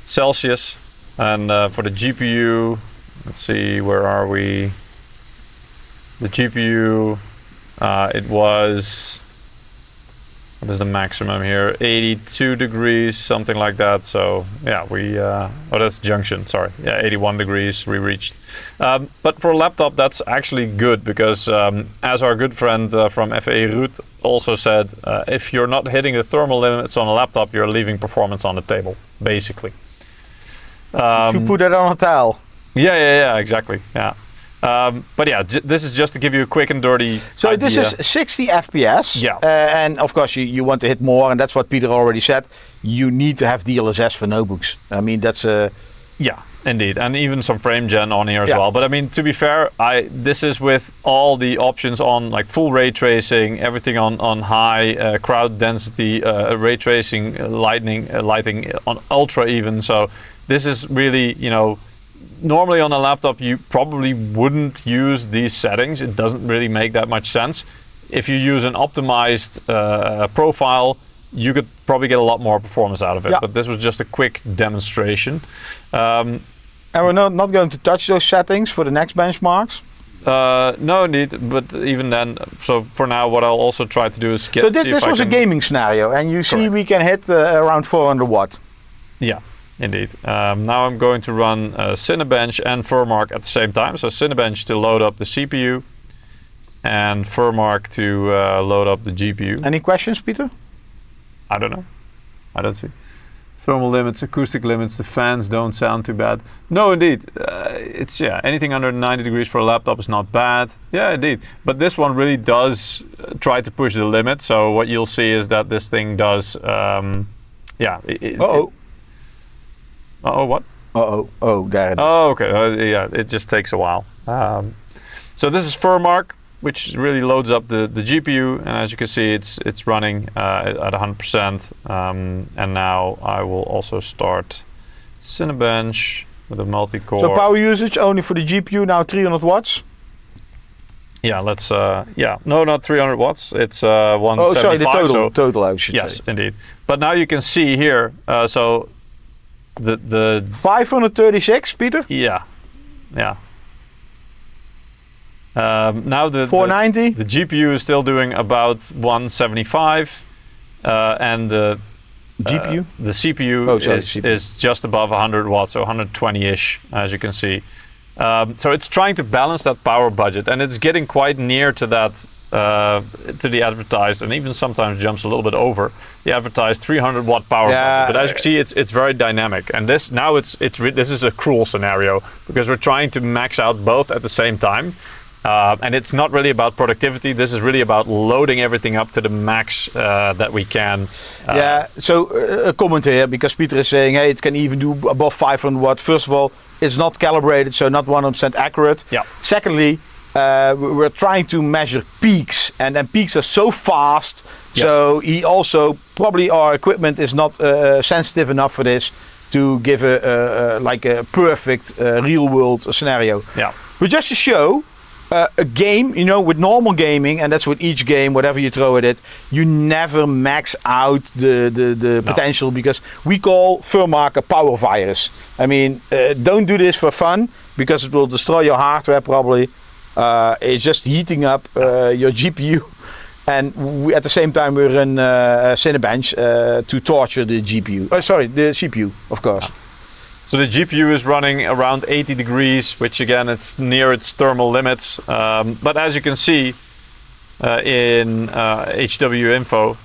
Celsius, and for the GPU, let's see, where are we? The GPU, it was. What is the maximum here? 82 degrees, something like that. So yeah, oh, that's junction, sorry. Yeah, 81 degrees we reached. But for a laptop, that's actually good because as our good friend from FAE Ruud also said, if you're not hitting the thermal limits on a laptop, you're leaving performance on the table, basically. You put it on a tile. Yeah, exactly, yeah. But yeah, this is just to give you a quick and dirty So idea. this is 60 FPS. Yeah. And of course you want to hit more, and that's what Peter already said. You need to have DLSS for notebooks. I mean, that's Yeah, indeed, and even some frame gen on here as Yeah. well. But I mean, to be fair, this is with all the options on, like full ray tracing, everything on high crowd density, ray tracing, lighting on ultra even. So this is really, normally on a laptop you probably wouldn't use these settings. It doesn't really make that much sense. If you use an optimized profile, you could probably get a lot more performance out of it. Yeah. But this was just a quick demonstration. and we're not going to touch those settings for the next benchmarks. No indeed, but even then, so for now what I'll also try to do is get... So this was a gaming scenario, and you see we can hit around 400 watt. Yeah. Indeed. Now I'm going to run Cinebench and FurMark at the same time. So Cinebench to load up the CPU and FurMark to load up the GPU. Any questions, Peter? I don't know. I don't see. Thermal limits, acoustic limits, the fans don't sound too bad. No, indeed. It's, anything under 90 degrees for a laptop is not bad. Yeah, indeed. But this one really does try to push the limit. So what you'll see is that this thing does, Uh-oh. Uh-oh, what? Oh, there it is. Oh, okay. Yeah, it just takes a while. So this is FurMark, which really loads up the GPU, and as you can see, it's running at 100%. And now I will also start Cinebench with a multi-core. So power usage only for the GPU now 300 watts. Yeah, let's. No, not 300 watts. It's 175. Oh, sorry, the so total I should yes, say. indeed. But now you can see here. So the 536, Peter. Yeah. Now the 490. The GPU is still doing about 175, and the GPU. The CPU is just above 100 watts, so 120-ish, as you can see. So it's trying to balance that power budget, and it's getting quite near to that. To the advertised, and even sometimes jumps a little bit over the advertised 300 watt power budget. But as you can see, it's very dynamic, and this is a cruel scenario because we're trying to max out both at the same time, and it's not really about productivity. This is really about loading everything up to the max that we can. So a comment here, because Peter is saying, hey, it can even do above 500 watt. First of all, it's not calibrated, so not 100% accurate. Yeah. Secondly, we're trying to measure peaks, and then peaks are so fast. Yes. So he also, probably our equipment is not sensitive enough for this to give a perfect real world scenario. Yeah. But just to show a game, with normal gaming, and that's with each game, whatever you throw at it, you never max out the potential, because we call FurMark a power virus. I mean, don't do this for fun, because it will destroy your hardware probably. It's just heating up your GPU, and at the same time we run Cinebench to torture the GPU. The CPU, of course. So the GPU is running around 80 degrees, which again, it's near its thermal limits. But as you can see in HW info,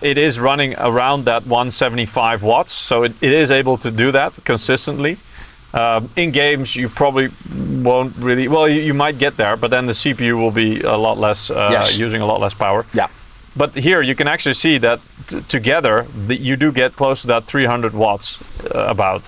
it is running around that 175 watts. So it is able to do that consistently. In games, you probably won't really, well, you might get there, but then the CPU will be a lot less, using a lot less power. Yeah. But here you can actually see that together you do get close to that 300 watts about.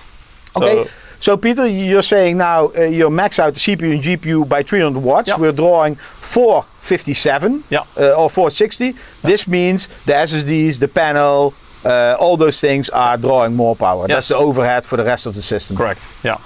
Okay, so Peter, you're saying now you max out the CPU and GPU by 300 watts. Yeah. We're drawing 457 or 460. Yeah. This means the SSDs, the panel, all those things are drawing more power. That's the overhead for the rest of the system. Correct. Yeah.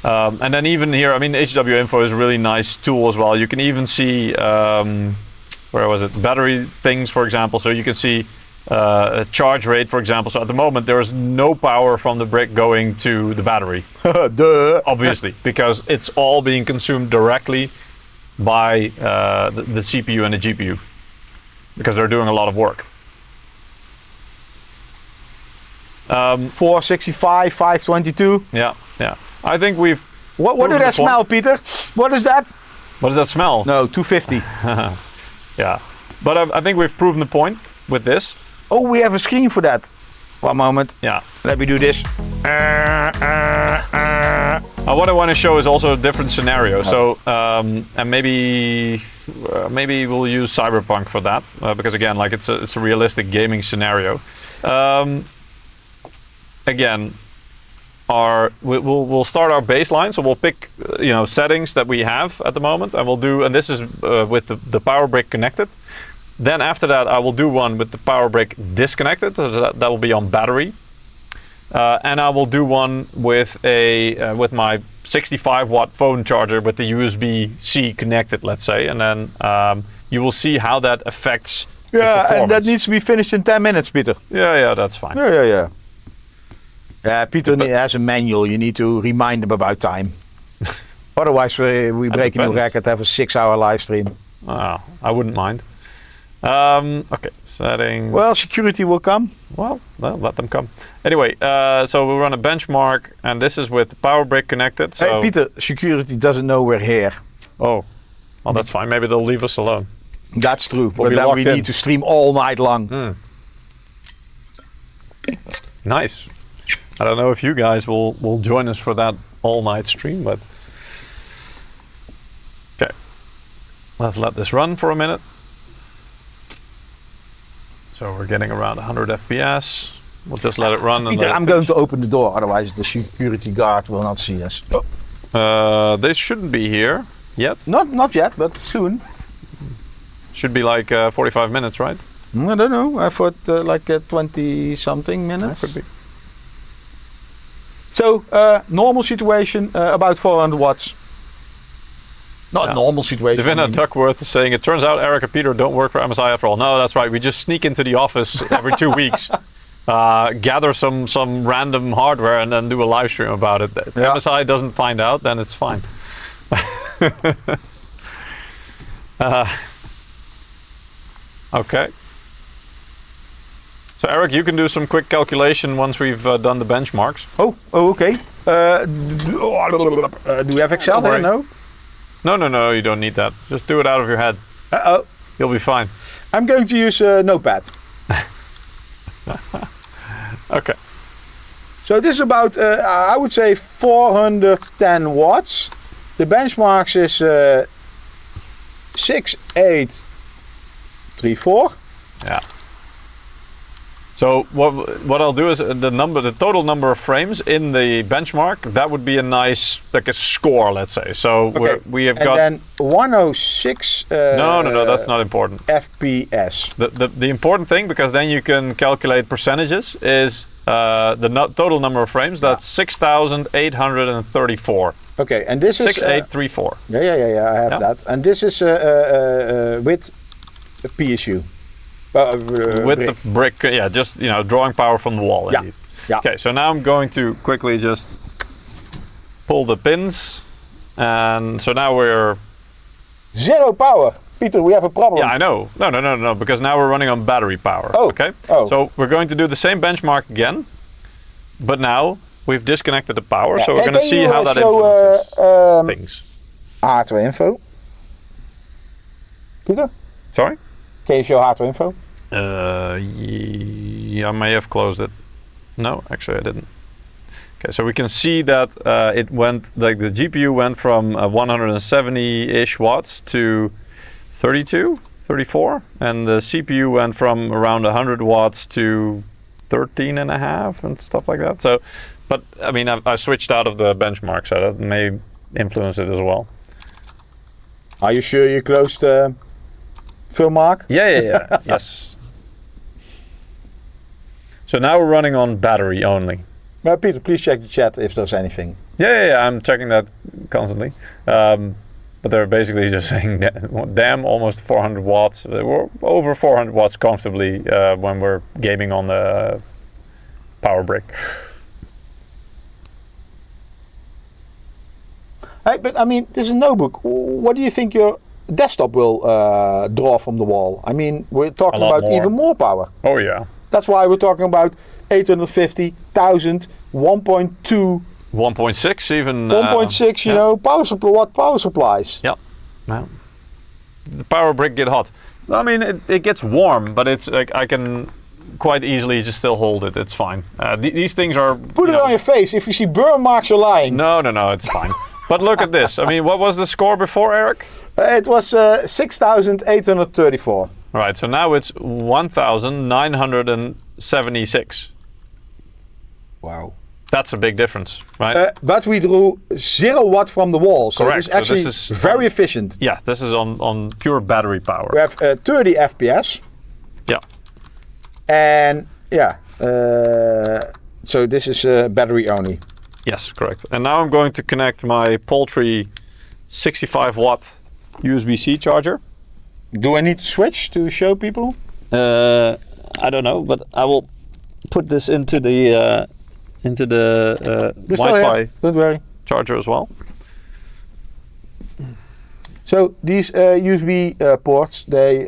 And then even here, I mean, HW Info is a really nice tool as well. You can even see, where was it? Battery things, for example. So you can see a charge rate, for example. So at the moment, there is no power from the brick going to the battery. Duh. Obviously, because it's all being consumed directly by the CPU and the GPU, because they're doing a lot of work. 465, 522. Yeah. I think we've. What did that smell, Peter? What is that? What does that smell? No, 250. Yeah, but I think we've proven the point with this. Oh, we have a screen for that. One moment. Yeah. Let me do this. What I want to show is also a different scenario. So, and maybe we'll use Cyberpunk for that, because again, like it's a realistic gaming scenario. Again, we'll start our baseline. So we'll pick settings that we have at the moment, and we'll do. And this is with the power brick connected. Then after that, I will do one with the power brick disconnected. So that will be on battery. And I will do one with with my 65 watt phone charger with the USB-C connected, let's say. And then you will see how that affects the performance. And that needs to be finished in 10 minutes, Peter. Yeah, that's fine. Yeah, Peter has a manual. You need to remind him about time. Otherwise, we break a new record, have a 6-hour live stream. I wouldn't mind. Okay, settings. Well, security will come. Well, let them come. Anyway, so we'll run a benchmark, and this is with the power brick connected. So hey, Peter, security doesn't know we're here. Oh, well, that's fine. Maybe they'll leave us alone. That's true, We'll but then we need to stream all night long. Nice. I don't know if you guys will join us for that all-night stream, but okay. Let's let this run for a minute. So we're getting around 100 FPS. We'll just let it run. Peter, I'm going to open the door, otherwise the security guard will not see us. They shouldn't be here yet. Not yet, but soon. Should be like 45 minutes, right? I don't know. I thought like 20-something minutes. That could be. So, normal situation, about 400 watts. Not a normal situation. Davina Duckworth is saying, it turns out Eric and Peter don't work for MSI after all. No, that's right. We just sneak into the office every 2 weeks, gather some random hardware, and then do a live stream about it. If MSI doesn't find out, then it's fine. Okay. So Eric, you can do some quick calculation once we've done the benchmarks. Oh, okay. Do we have Excel there? No? No, you don't need that. Just do it out of your head. Uh-oh. You'll be fine. I'm going to use a notepad. Okay. So this is about, I would say 410 watts. The benchmarks is 6834. Yeah. So what I'll do is the total number of frames in the benchmark, that would be a nice, like a score, let's say. So we have got. And then 106. No, that's not important. FPS. The important thing, because then you can calculate percentages, is the total number of frames. That's 6,834. Okay, and this is 6834. Yeah. I have that, and this is with a PSU. With the brick, just drawing power from the wall. Indeed. Yeah. Okay, so now I'm going to quickly just pull the pins, and so now we're zero power. Peter, we have a problem. Yeah, I know. No, because now we're running on battery power. Oh. Okay. Oh. So we're going to do the same benchmark again, but now we've disconnected the power, Yeah. so we're going to Can see you, how that show, influences things. hardware info. Peter, Sorry? can you show hardware info? Yeah, I may have closed it. No, actually I didn't. Okay, so we can see that it went, like the GPU went from 170-ish watts to 32, 34, and the CPU went from around 100 watts to 13 and a half and stuff like that. So, but I mean, I switched out of the benchmark, so that may influence it as well. Are you sure you closed film mark? Yeah. Yes. So now we're running on battery only. Peter, please check the chat if there's anything. Yeah, I'm checking that constantly. But they're basically just saying, damn, almost 400 watts. We're over 400 watts comfortably when we're gaming on the power brick. Hey, but I mean, this is a notebook. What do you think your desktop will draw from the wall? I mean, we're talking about even more power. Oh yeah. That's why we're talking about 850, 1000, 1.2, 1.6 even. 1.6. You know, power supplies. Yeah. Well, the power brick get hot. I mean, it gets warm, but it's like I can quite easily just still hold it. It's fine. These things are. Put it on your face. If you see burn marks, you're lying. No, it's fine. But look at this. I mean, what was the score before, Eric? It was 6,834. Right, so now it's 1,976. Wow. That's a big difference, right? But we drew 0 watt from the wall, so Correct. it's actually this is very efficient. Yeah, this is on pure battery power. We have 30 FPS. Yeah. And yeah, so this is battery only. Yes, correct. And now I'm going to connect my paltry 65 watt USB-C charger. Do I need to switch to show people? I don't know, but I will put this into the Wi-Fi Don't worry. charger as well. So these USB ports, they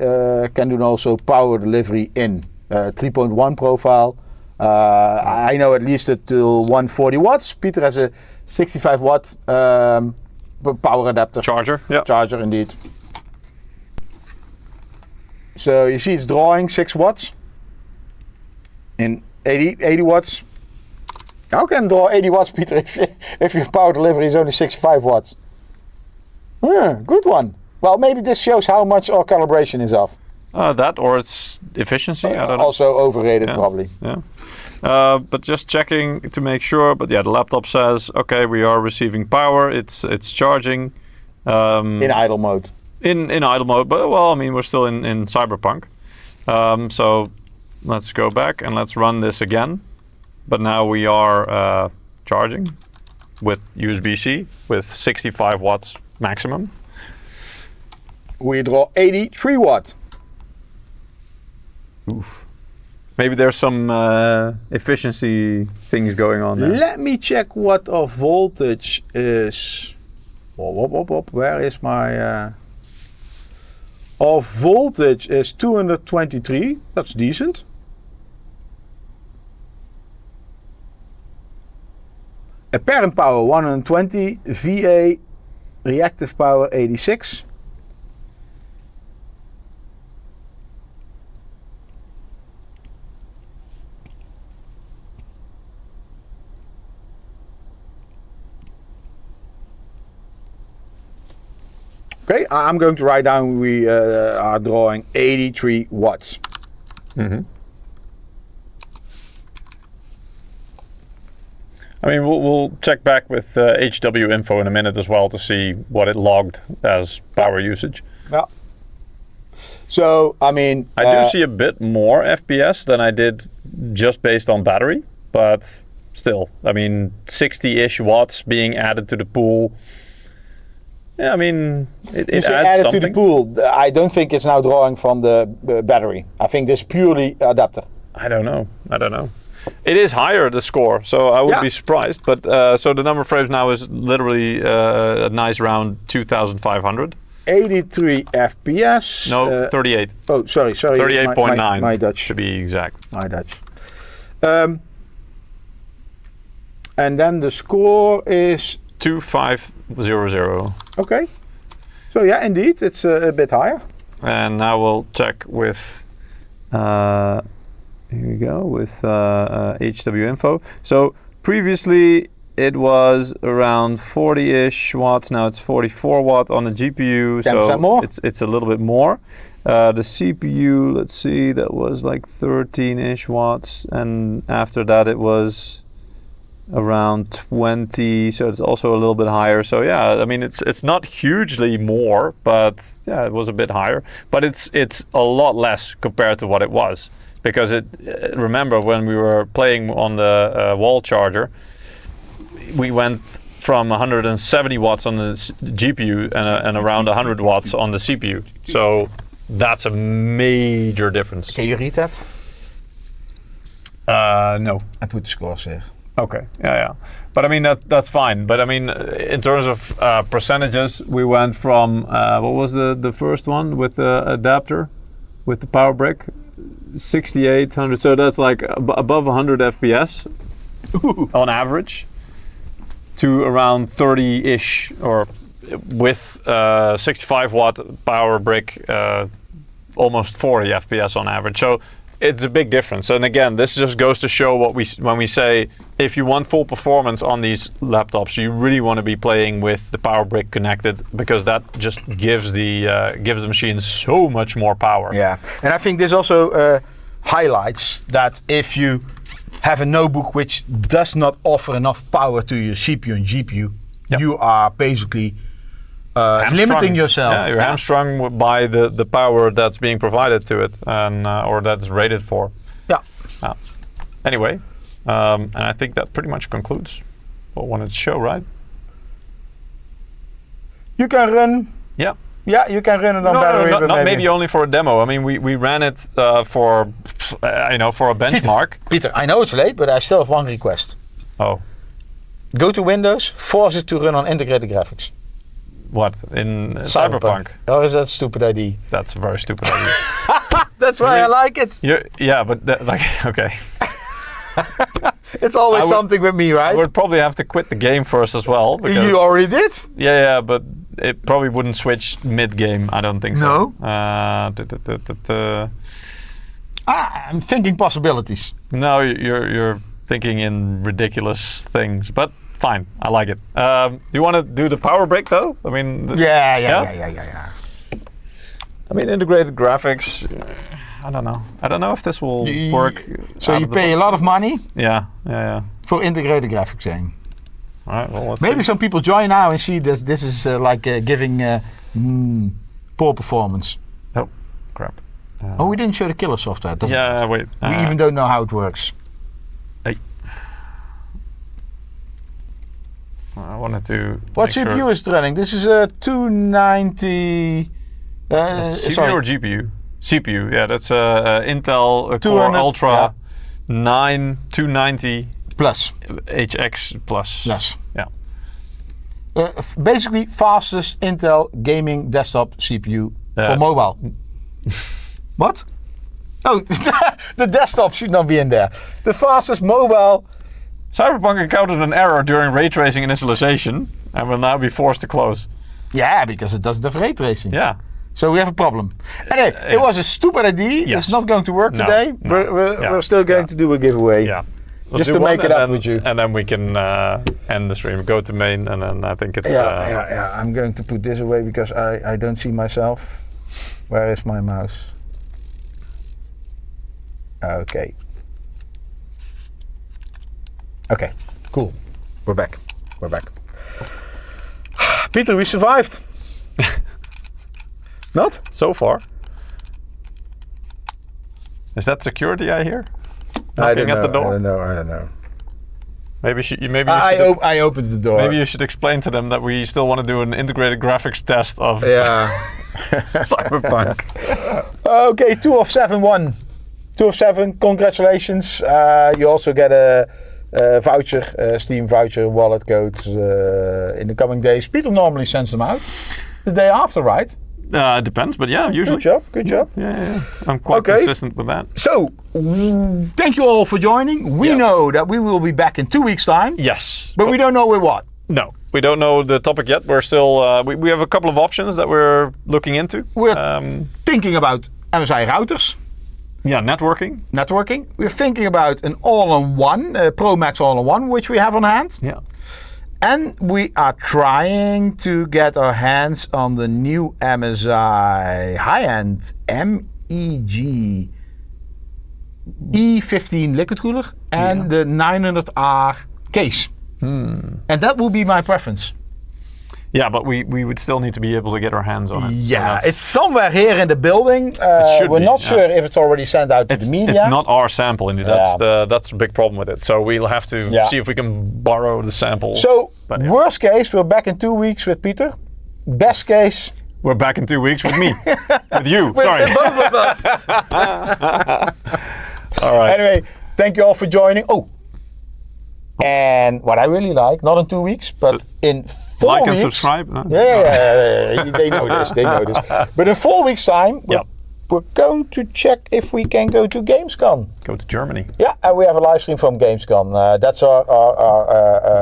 can do also power delivery in 3.1 profile. I know at least till 140 watts. Peter has a 65 watt power adapter. Charger, yeah. Charger indeed. So you see it's drawing 6 watts in 80 watts. How can it draw 80 watts, Peter, if your power delivery is only 65 watts? Good one. Well, maybe this shows how much our calibration is off. That or its efficiency, I don't know. Also overrated, probably. Yeah. But just checking to make sure. But yeah, the laptop says, okay, we are receiving power. It's charging. In idle mode. In idle mode, but well, I mean, we're still in Cyberpunk. So let's go back and let's run this again. But now we are charging with USB-C with 65 watts maximum. We draw 83 watt. Oof. Maybe there's some efficiency things going on there. Let me check what our voltage is. Where is my... Our voltage is 223. That's decent. Apparent power 120. VA reactive power 86. Okay, I'm going to write down we are drawing 83 watts. Mm-hmm. I mean, we'll check back with HW info in a minute as well to see what it logged as power usage. Yeah. So, I mean... I do see a bit more FPS than I did just based on battery, but still, I mean, 60-ish watts being added to the pool. Yeah, I mean, it adds added something. to the pool. I don't think it's now drawing from the battery. I think this is purely adapter. I don't know. It is higher, the score, so I would be surprised. But so the number of frames now is literally a nice round 2,500. 83 FPS. No, 38. Oh, sorry. 38.9. My Dutch. To be exact. My Dutch. And then the score is 2500. okay. So yeah, indeed, it's a bit higher. And now we'll check with, here we go, with HW info. So previously it was around 40-ish watts. Now it's 44 watt on the GPU. 10% so more. It's a little bit more. The CPU, let's see, that was like 13-ish watts. And after that it was around 20, so it's also a little bit higher. So yeah, I mean it's not hugely more, but yeah, it was a bit higher. But it's a lot less compared to what it was, because remember when we were playing on the wall charger, we went from 170 watts on the GPU and around 100 watts on the CPU. So that's a major difference. Can you read that? No. I put the scores here. Okay, yeah. But I mean, that's fine. But I mean, in terms of percentages, we went from, what was the first one with the adapter, with the power brick? 6800, so that's like above 100 FPS on average, to around 30-ish, or with 65 watt power brick, almost 40 FPS on average. So it's a big difference. And again, this just goes to show when we say, if you want full performance on these laptops, you really want to be playing with the power brick connected, because that just gives the machine so much more power. Yeah, and I think this also highlights that if you have a notebook which does not offer enough power to your CPU and GPU, Yep. you are basically limiting yourself. Yeah, you're hamstrung by the power that's being provided to it, and or that's rated for. Yeah. Anyway, and I think that pretty much concludes what I wanted to show, right? You can run. Yeah. Yeah, you can run it on battery. No, but not maybe only for a demo. I mean, we ran it for for a benchmark. Peter, I know it's late, but I still have one request. Oh. Go to Windows, force it to run on integrated graphics. What, in Cyberpunk? Or is that a stupid idea? That's a very stupid idea. That's why I like it. Yeah, but okay. It's always something with me, right? I would probably have to quit the game first as well. You already did? Yeah, but it probably wouldn't switch mid-game. I don't think so. No? I'm thinking possibilities. No, you're thinking in ridiculous things, but fine. I like it. Do you want to do the power break though? I mean, Yeah. I mean, integrated graphics. I don't know. I don't know if this will work. So you pay a lot of money? Yeah. For integrated graphics, saying. All right. Well, let's maybe see. some people join now and see this. This is like giving poor performance. Oh, crap. Oh, we didn't show the killer software. Yeah, wait. We even don't know how it works. I wanted to. What CPU is it running? This is a 290. CPU or GPU? CPU. Yeah, that's Intel Core Ultra 290 Plus. HX Plus. Yes. Yeah. Basically, fastest Intel gaming desktop CPU for mobile. What? Oh, the desktop should not be in there. The fastest mobile. Cyberpunk encountered an error during ray tracing initialization and will now be forced to close. Yeah, because it doesn't have ray tracing. Yeah. So we have a problem. Anyway, it was a stupid idea. Yes. It's not going to work today. We're still going to do a giveaway. Yeah. Just to make it up with you. And then we can end the stream. Go to main, and then I think it's... Yeah. I'm going to put this away because I don't see myself. Where is my mouse? Okay. Okay, cool. We're back. Peter, we survived. Not? So far. Is that security I hear? Knocking at the door? I don't know. Maybe I opened the door. Maybe you should explain to them that we still want to do an integrated graphics test of Cyberpunk. Okay, 2 of 7 won. 2 of 7, congratulations. You also get a voucher, Steam voucher, wallet code in the coming days. Peter normally sends them out the day after, right? It depends, but yeah, usually. Good job. Yeah. I'm quite consistent with that. So, thank you all for joining. We know that we will be back in 2 weeks' time. Yes. But we don't know with what. No, we don't know the topic yet. We're still, we have a couple of options that we're looking into. We're thinking about MSI routers. Yeah, networking. We're thinking about an all-in-one, Pro Max all-in-one, which we have on hand. Yeah. And we are trying to get our hands on the new MSI high-end MEG E15 liquid cooler and the 900R case. And that will be my preference. Yeah, but we would still need to be able to get our hands on it. Yeah, it's somewhere here in the building. We're not sure if it's already sent out to the media. It's not our sample, indeed. That's a big problem with it. So we'll have to see if we can borrow the sample. So, worst case, we're back in 2 weeks with Peter. Best case, we're back in 2 weeks with me. With you, sorry. With both of us. All right. Anyway, thank you all for joining. And what I really like, not in 2 weeks, but in 4 like weeks. and subscribe. Yeah. They know this. But in 4 weeks' time, we're going to check if we can go to Gamescom. Go to Germany. Yeah, and we have a live stream from Gamescom. That's our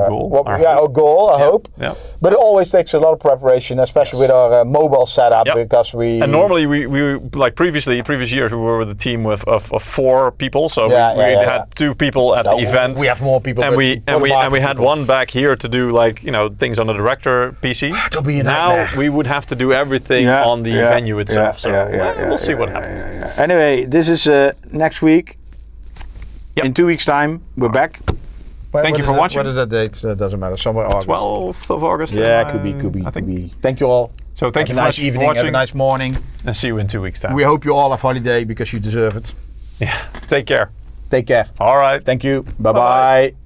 goal. Our goal, I hope. Yeah. But it always takes a lot of preparation, especially with our mobile setup, because we. And normally we like previous years we were with a team of 4 people. So we had 2 people at the event. We have more people. And we had one back here to do things on the director PC. It'll be a nightmare. Now we would have to do everything on the venue itself. We'll see what happens. Anyway, this is next week. In 2 weeks' time, we're back. Thank you for watching. What is that date? Doesn't matter. Somewhere August. 12th of August. Yeah, could be. Thank you all. So thank you for watching. Have a nice morning. And see you in 2 weeks' time. We hope you all have holiday because you deserve it. Yeah. Take care. Take care. All right. Thank you. Bye-bye.